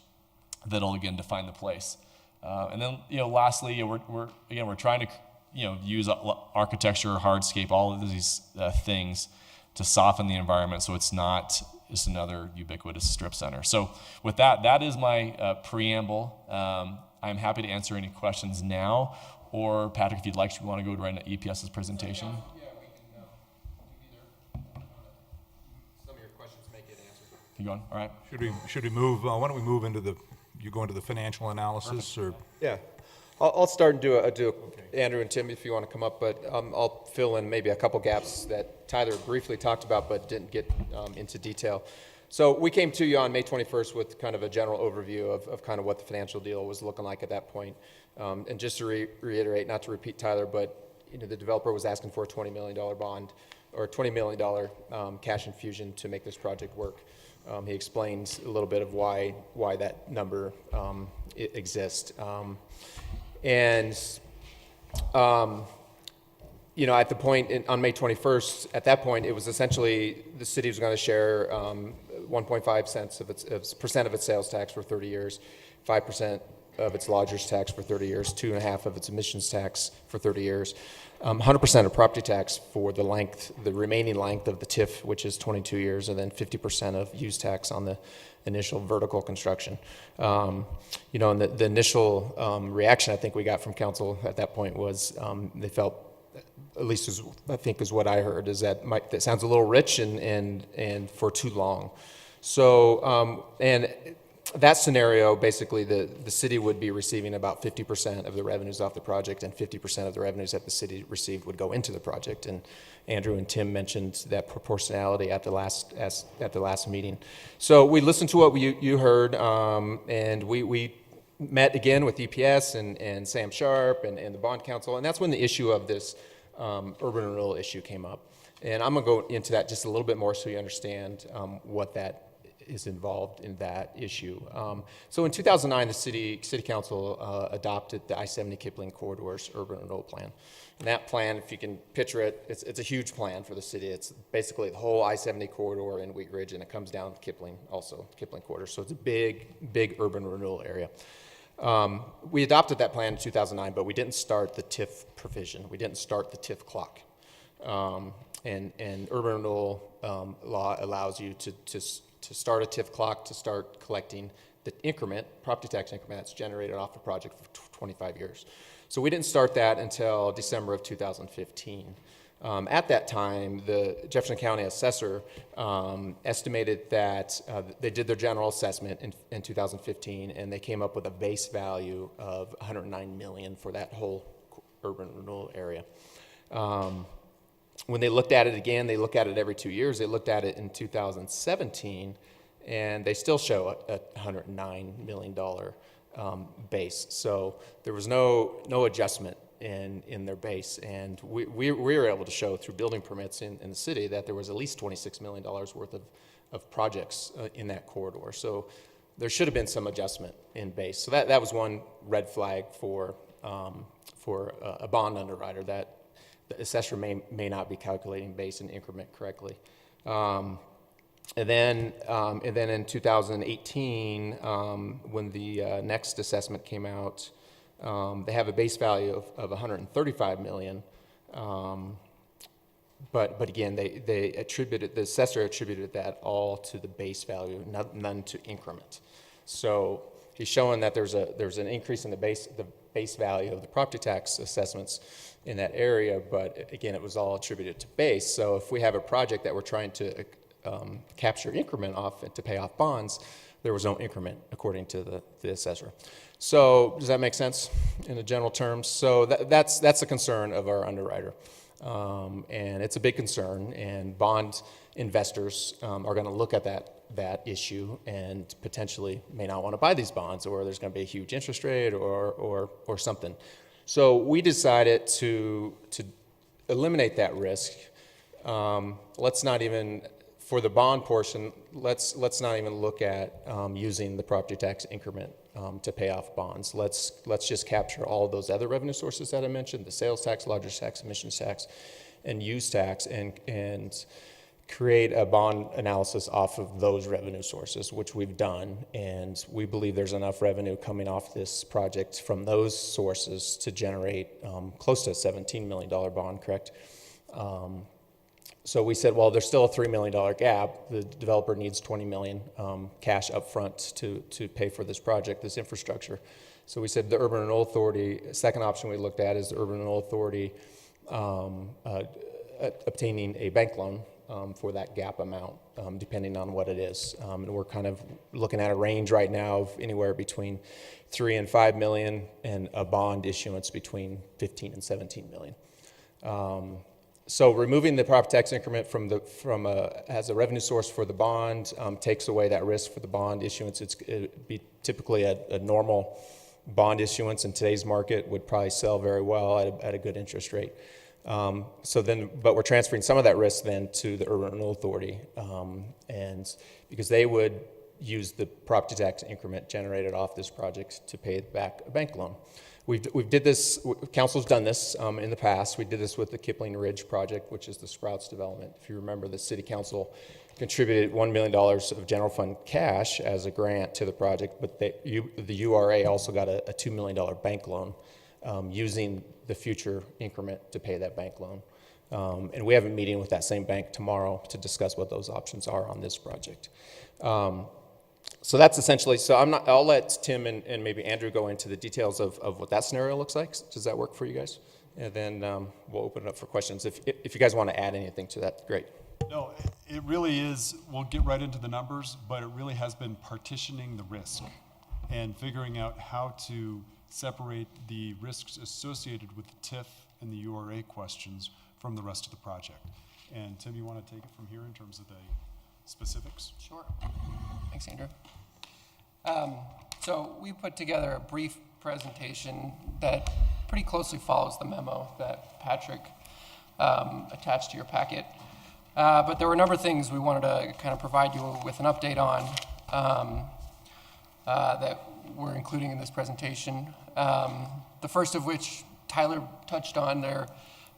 that'll, again, define the place. And then, lastly, we're trying to, use architecture, hardscape, all of these things to soften the environment so it's not just another ubiquitous strip center. So with that is my preamble. I'm happy to answer any questions now, or Patrick, if you'd like, you want to go right into EPS's presentation? Yeah, we can either. Some of your questions may get answered. Keep going, all right. Should we move, why don't we move into you go into the financial analysis, or? Yeah, I'll start and do Andrew and Tim if you want to come up, but I'll fill in maybe a couple gaps that Tyler briefly talked about but didn't get into detail. So we came to you on May 21st with kind of a general overview of kind of what the financial deal was looking like at that point. And just to reiterate, not to repeat Tyler, but the developer was asking for a $20 million bond or $20 million cash infusion to make this project work. He explains a little bit of why that number exists. At the point on May 21st, at that point, it was essentially the city was going to share 1.5 cents of its percent of its sales tax for 30 years, 5% of its lodger's tax for 30 years, 2.5% of its emissions tax for 30 years, 100% of property tax for the remaining length of the TIF, which is 22 years, and then 50% of use tax on the initial vertical construction. And the initial reaction I think we got from council at that point was they felt, at least I think is what I heard, is that that sounds a little rich and for too long. So, and that scenario, basically the city would be receiving about 50% of the revenues off the project, and 50% of the revenues that the city received would go into the project. And Andrew and Tim mentioned that proportionality at the last meeting. So we listened to what you heard, and we met again with EPS and Sam Sharp and the bond council, and that's when the issue of this urban renewal issue came up. And I'm going to go into that just a little bit more so you understand what that is involved in that issue. So in 2009, the city council adopted the I-70 Kipling Corridors Urban Renewal Plan. And that plan, if you can picture it, it's a huge plan for the city. It's basically the whole I-70 corridor in Wheat Ridge, and it comes down to Kipling also, Kipling Corridor. So it's a big urban renewal area. We adopted that plan in 2009, but we didn't start the TIF provision. We didn't start the TIF clock. And urban renewal law allows you to start a TIF clock, to start collecting the increment, property tax increment that's generated off the project for 25 years. So we didn't start that until December of 2015. At that time, the Jefferson County assessor estimated that they did their general assessment in 2015, and they came up with a base value of $109 million for that whole urban renewal area. When they looked at it again, they look at it every 2 years. They looked at it in 2017, and they still show a $109 million base. So there was no adjustment in their base. And we were able to show through building permits in the city that there was at least $26 million worth of projects in that corridor. So there should have been some adjustment in base. So that was one red flag for a bond underwriter, that the assessor may not be calculating base and increment correctly. And then in 2018, when the next assessment came out, they have a base value of $135 million. But again, the assessor attributed that all to the base value, none to increment. So he's showing that there's an increase in the base value of the property tax assessments in that area, but again, it was all attributed to base. So if we have a project that we're trying to capture increment off and to pay off bonds, there was no increment according to the assessor. So does that make sense in the general terms? So that's a concern of our underwriter. And it's a big concern, and bond investors are going to look at that issue and potentially may not want to buy these bonds, or there's going to be a huge interest rate or something. So we decided to eliminate that risk. Let's not even, for the bond portion, let's not even look at using the property tax increment to pay off bonds. Let's just capture all of those other revenue sources that I mentioned, the sales tax, lodgers tax, emissions tax, and use tax, and create a bond analysis off of those revenue sources, which we've done. And we believe there's enough revenue coming off this project from those sources to generate close to a $17 million bond, correct? So we said, well, there's still a $3 million gap. The developer needs $20 million cash up front to pay for this project, this infrastructure. So we said the Urban Renewal Authority, second option we looked at is the Urban Renewal Authority obtaining a bank loan for that gap amount, depending on what it is. And we're kind of looking at a range right now of anywhere between $3 and $5 million, and a bond issuance between $15 and $17 million. So removing the property tax increment as a revenue source for the bond takes away that risk for the bond issuance. It'd be typically a normal bond issuance in today's market would probably sell very well at a good interest rate. But we're transferring some of that risk then to the Urban Renewal Authority, and because they would use the property tax increment generated off this project to pay back a bank loan. We've did this, council's done this in the past. We did this with the Kipling Ridge project, which is the Sprouts development. If you remember, the city council contributed $1 million of general fund cash as a grant to the project, but the URA also got a $2 million bank loan using the future increment to pay that bank loan. And we have a meeting with that same bank tomorrow to discuss what those options are on this project. So that's essentially, I'll let Tim and maybe Andrew go into the details of what that scenario looks like. Does that work for you guys? And then we'll open it up for questions. If you guys want to add anything to that, great. No, it really is, we'll get right into the numbers, but it really has been partitioning the risk and figuring out how to separate the risks associated with the TIF and the URA questions from the rest of the project. And Tim, you want to take it from here in terms of the specifics? Sure. Thanks, Andrew. So we put together a brief presentation that pretty closely follows the memo that Patrick attached to your packet. But there were a number of things we wanted to kind of provide you with an update on that we're including in this presentation. The first of which Tyler touched on, their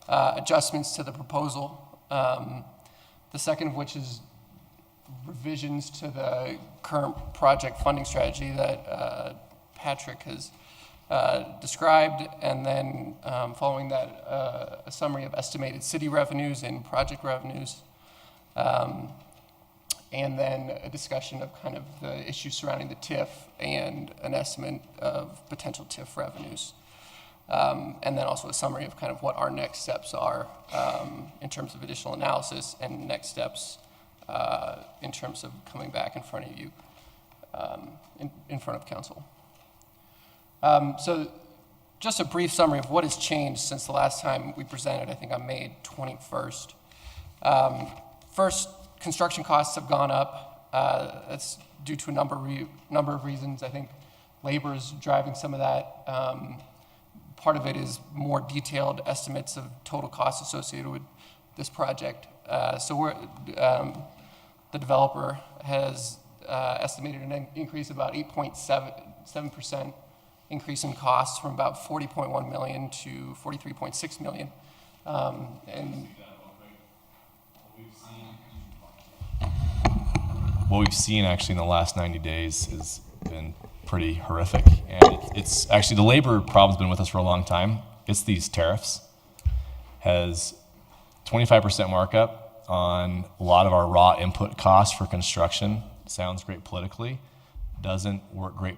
adjustments to the proposal. The second of which is revisions to the current project funding strategy that Patrick has described, and then following that, a summary of estimated city revenues and project revenues, and then a discussion of kind of the issues surrounding the TIF and an estimate of potential TIF revenues. And then also a summary of kind of what our next steps are in terms of additional analysis and next steps in terms of coming back in front of you, in front of council. So just a brief summary of what has changed since the last time we presented, I think on May 21st. First, construction costs have gone up. That's due to a number of reasons. I think labor is driving some of that. part of it is more detailed estimates of total costs associated with this project. The developer has estimated an increase of about 8.7% increase in costs from about 40.1 million to 43.6 million. And what we've seen actually in the last 90 days has been pretty horrific. And it's actually, the labor problem's been with us for a long time. It's these tariffs. Has 25% markup on a lot of our raw input costs for construction. Sounds great politically. Doesn't work great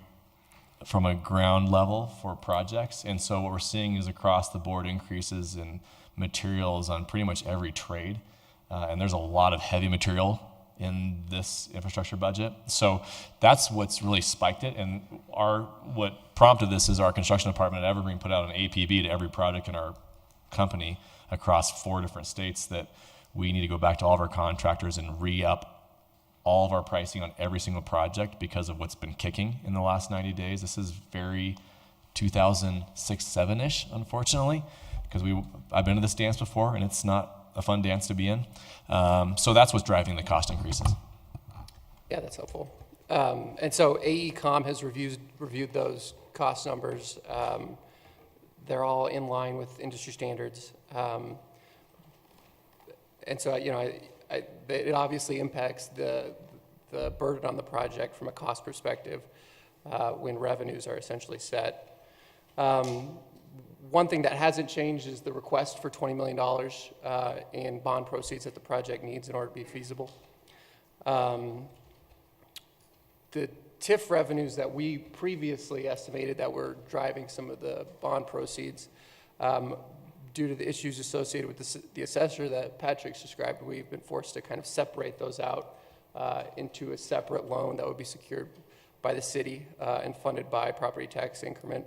from a ground level for projects. And so what we're seeing is across the board increases in materials on pretty much every trade. And there's a lot of heavy material in this infrastructure budget. So that's what's really spiked it. And what prompted this is our construction department at Evergreen put out an APB to every project in our company across 4 different states that we need to go back to all of our contractors and re-up all of our pricing on every single project because of what's been kicking in the last 90 days. This is very 2006-7-ish, unfortunately, because I've been to this dance before, and it's not a fun dance to be in. So that's what's driving the cost increases. Yeah, that's helpful. And so AECom has reviewed those cost numbers. They're all in line with industry standards. And so, it obviously impacts the burden on the project from a cost perspective when revenues are essentially set. One thing that hasn't changed is the request for $20 million in bond proceeds that the project needs in order to be feasible. The TIF revenues that we previously estimated that were driving some of the bond proceeds, due to the issues associated with the assessor that Patrick's described, we've been forced to kind of separate those out into a separate loan that would be secured by the city and funded by property tax increment.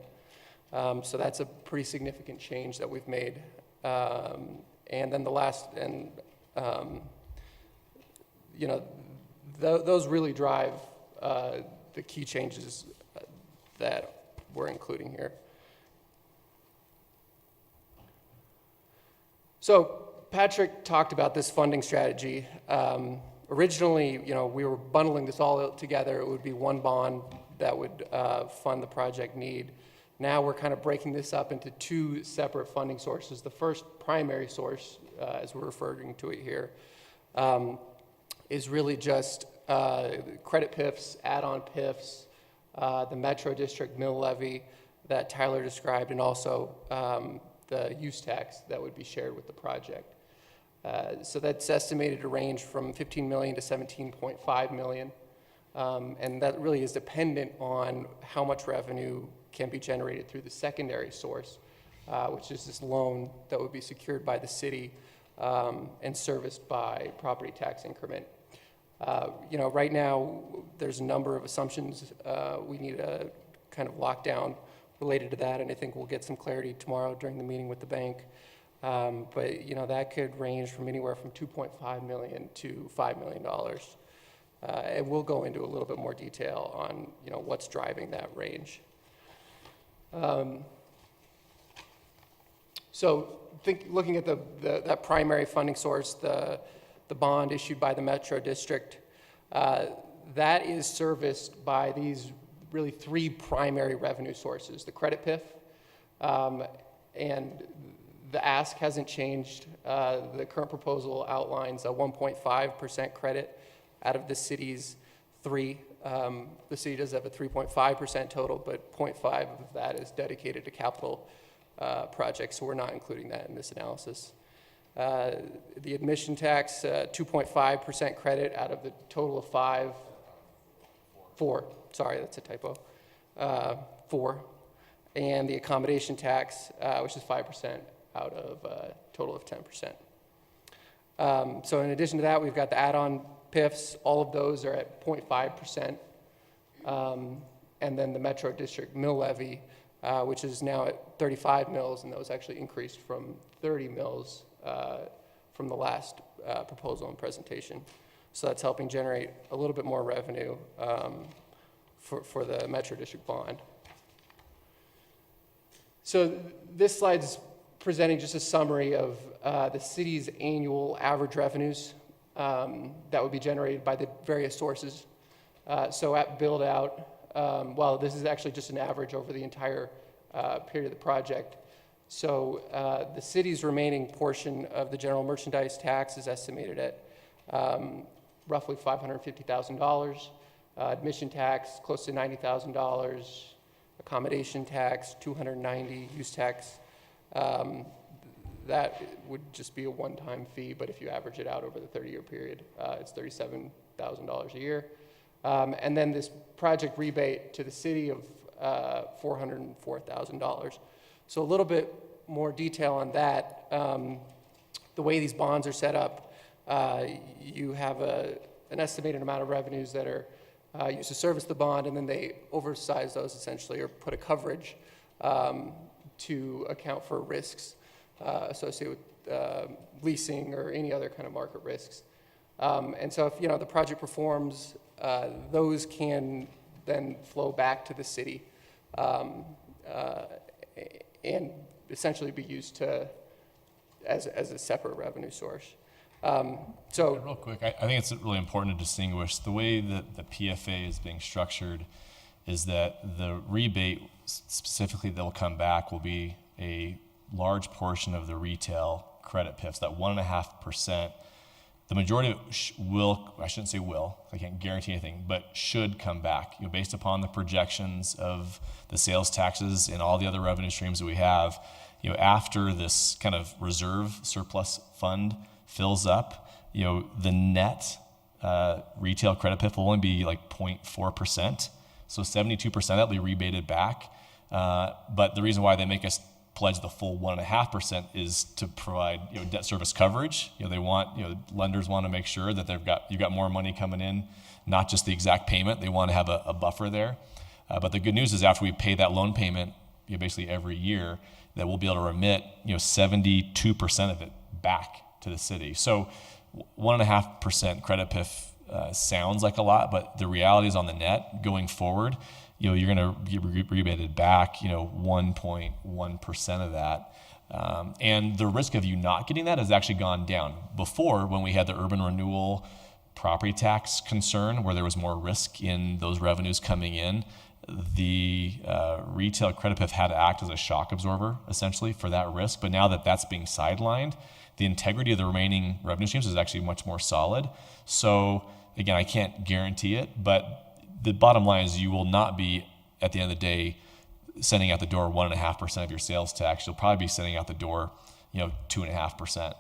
So that's a pretty significant change that we've made. And then the last, those really drive the key changes that we're including here. So Patrick talked about this funding strategy. Originally, we were bundling this all together. It would be one bond that would fund the project need. Now we're kind of breaking this up into 2 separate funding sources. The first primary source, as we're referring to it here, is really just credit PIFs, add-on PIFs, the Metro District mill levy that Tyler described, and also the use tax that would be shared with the project. So that's estimated to range from $15 million to $17.5 million. And that really is dependent on how much revenue can be generated through the secondary source, which is this loan that would be secured by the city and serviced by property tax increment. Right now, there's a number of assumptions we need to kind of lock down related to that, and I think we'll get some clarity tomorrow during the meeting with the bank. But that could range from anywhere from $2.5 million to $5 million. And we'll go into a little bit more detail on what's driving that range. So looking at that primary funding source, the bond issued by the Metro District, that is serviced by these really 3 primary revenue sources: the credit PIF, and the ask hasn't changed. The current proposal outlines a 1.5% credit out of the city's 3. The city does have a 3.5% total, but 0.5 of that is dedicated to capital projects, so we're not including that in this analysis. The admission tax, 2.5% credit out of the total of 4, sorry, that's a typo, 4. And the accommodation tax, which is 5% out of a total of 10%. So in addition to that, we've got the add-on PIFs. All of those are at 0.5%. And then the Metro District mill levy, which is now at 35 mills, and those actually increased from 30 mills from the last proposal and presentation. So that's helping generate a little bit more revenue for the Metro District bond. So this slide's presenting just a summary of the city's annual average revenues that would be generated by the various sources. So at build out, well, this is actually just an average over the entire period of the project. So the city's remaining portion of the general merchandise tax is estimated at roughly $550,000. Admission tax, close to $90,000. Accommodation tax, $290,000. Use tax, that would just be a one-time fee, but if you average it out over the 30-year period, it's $37,000 a year. And then this project rebate to the city of $404,000. So a little bit more detail on that. The way these bonds are set up, you have an estimated amount of revenues that are used to service the bond, and then they oversize those essentially, or put a coverage to account for risks associated with leasing or any other kind of market risks. And so if the project performs, those can then flow back to the city and essentially be used as a separate revenue source. Real quick, I think it's really important to distinguish the way that the PFA is being structured is that the rebate specifically that will come back will be a large portion of the retail credit PIFs, that 1.5%. The majority of it will, I shouldn't say will, I can't guarantee anything, but should come back, based upon the projections of the sales taxes and all the other revenue streams that we have. After this kind of reserve surplus fund fills up, the net retail credit PIF will only be like 0.4%. So 72% that will be rebated back. But the reason why they make us pledge the full 1.5% is to provide debt service coverage. They want lenders want to make sure that you've got more money coming in, not just the exact payment. They want to have a buffer there. But the good news is after we pay that loan payment, basically every year, that we'll be able to remit 72% of it back to the city. So 1.5% credit PIF sounds like a lot, but the reality is on the net going forward, you're going to get rebated back 1.1% of that. And the risk of you not getting that has actually gone down. Before, when we had the urban renewal property tax concern, where there was more risk in those revenues coming in, the retail credit PIF had to act as a shock absorber, essentially, for that risk. But now that that's being sidelined, the integrity of the remaining revenue streams is actually much more solid. So, again, I can't guarantee it, but the bottom line is you will not be, at the end of the day, sending out the door 1.5% of your sales tax. You'll probably be sending out the door, 2.5%.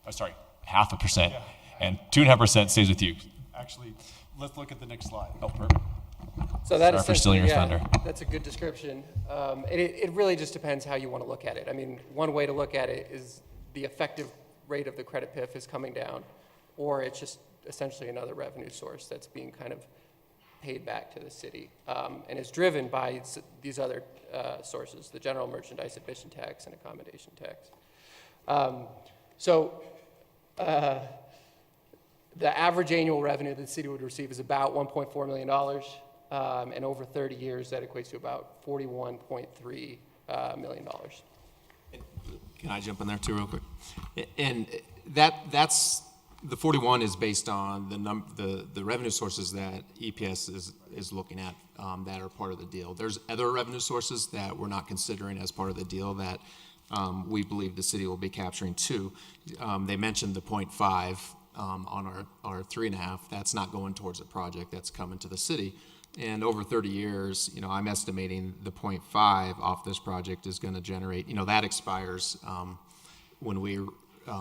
Oh, sorry, 0.5%. Yeah. And 2.5% stays with you. Actually, let's look at the next slide. Oh, perfect. So that Sorry for stealing your thunder. That's a good description. It really just depends how you want to look at it. I mean, one way to look at it is the effective rate of the credit PIF is coming down, or it's just essentially another revenue source that's being kind of paid back to the city. And it's driven by these other sources, the general merchandise admission tax and accommodation tax. The average annual revenue that the city would receive is about $1.4 million. And over 30 years, that equates to about $41.3 million. Can I jump in there too real quick? And that's the 41 is based on the revenue sources that EPS is looking at that are part of the deal. There's other revenue sources that we're not considering as part of the deal that we believe the city will be capturing too. They mentioned the 0.5 on our 3.5. That's not going towards a project, that's coming to the city. And over 30 years, I'm estimating the 0.5 off this project is going to generate, that expires when we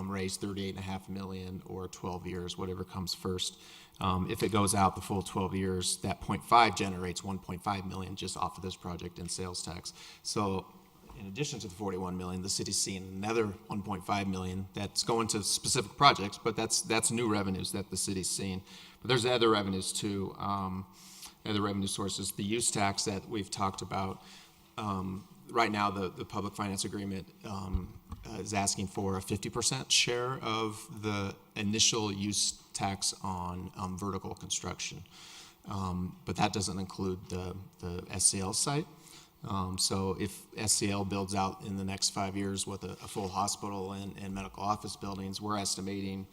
raise $38.5 million or 12 years, whatever comes first. If it goes out the full 12 years, that 0.5 generates $1.5 million just off of this project in sales tax. So in addition to the $41 million, the city's seeing another $1.5 million that's going to specific projects, but that's new revenues that the city's seeing. But there's other revenues too. Other revenue sources, the use tax that we've talked about. Right now, the public finance agreement is asking for a 50% share of the initial use tax on vertical construction. But that doesn't include the SCL site. So if SCL builds out in the next 5 years with a full hospital and medical office buildings, we're estimating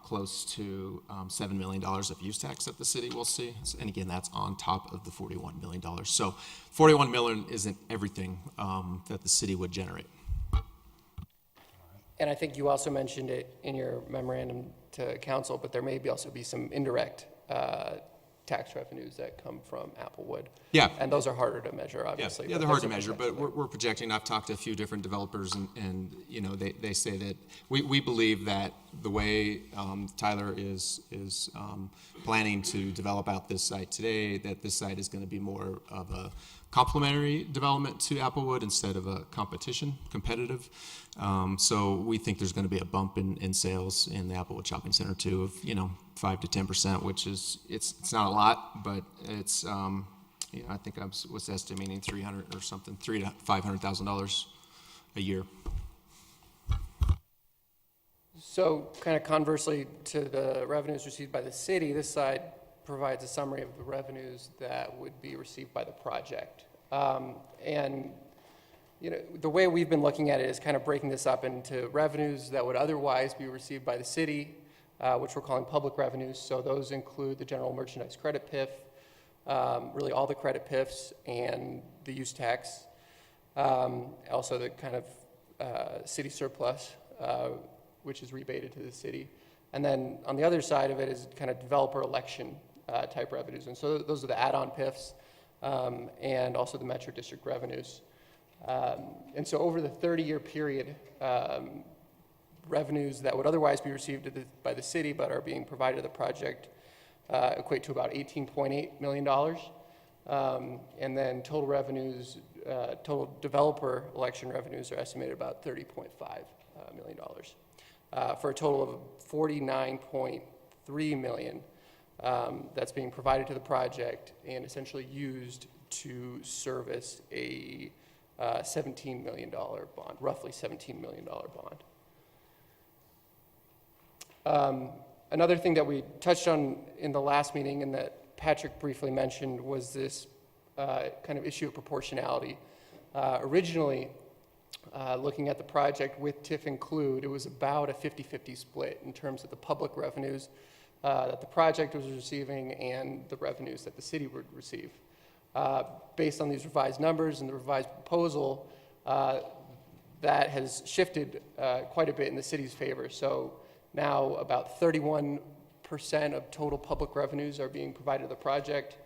close to $7 million of use tax that the city will see. And again, that's on top of the $41 million. So $41 million isn't everything that the city would generate. And I think you also mentioned it in your memorandum to council, but there may also be some indirect tax revenues that come from Applewood. Yeah. And those are harder to measure, obviously. Yeah, they're hard to measure, but we're projecting. I've talked to a few different developers, and you know, they say that we believe that the way Tyler is planning to develop out this site today, that this site is going to be more of a complementary development to Applewood instead of a competitive. So we think there's going to be a bump in sales in the Applewood Shopping Center too, of 5 to 10%, which is it's not a lot, but it's I think I was estimating $300,000 or something, $300,000 to $500,000 a year. So kind of conversely to the revenues received by the city, this side provides a summary of the revenues that would be received by the project. And the way we've been looking at it is kind of breaking this up into revenues that would otherwise be received by the city, which we're calling public revenues. So those include the general merchandise credit PIF, really all the credit PIFs and the use tax, also the kind of city surplus, which is rebated to the city. And then on the other side of it is kind of developer election type revenues. And so those are the add-on PIFs and also the Metro District revenues. And so over the 30-year period, revenues that would otherwise be received by the city but are being provided to the project equate to about $18.8 million. And then total revenues, total developer election revenues are estimated about $30.5 million, for a total of $49.3 million that's being provided to the project and essentially used to service a $17 million bond, roughly $17 million bond. Another thing that we touched on in the last meeting and that Patrick briefly mentioned was this kind of issue of proportionality. Originally, looking at the project with TIF include, it was about a 50-50 split in terms of the public revenues that the project was receiving and the revenues that the city would receive. Based on these revised numbers and the revised proposal, that has shifted quite a bit in the city's favor. So now about 31% of total public revenues are being provided to the project,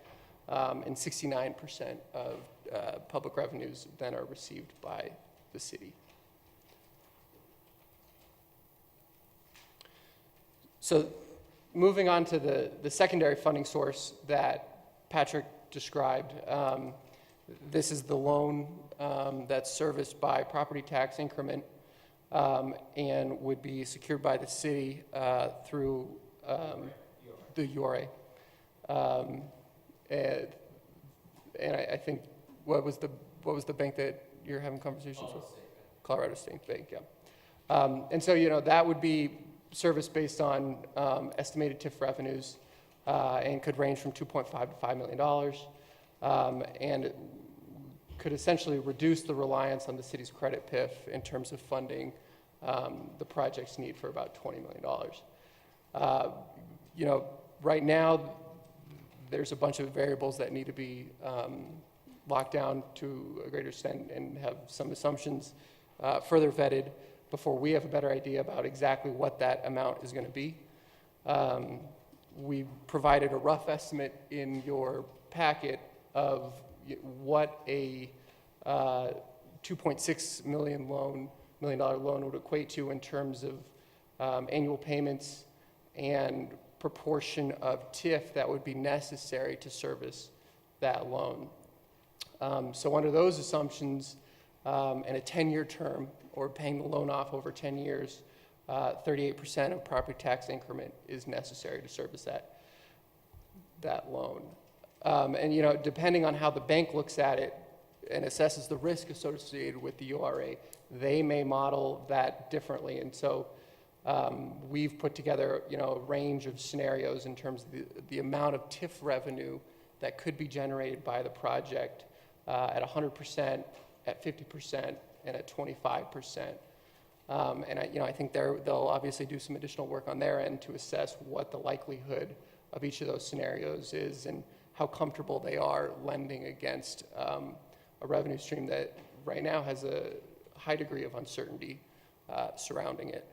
and 69% of public revenues then are received by the city. So moving on to the secondary funding source that Patrick described, this is the loan that's serviced by property tax increment and would be secured by the city through the URA. And I think what was the bank that you're having conversations with? Colorado State Bank, yeah. And so that would be serviced based on estimated TIF revenues and could range from $2.5 to $5 million, and it could essentially reduce the reliance on the city's credit PIF in terms of funding the project's need for about $20 million. Right now, there's a bunch of variables that need to be locked down to a greater extent and have some assumptions further vetted before we have a better idea about exactly what that amount is going to be. We provided a rough estimate in your packet of what a $2.6 million loan would equate to in terms of annual payments and proportion of TIF that would be necessary to service that loan. So under those assumptions and a 10-year term, or paying the loan off over 10 years, 38% of property tax increment is necessary to service that loan. And depending on how the bank looks at it and assesses the risk associated with the URA, they may model that differently. And so we've put together a range of scenarios in terms of the amount of TIF revenue that could be generated by the project at 100%, at 50%, and at 25%. And I think they'll obviously do some additional work on their end to assess what the likelihood of each of those scenarios is and how comfortable they are lending against a revenue stream that right now has a high degree of uncertainty surrounding it.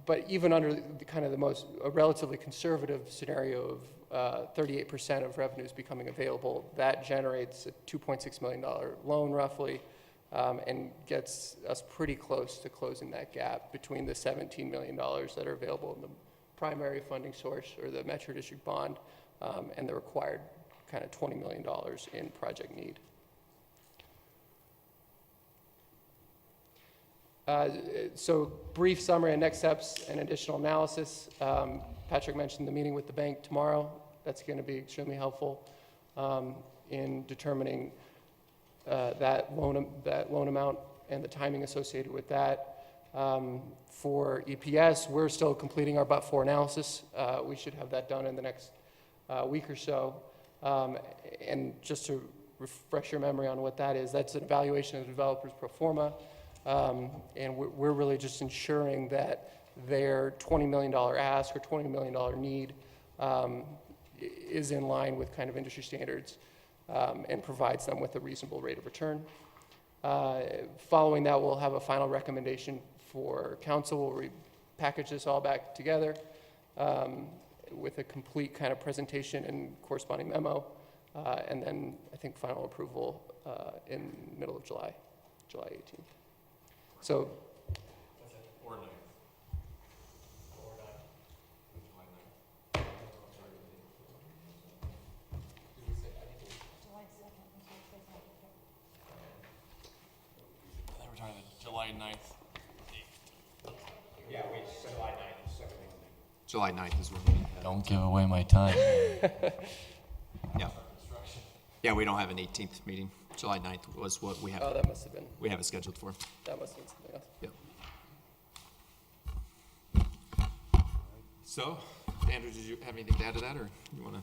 But even under a relatively conservative scenario of 38% of revenues becoming available, that generates a $2.6 million loan roughly, and gets us pretty close to closing that gap between the $17 million that are available in the primary funding source or the Metro District bond, and the required kind of $20 million in project need. So brief summary and next steps and additional analysis. Patrick mentioned the meeting with the bank tomorrow. That's going to be extremely helpful in determining that loan amount and the timing associated with that. For EPS, we're still completing our but-for analysis. We should have that done in the next week or so. And just to refresh your memory on what that is, that's an evaluation of the developer's pro forma. And we're really just ensuring that their $20 million ask or $20 million need is in line with kind of industry standards and provides them with a reasonable rate of return. Following that, we'll have a final recommendation for council. We'll package this all back together with a complete kind of presentation and corresponding memo, and then I think final approval in middle of July 18th. So, We're talking July 9th. Yeah, July 9th. July 9th is when we Don't give away my time. Yeah. Yeah, we don't have an 18th meeting. July 9th was what we have. Oh, that must have been. We have it scheduled for. That must have been something else. Yep. So, Andrew, did you have anything to add to that, or you want to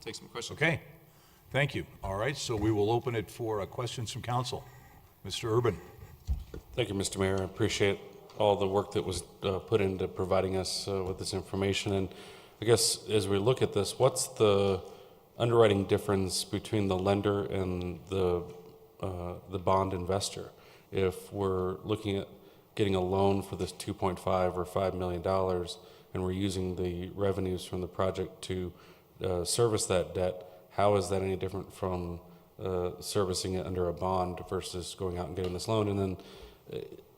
take some questions? Okay, thank you. All right, so we will open it for questions from council. Mr. Urban. Thank you, Mr. Mayor. I appreciate all the work that was put into providing us with this information. And I guess as we look at this, what's the underwriting difference between the lender and the bond investor? If we're looking at getting a loan for this $2.5 or $5 million, and we're using the revenues from the project to service that debt, how is that any different from servicing it under a bond versus going out and getting this loan? And then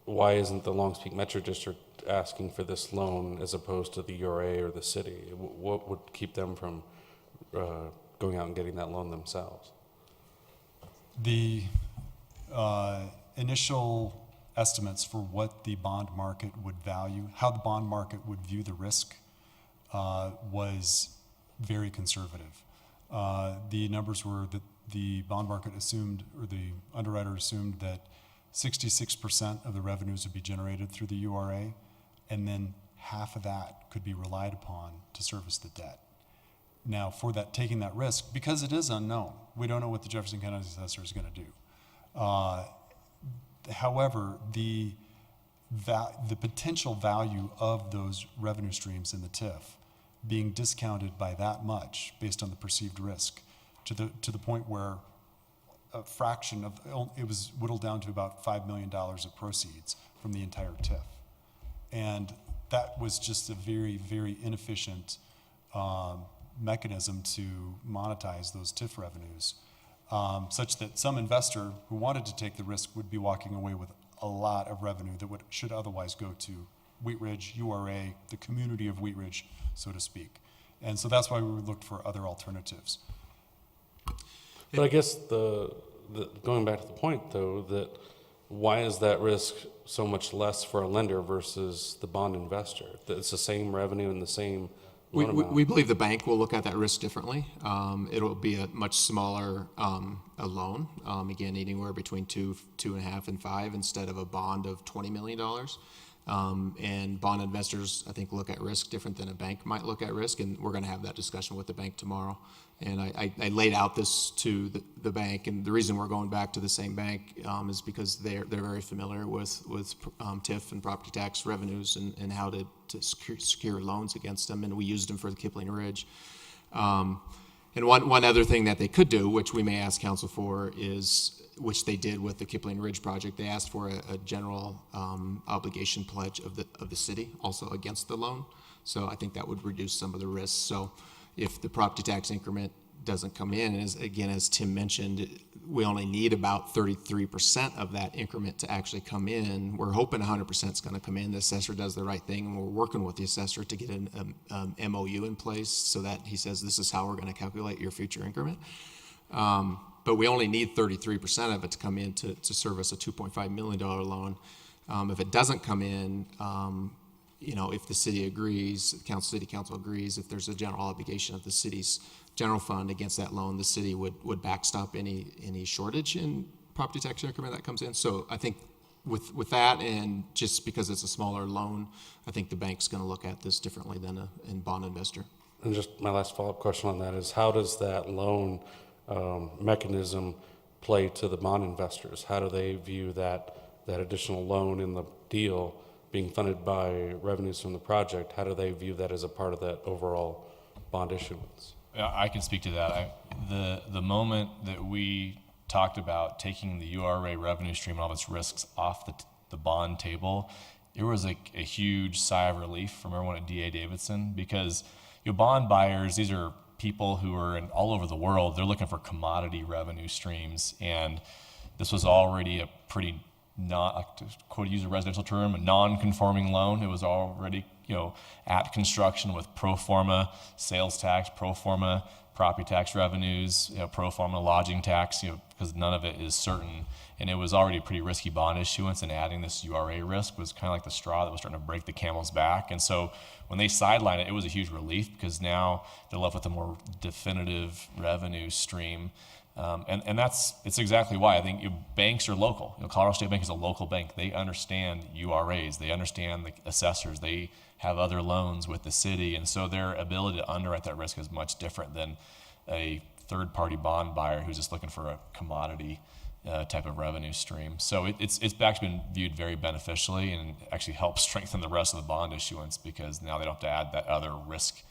why isn't the Longs Peak Metro District asking for this loan as opposed to the URA or the city? What would keep them from going out and getting that loan themselves? The initial estimates for what the bond market would value, how the bond market would view the risk, was very conservative. The numbers were that the bond market assumed, or the underwriter assumed, that 66% of the revenues would be generated through the URA, and then half of that could be relied upon to service the debt. Now, for that, taking that risk, because it is unknown, we don't know what the Jefferson County assessor is going to do. However, the potential value of those revenue streams in the TIF being discounted by that much based on the perceived risk, to the point where a fraction of it was whittled down to about $5 million of proceeds from the entire TIF, and that was just a very, very inefficient mechanism to monetize those TIF revenues, such that some investor who wanted to take the risk would be walking away with a lot of revenue that should otherwise go to Wheat Ridge, URA, the community of Wheat Ridge, so to speak. And so that's why we looked for other alternatives. But I guess going back to the point, though, that why is that risk so much less for a lender versus the bond investor? That it's the same revenue and the same loan amount. We believe the bank will look at that risk differently. It'll be a much smaller a loan, again, anywhere between 2.5 and 5 instead of a bond of $20 million. And bond investors, I think, look at risk different than a bank might look at risk, and we're going to have that discussion with the bank tomorrow. And I laid out this to the bank, and the reason we're going back to the same bank is because they're very familiar with TIF and property tax revenues and how to secure loans against them, and we used them for the Kipling Ridge. And one other thing that they could do, which we may ask council for, is, which they did with the Kipling Ridge project, they asked for a general obligation pledge of the city also against the loan. So I think that would reduce some of the risks. So if the property tax increment doesn't come in, as Tim mentioned, we only need about 33% of that increment to actually come in. We're hoping 100% is going to come in. The assessor does the right thing, and we're working with the assessor to get an MOU in place so that he says this is how we're going to calculate your future increment. But we only need 33% of it to come in to service a $2.5 million loan. If it doesn't come in, if the city agrees, city council agrees, if there's a general obligation of the city's general fund against that loan, the city would backstop any shortage in property tax increment that comes in. So I think with that, and just because it's a smaller loan, I think the bank's going to look at this differently than a bond investor. And just my last follow-up question on that is, how does that loan mechanism play to the bond investors? How do they view that additional loan in the deal being funded by revenues from the project? How do they view that as a part of that overall bond issuance? Yeah, I can speak to that. The moment that we talked about taking the URA revenue stream and all of its risks off the bond table, it was a huge sigh of relief from everyone at D.A. Davidson, because bond buyers, these are people who are all over the world. They're looking for commodity revenue streams, and this was already a pretty, to quote, use a residential term, a non-conforming loan. It was already at construction with pro forma sales tax, pro forma property tax revenues, pro forma lodging tax, because none of it is certain. And it was already a pretty risky bond issuance, and adding this URA risk was kind of like the straw that was starting to break the camel's back. And so when they sidelined it, it was a huge relief, because now they're left with a more definitive revenue stream. And it's exactly why I think banks are local. Colorado State Bank is a local bank. They understand URAs. They understand the assessors. They have other loans with the city, and so their ability to underwrite that risk is much different than a third-party bond buyer who's just looking for a commodity type of revenue stream. So it's actually been viewed very beneficially, and actually helps strengthen the rest of the bond issuance, because now they don't have to add that other risk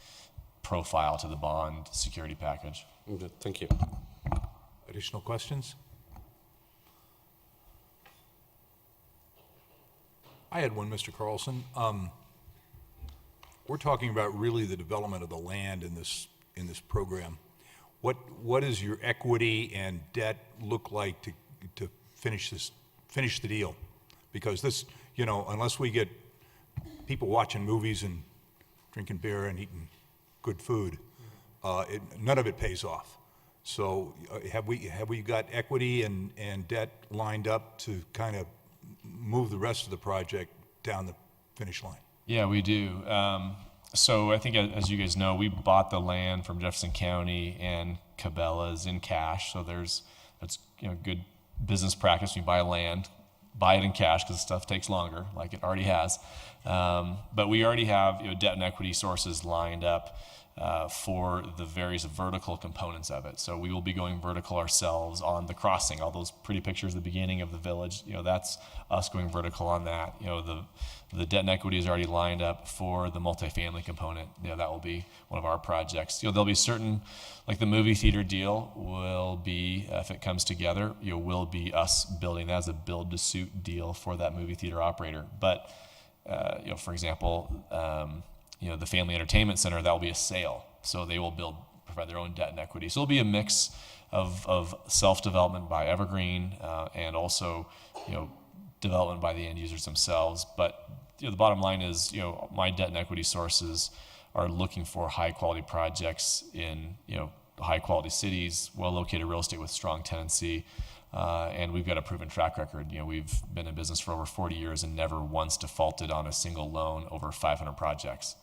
profile to the bond security package. Good. Thank you. Additional questions? I had one, Mr. Carlson. We're talking about really the development of the land in this program. What does your equity and debt look like to finish the deal? Because this, unless we get people watching movies and drinking beer and eating good food, none of it pays off. So have we got equity and debt lined up to kind of move the rest of the project down the finish line? Yeah, we do. So I think, as you guys know, we bought the land from Jefferson County and Cabela's in cash. So that's good business practice. When you buy land, buy it in cash, because stuff takes longer, like it already has. But we already have debt and equity sources lined up for the various vertical components of it. So we will be going vertical ourselves on the crossing. All those pretty pictures at the beginning of the village, that's us going vertical on that. The debt and equity is already lined up for the multifamily component. That will be one of our projects. There'll be certain, like the movie theater deal will be, if it comes together, will be us building that as a build-to-suit deal for that movie theater operator. But for example, the Family Entertainment Center, that will be a sale. So they will provide their own debt and equity. So it'll be a mix of self-development by Evergreen and also, development by the end users themselves. But the bottom line is, my debt and equity sources are looking for high-quality projects in, high-quality cities, well-located real estate with strong tenancy. And we've got a proven track record. We've been in business for over 40 years and never once defaulted on a single loan over 500 projects.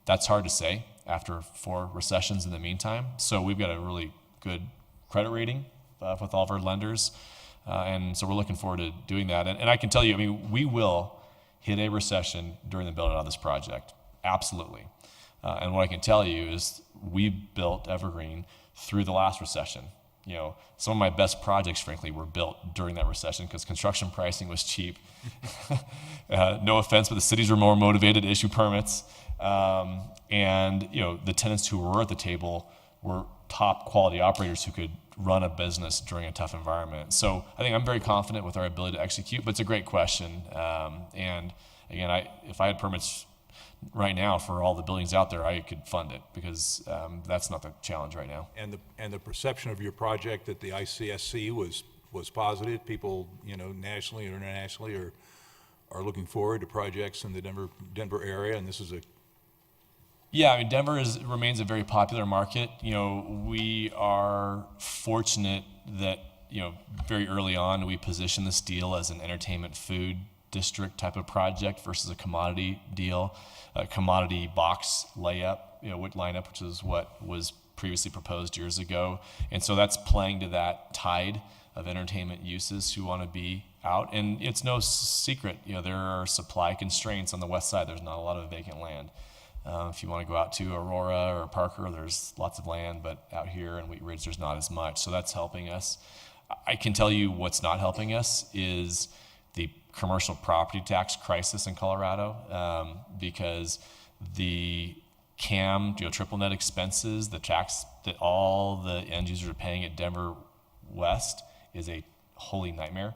That's hard to say after 4 recessions in the meantime. So we've got a really good credit rating with all of our lenders. And so we're looking forward to doing that. And I can tell you, we will hit a recession during the build out of this project. Absolutely. And what I can tell you is we built Evergreen through the last recession. You know, some of my best projects, frankly, were built during that recession because construction pricing was cheap. No offense, but the cities were more motivated to issue permits. And, you know, the tenants who were at the table were top quality operators who could run a business during a tough environment. So I think I'm very confident with our ability to execute, but it's a great question. And again, if I had permits right now for all the buildings out there, I could fund it because that's not the challenge right now. And the perception of your project at the ICSC was positive. People, you know, nationally or internationally are looking forward to projects in the Denver area, and this is a Yeah, I mean, Denver remains a very popular market. You know, we are fortunate that, you know, very early on we positioned this deal as an entertainment food district type of project versus a commodity deal, a commodity box lineup, which is what was previously proposed years ago. And so that's playing to that tide of entertainment uses who want to be out. And it's no secret, you know, there are supply constraints on the west side. There's not a lot of vacant land. If you want to go out to Aurora or Parker, there's lots of land, but out here in Wheat Ridge, there's not as much. So that's helping us. I can tell you what's not helping us is the commercial property tax crisis in Colorado, because the CAM, triple net expenses, the tax that all the end users are paying at Denver West is a holy nightmare.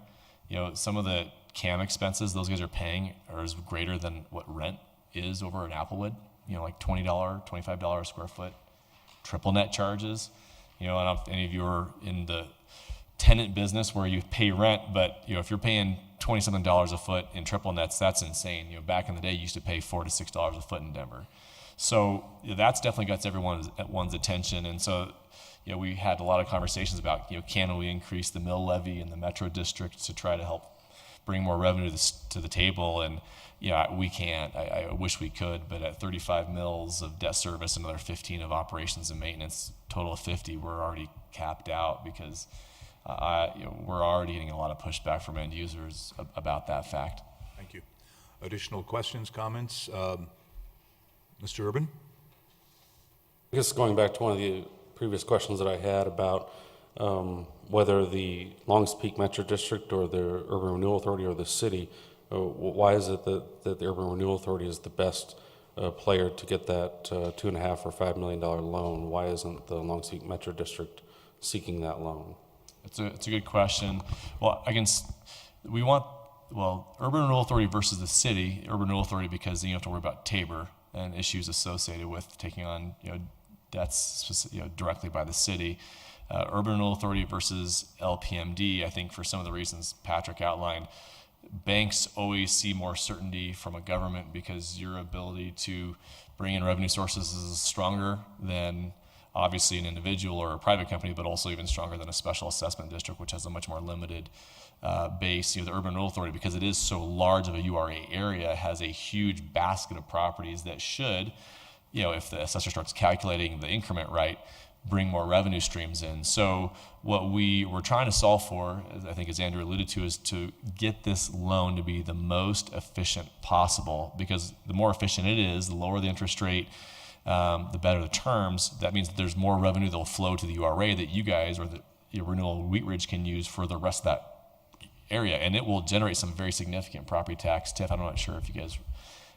You know, some of the CAM expenses those guys are paying are as greater than what rent is over in Applewood. You know, like $20, $25 a square foot. Triple net charges. You know, I don't know if any of you are in the tenant business where you pay rent, but you know, if you're paying $20-something a foot in triple nets, that's insane. You know, back in the day, you used to pay $4 to $6 a foot in Denver. So that's definitely got everyone's attention. And so, you know, we had a lot of conversations about, you know, can we increase the mill levy in the metro district to try to help bring more revenue to the table? And yeah, we can't. I wish we could, but at 35 mills of debt service, another 15 of operations and maintenance, total of 50, we're already capped out because you know, we're already getting a lot of pushback from end users about that fact. Thank you. Additional questions, comments? Mr. Urban? I guess going back to one of the previous questions that I had about whether the Longs Peak Metro District or the Urban Renewal Authority or the city, why is it that the Urban Renewal Authority is the best player to get that $2.5 or $5 million loan? Why isn't the Longs Peak Metro District seeking that loan? It's a good question. Well, Urban Renewal Authority versus the city. Urban Renewal Authority because you don't have to worry about Tabor and issues associated with taking on, you know, debts, you know, directly by the city. Urban Renewal Authority versus LPMD, I think for some of the reasons Patrick outlined, banks always see more certainty from a government because your ability to bring in revenue sources is stronger than obviously an individual or a private company, but also even stronger than a special assessment district, which has a much more limited base. You know, the Urban Renewal Authority, because it is so large of a URA area, has a huge basket of properties that should, you know, if the assessor starts calculating the increment right, bring more revenue streams in. So what we were trying to solve for, I think as Andrew alluded to, is to get this loan to be the most efficient possible, because the more efficient it is, the lower the interest rate, the better the terms. That means that there's more revenue that will flow to the URA that you guys or the Renewal Wheat Ridge can use for the rest of that area, and it will generate some very significant property tax. Tiff, I'm not sure if you guys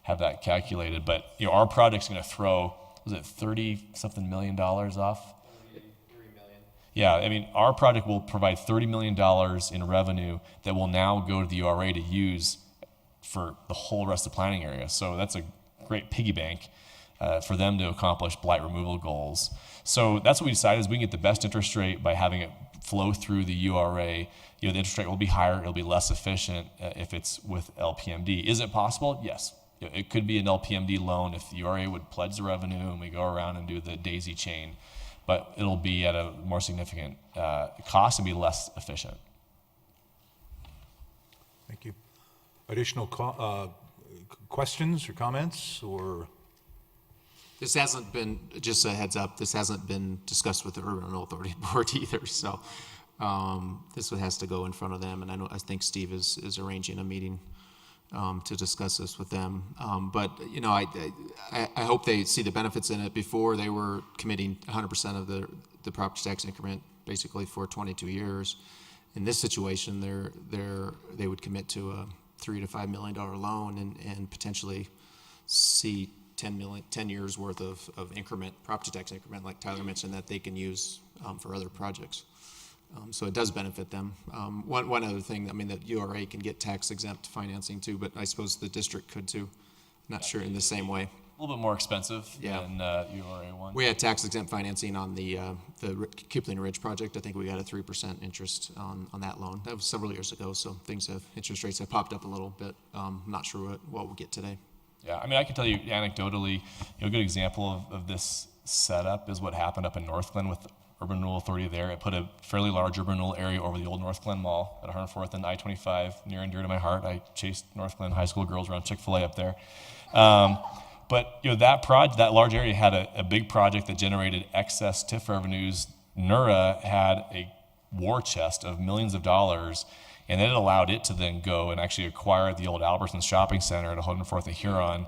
have that calculated, but you know, our project's going to throw, was it $30-something million off? $3 million. Yeah, I mean, our project will provide $30 million in revenue that will now go to the URA to use for the whole rest of the planning area. So that's a great piggy bank for them to accomplish blight removal goals. So that's what we decided is we can get the best interest rate by having it flow through the URA. You know, the interest rate will be higher, it'll be less efficient if it's with LPMD. Is it possible? Yes. It could be an LPMD loan if the URA would pledge the revenue and we go around and do the daisy chain, but it'll be at a more significant cost and be less efficient. Thank you. Additional questions or comments or? This hasn't been, just a heads up, this hasn't been discussed with the Urban Renewal Authority Board either, so this one has to go in front of them, and I think Steve is arranging a meeting to discuss this with them. But, you know, I hope they see the benefits in it. Before, they were committing 100% of the property tax increment basically for 22 years. In this situation, they would commit to a $3 to $5 million loan and potentially see 10 years worth of increment, property tax increment, like Tyler mentioned, that they can use for other projects. So it does benefit them. One other thing, I mean, that URA can get tax exempt financing too, but I suppose the district could too. Not sure in the same way. A little bit more expensive than URA one. We had tax exempt financing on the Kipling Ridge project. I think we got a 3% interest on that loan. That was several years ago, so interest rates have popped up a little bit. I'm not sure what we'll get today. Yeah, I mean, I can tell you anecdotally, a good example of this setup is what happened up in North Glen with Urban Renewal Authority there. It put a fairly large urban renewal area over the old North Glen Mall at 104th and I-25, near and dear to my heart. I chased North Glen high school girls around Chick-fil-A up there. But that large area had a big project that generated excess TIF revenues. NURA had a war chest of millions of dollars, and it allowed it to then go and actually acquire the old Albertsons shopping center at 104th and Huron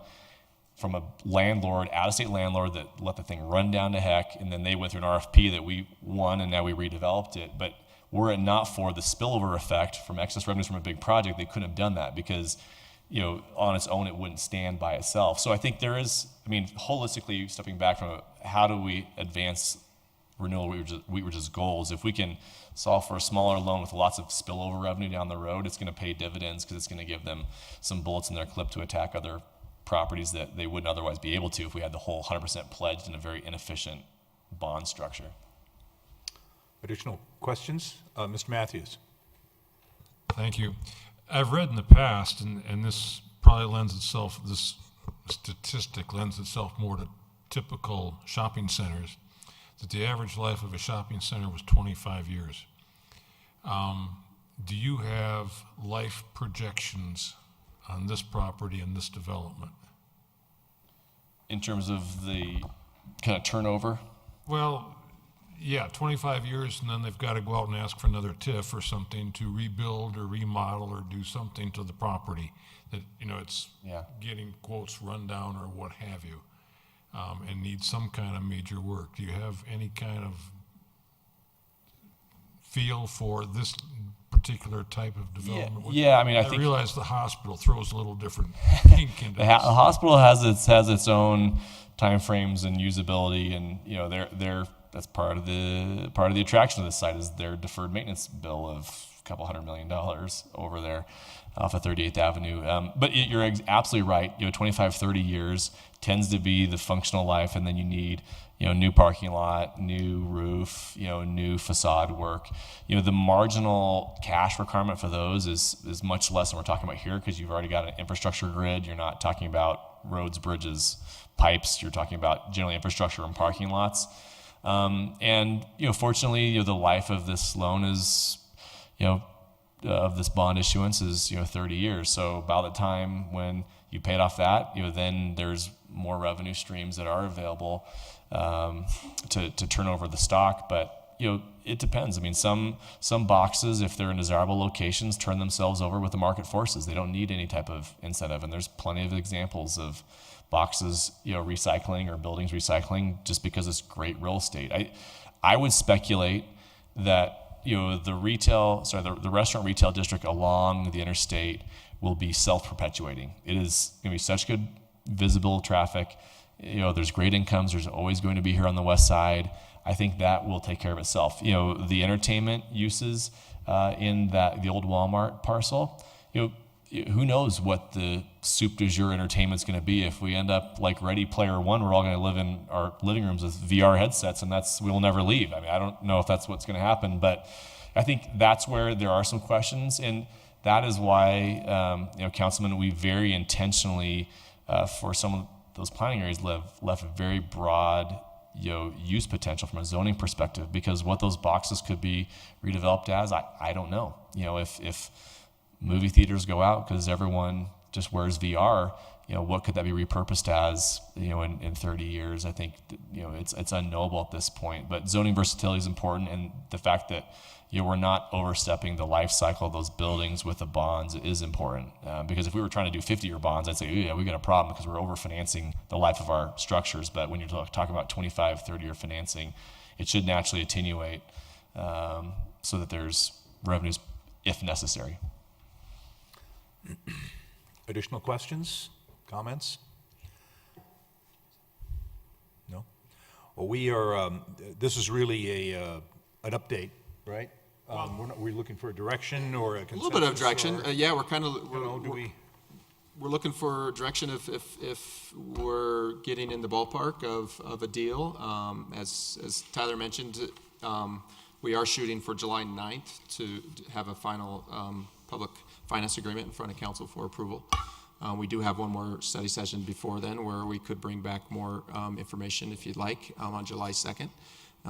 from a landlord, out-of-state landlord, that let the thing run down to heck, and then they went through an RFP that we won, and now we redeveloped it. But were it not for the spillover effect from excess revenues from a big project, they couldn't have done that, because on its own, it wouldn't stand by itself. So I think there is, holistically stepping back from how do we advance renewal Wheat Ridge's goals? If we can solve for a smaller loan with lots of spillover revenue down the road, it's going to pay dividends, because it's going to give them some bullets in their clip to attack other properties that they wouldn't otherwise be able to if we had the whole 100% pledged in a very inefficient bond structure. Additional questions? Mr. Matthews. Thank you. I've read in the past, and this probably this statistic lends itself more to typical shopping centers, that the average life of a shopping center was 25 years. Do you have life projections on this property and this development? In terms of the kind of turnover? Well, yeah, 25 years, and then they've got to go out and ask for another TIF or something to rebuild or remodel or do something to the property that, it's getting, quotes, run down or what have you, and needs some kind of major work. Do you have any kind of feel for this particular type of development? Yeah, I think realize the hospital throws a little different ink into the this. hospital has its own timeframes and usability, and that's part of the attraction of this site is their deferred maintenance bill of a couple $100 million over there off of 38th Avenue. But you're absolutely right. 25, 30 years tends to be the functional life, and then you need new parking lot, new roof, new facade work. The marginal cash requirement for those is much less than we're talking about here, because you've already got an infrastructure grid. You're not talking about roads, bridges, pipes. You're talking about generally infrastructure and parking lots. And fortunately, the life of this loan is, of this bond issuance is 30 years. So by the time when you paid off that, then there's more revenue streams that are available to turn over the stock. But it depends. Some boxes, if they're in desirable locations, turn themselves over with the market forces. They don't need any type of incentive, and there's plenty of examples of boxes, recycling, or buildings recycling just because it's great real estate. I would speculate that the restaurant retail district along the interstate will be self-perpetuating. It is going to be such good visible traffic. There's great incomes. There's always going to be here on the west side. I think that will take care of itself. The entertainment uses in the old Walmart parcel, who knows what the soup du jour entertainment's going to be. If we end up like Ready Player One, we're all going to live in our living rooms with VR headsets, and we'll never leave. I don't know if that's what's going to happen, but I think that's where there are some questions, and that is why, Councilman, we very intentionally, for some of those planning areas, left a very broad use potential from a zoning perspective, because what those boxes could be redeveloped as, I don't know. If movie theaters go out because everyone just where's VR? What could that be repurposed as, in 30 years? I think, it's unknowable at this point. But zoning versatility is important, and the fact that, we're not overstepping the life cycle of those buildings with the bonds is important. Because if we were trying to do 50-year bonds, I'd say, yeah, we got a problem because we're overfinancing the life of our structures. But when you're talking about 25, 30-year financing, it should naturally attenuate so that there's revenues if necessary. Additional questions, comments? No? Well, we are, this is really an update, right? We're looking for a direction or a consensus? A little bit of direction. Or, Yeah, we're kind of, we're looking for direction if we're getting in the ballpark of a deal. As Tyler mentioned, we are shooting for July 9th to have a final public finance agreement in front of council for approval. We do have one more study session before then where we could bring back more information if you'd like on July 2nd.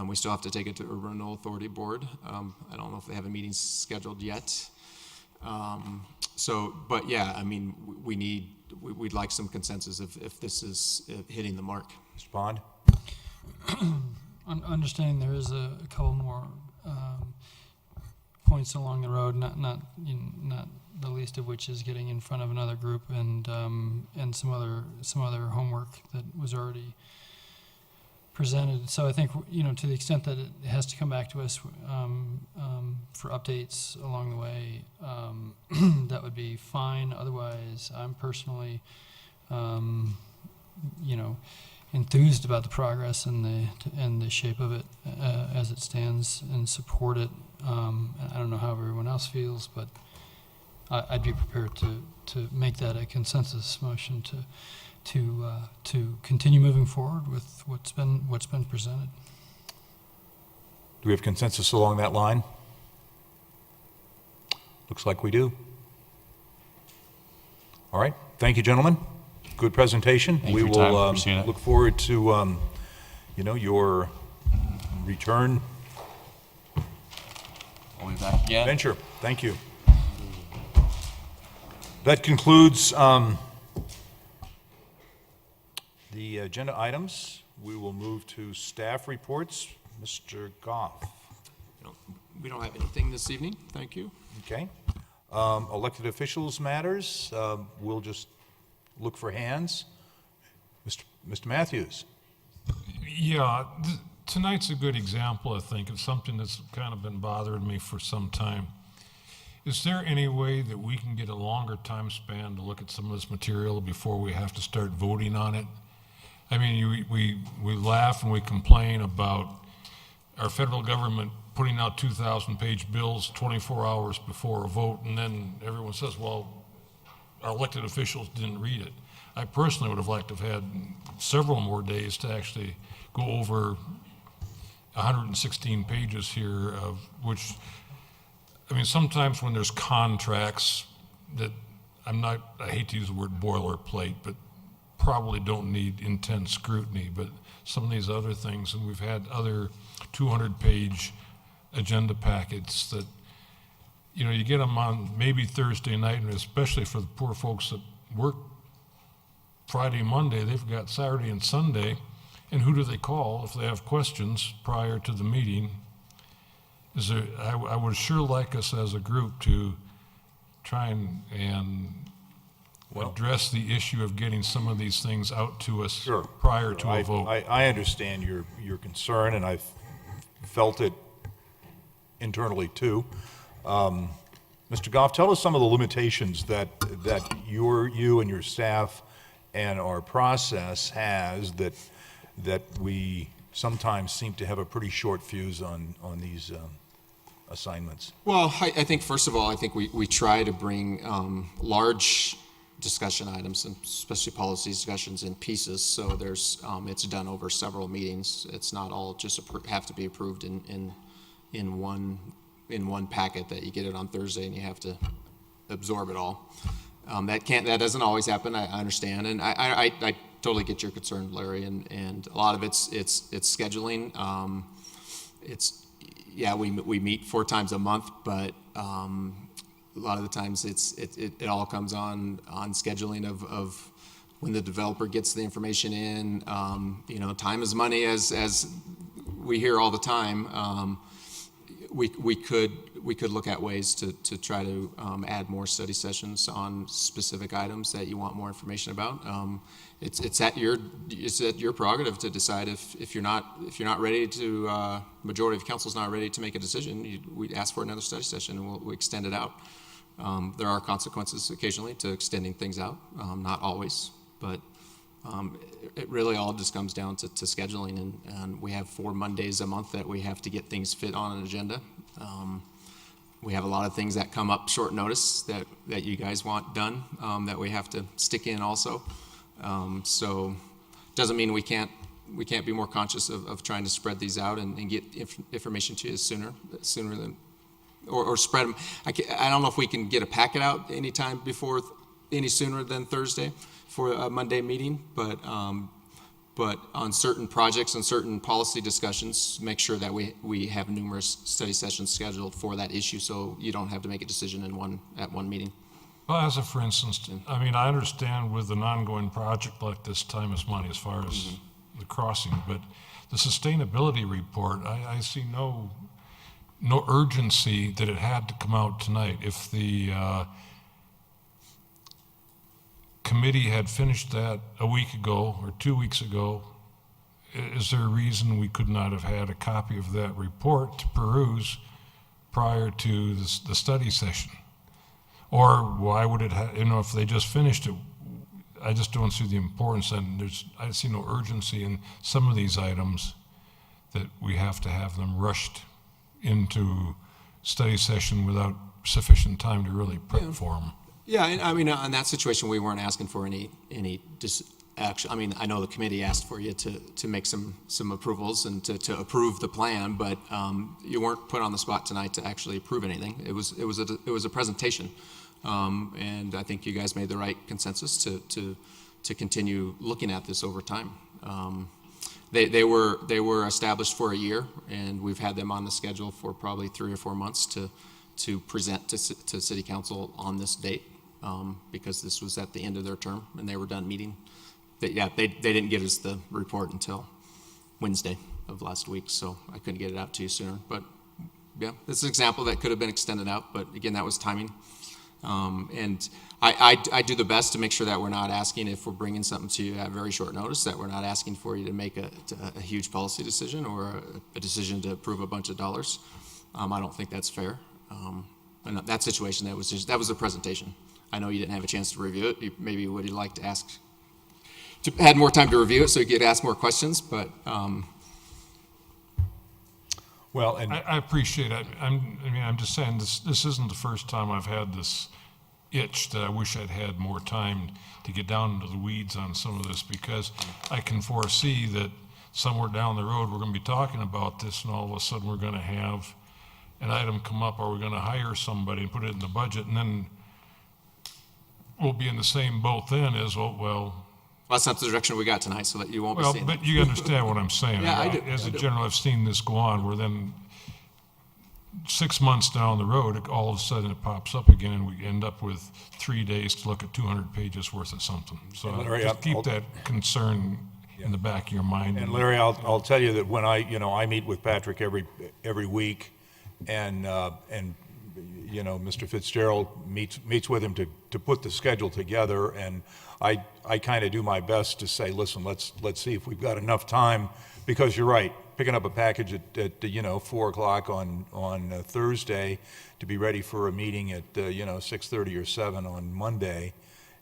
We still have to take it to Urban Renewal Authority Board. I don't know if they have a meeting scheduled yet. But yeah, I mean, we'd like some consensus if this is hitting the mark. Mr. Bond? Understanding there is a couple more points along the road, not the least of which is getting in front of another group and some other homework that was already presented. So I think, to the extent that it has to come back to us for updates along the way, that would be fine. Otherwise, I'm personally, enthused about the progress and the shape of it as it stands and support it. I don't know how everyone else feels, but I'd be prepared to make that a consensus motion to continue moving forward with what's been presented. Do we have consensus along that line? Looks like we do. All right. Thank you, gentlemen. Good presentation. Thank you we for your time. will Appreciate it. look forward to your return We'll be back again. venture. Thank you. That concludes the agenda items. We will move to staff reports. Mr. Goff. We don't have anything this evening. Thank you. Okay. Elected officials matters. We'll just look for hands. Mr. Matthews. Yeah, tonight's a good example, I think, of something that's kind of been bothering me for some time. Is there any way that we can get a longer time span to look at some of this material before we have to start voting on it? I mean, we laugh and we complain about our federal government putting out 2,000-page bills 24 hours before a vote, and then everyone says, well, our elected officials didn't read it. I personally would have liked to have had several more days to actually go over 116 pages here, of which, I mean, sometimes when there's contracts that I hate to use the word boilerplate, but probably don't need intense scrutiny, but some of these other things, and we've had other 200-page agenda packets that, you get them on maybe Thursday night, and especially for the poor folks that work Friday and Monday, they've got Saturday and Sunday, and who do they call if they have questions prior to the meeting? I would sure like us as a group to try and address the issue of getting some of these things out to us prior to a vote. I understand your concern, and I've felt it internally too. Mr. Goff, tell us some of the limitations that you and your staff and our process has that we sometimes seem to have a pretty short fuse on these assignments. Well, I think, first of all, I think we try to bring large discussion items, and especially policy discussions, in pieces, so there's it's done over several meetings. It's not all just have to be approved in one packet that you get it on Thursday and you have to absorb it all. That doesn't always happen. I understand, and I totally get your concern, Larry, and a lot of it's scheduling. We meet 4 times a month, but a lot of the times it all comes on scheduling of when the developer gets the information in. Time is money, as we hear all the time. We could look at ways to try to add more study sessions on specific items that you want more information about. It's at your prerogative to decide if you're not ready to, majority of council's not ready to make a decision. We ask for another study session and we'll extend it out. There are consequences occasionally to extending things out, not always, but it really all just comes down to scheduling, and we have 4 Mondays a month that we have to get things fit on an agenda. We have a lot of things that come up short notice that you guys want done, that we have to stick in also. So doesn't mean we can't be more conscious of trying to spread these out and get information to you sooner than, or spread them. I don't know if we can get a packet out anytime before, any sooner than Thursday for a Monday meeting, but on certain projects and certain policy discussions, make sure that we have numerous study sessions scheduled for that issue, so you don't have to make a decision at one meeting. Well, as a for instance, I mean, I understand with an ongoing project like this, time is money as far as the crossing, but the sustainability report, I see no urgency that it had to come out tonight. If the committee had finished that a week ago or 2 weeks ago, is there a reason we could not have had a copy of that report to peruse prior to the study session? Or why would it if they just finished it, I just don't see the importance, and I see no urgency in some of these items that we have to have them rushed into study session without sufficient time to really prep for them. Yeah, I mean, in that situation, we weren't asking for any action. I mean, I know the committee asked for you to make some approvals and to approve the plan, but you weren't put on the spot tonight to actually approve anything. It was a presentation, and I think you guys made the right consensus to continue looking at this over time. They were established for a year, and we've had them on the schedule for probably 3 or 4 months to present to City Council on this date, because this was at the end of their term and they were done meeting. They didn't get us the report until Wednesday of last week, so I couldn't get it out to you sooner. But yeah, this is an example that could have been extended out, but again, that was timing. And I do the best to make sure that we're not asking, if we're bringing something to you at very short notice, that we're not asking for you to make a huge policy decision or a decision to approve a bunch of dollars. I don't think that's fair. In that situation, that was a presentation. I know you didn't have a chance to review it. Maybe would you like to ask to had more time to review it so you could ask more questions, but well, and I appreciate it. I'm just saying this isn't the first time I've had this itch that I wish I'd had more time to get down into the weeds on some of this, because I can foresee that somewhere down the road we're going to be talking about this, and all of a sudden we're going to have an item come up, or we're going to hire somebody and put it in the budget, and then we'll be in the same boat then as, well, that's not the direction we got tonight, so that you won't be seeing but you understand what I'm saying. Yeah, I do. As a general, I've seen this go on, where then 6 months down the road, all of a sudden it pops up again, and we end up with 3 days to look at 200 pages worth of something. So Larry, just keep that concern in the back of your mind. And Larry, I'll tell you that when I meet with Patrick every week, and Mr. Fitzgerald meets with him to put the schedule together, and I kind of do my best to say, listen, let's see if we've got enough time, because you're right, picking up a package at 4 o'clock on Thursday to be ready for a meeting at 6:30 or 7 on Monday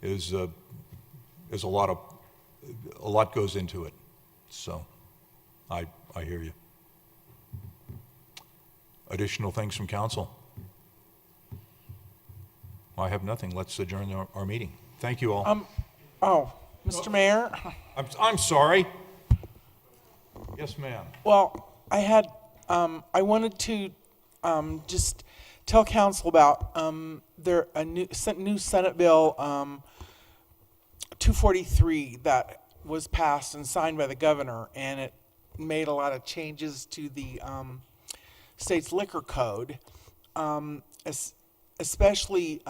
is a lot goes into it. So I hear you. Additional things from council? I have nothing. Let's adjourn our meeting. Thank you all. Mr. Mayor? I'm sorry. Yes, ma'am. Well, I wanted to just tell council about a new Senate Bill 243 that was passed and signed by the governor, and it made a lot of changes to the state's liquor code. especially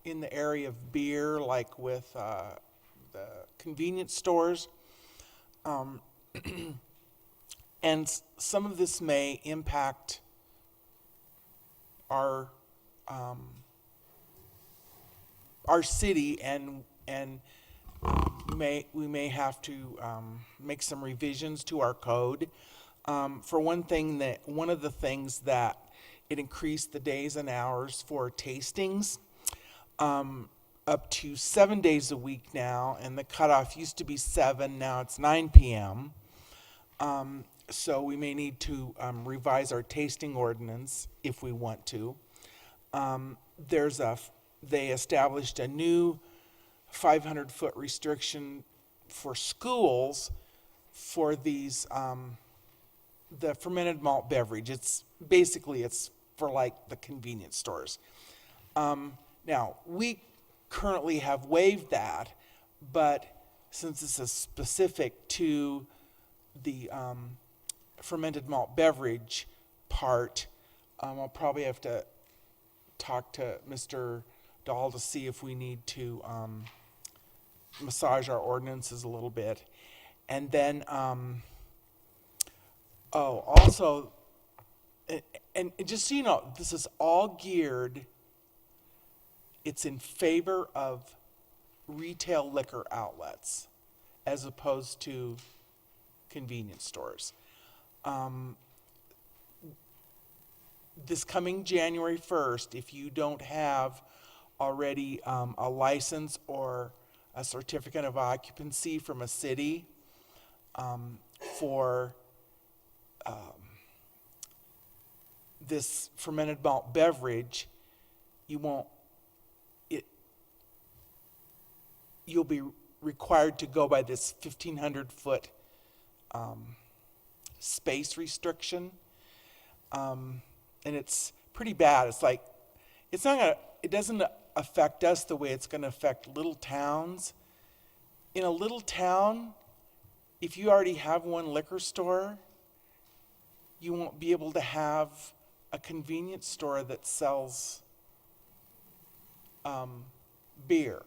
in the area of beer, like with the convenience stores. And some of this may impact our city, and we may have to make some revisions to our code. For one thing, one of the things that it increased the days and hours for tastings up to 7 days a week now, and the cutoff used to be 7, now it's 9 p.m. So we may need to revise our tasting ordinance if we want to. They established a new 500-foot restriction for schools for these, the fermented malt beverage. It's for like the convenience stores. Now, we currently have waived that, but since this is specific to the fermented malt beverage part, I'll probably have to talk to Mr. Dahl to see if we need to massage our ordinances a little bit. And then, also, and just so you know, this is all geared, it's in favor of retail liquor outlets as opposed to convenience stores. This coming January 1st, if you don't have already a license or a certificate of occupancy from a city for this fermented malt beverage, you'll be required to go by this 1,500-foot space restriction, and it's pretty bad. It's like it doesn't affect us the way it's going to affect little towns. In a little town, if you already have one liquor store, you won't be able to have a convenience store that sells beer.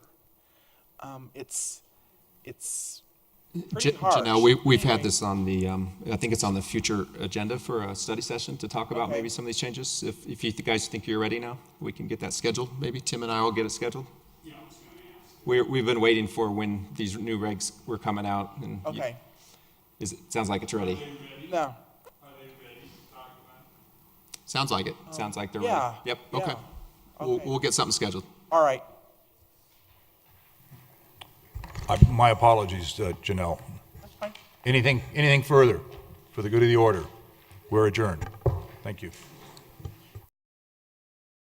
It's pretty harsh. Janelle, we've had this on the, I think it's on the future agenda for a study session to talk about maybe some of these changes. If you guys think you're ready now, we can get that scheduled. Maybe Tim and I will get it scheduled. Yeah, I was gonna ask. We've been waiting for when these new regs were coming out. And okay. It sounds like it's ready. No. Are they ready to talk about it? Sounds like it. Sounds like they're yeah, ready. Yep, yeah. okay. We'll get something scheduled. All right. My apologies, Janelle. That's fine. Anything further for the good of the order? We're adjourned. Thank you.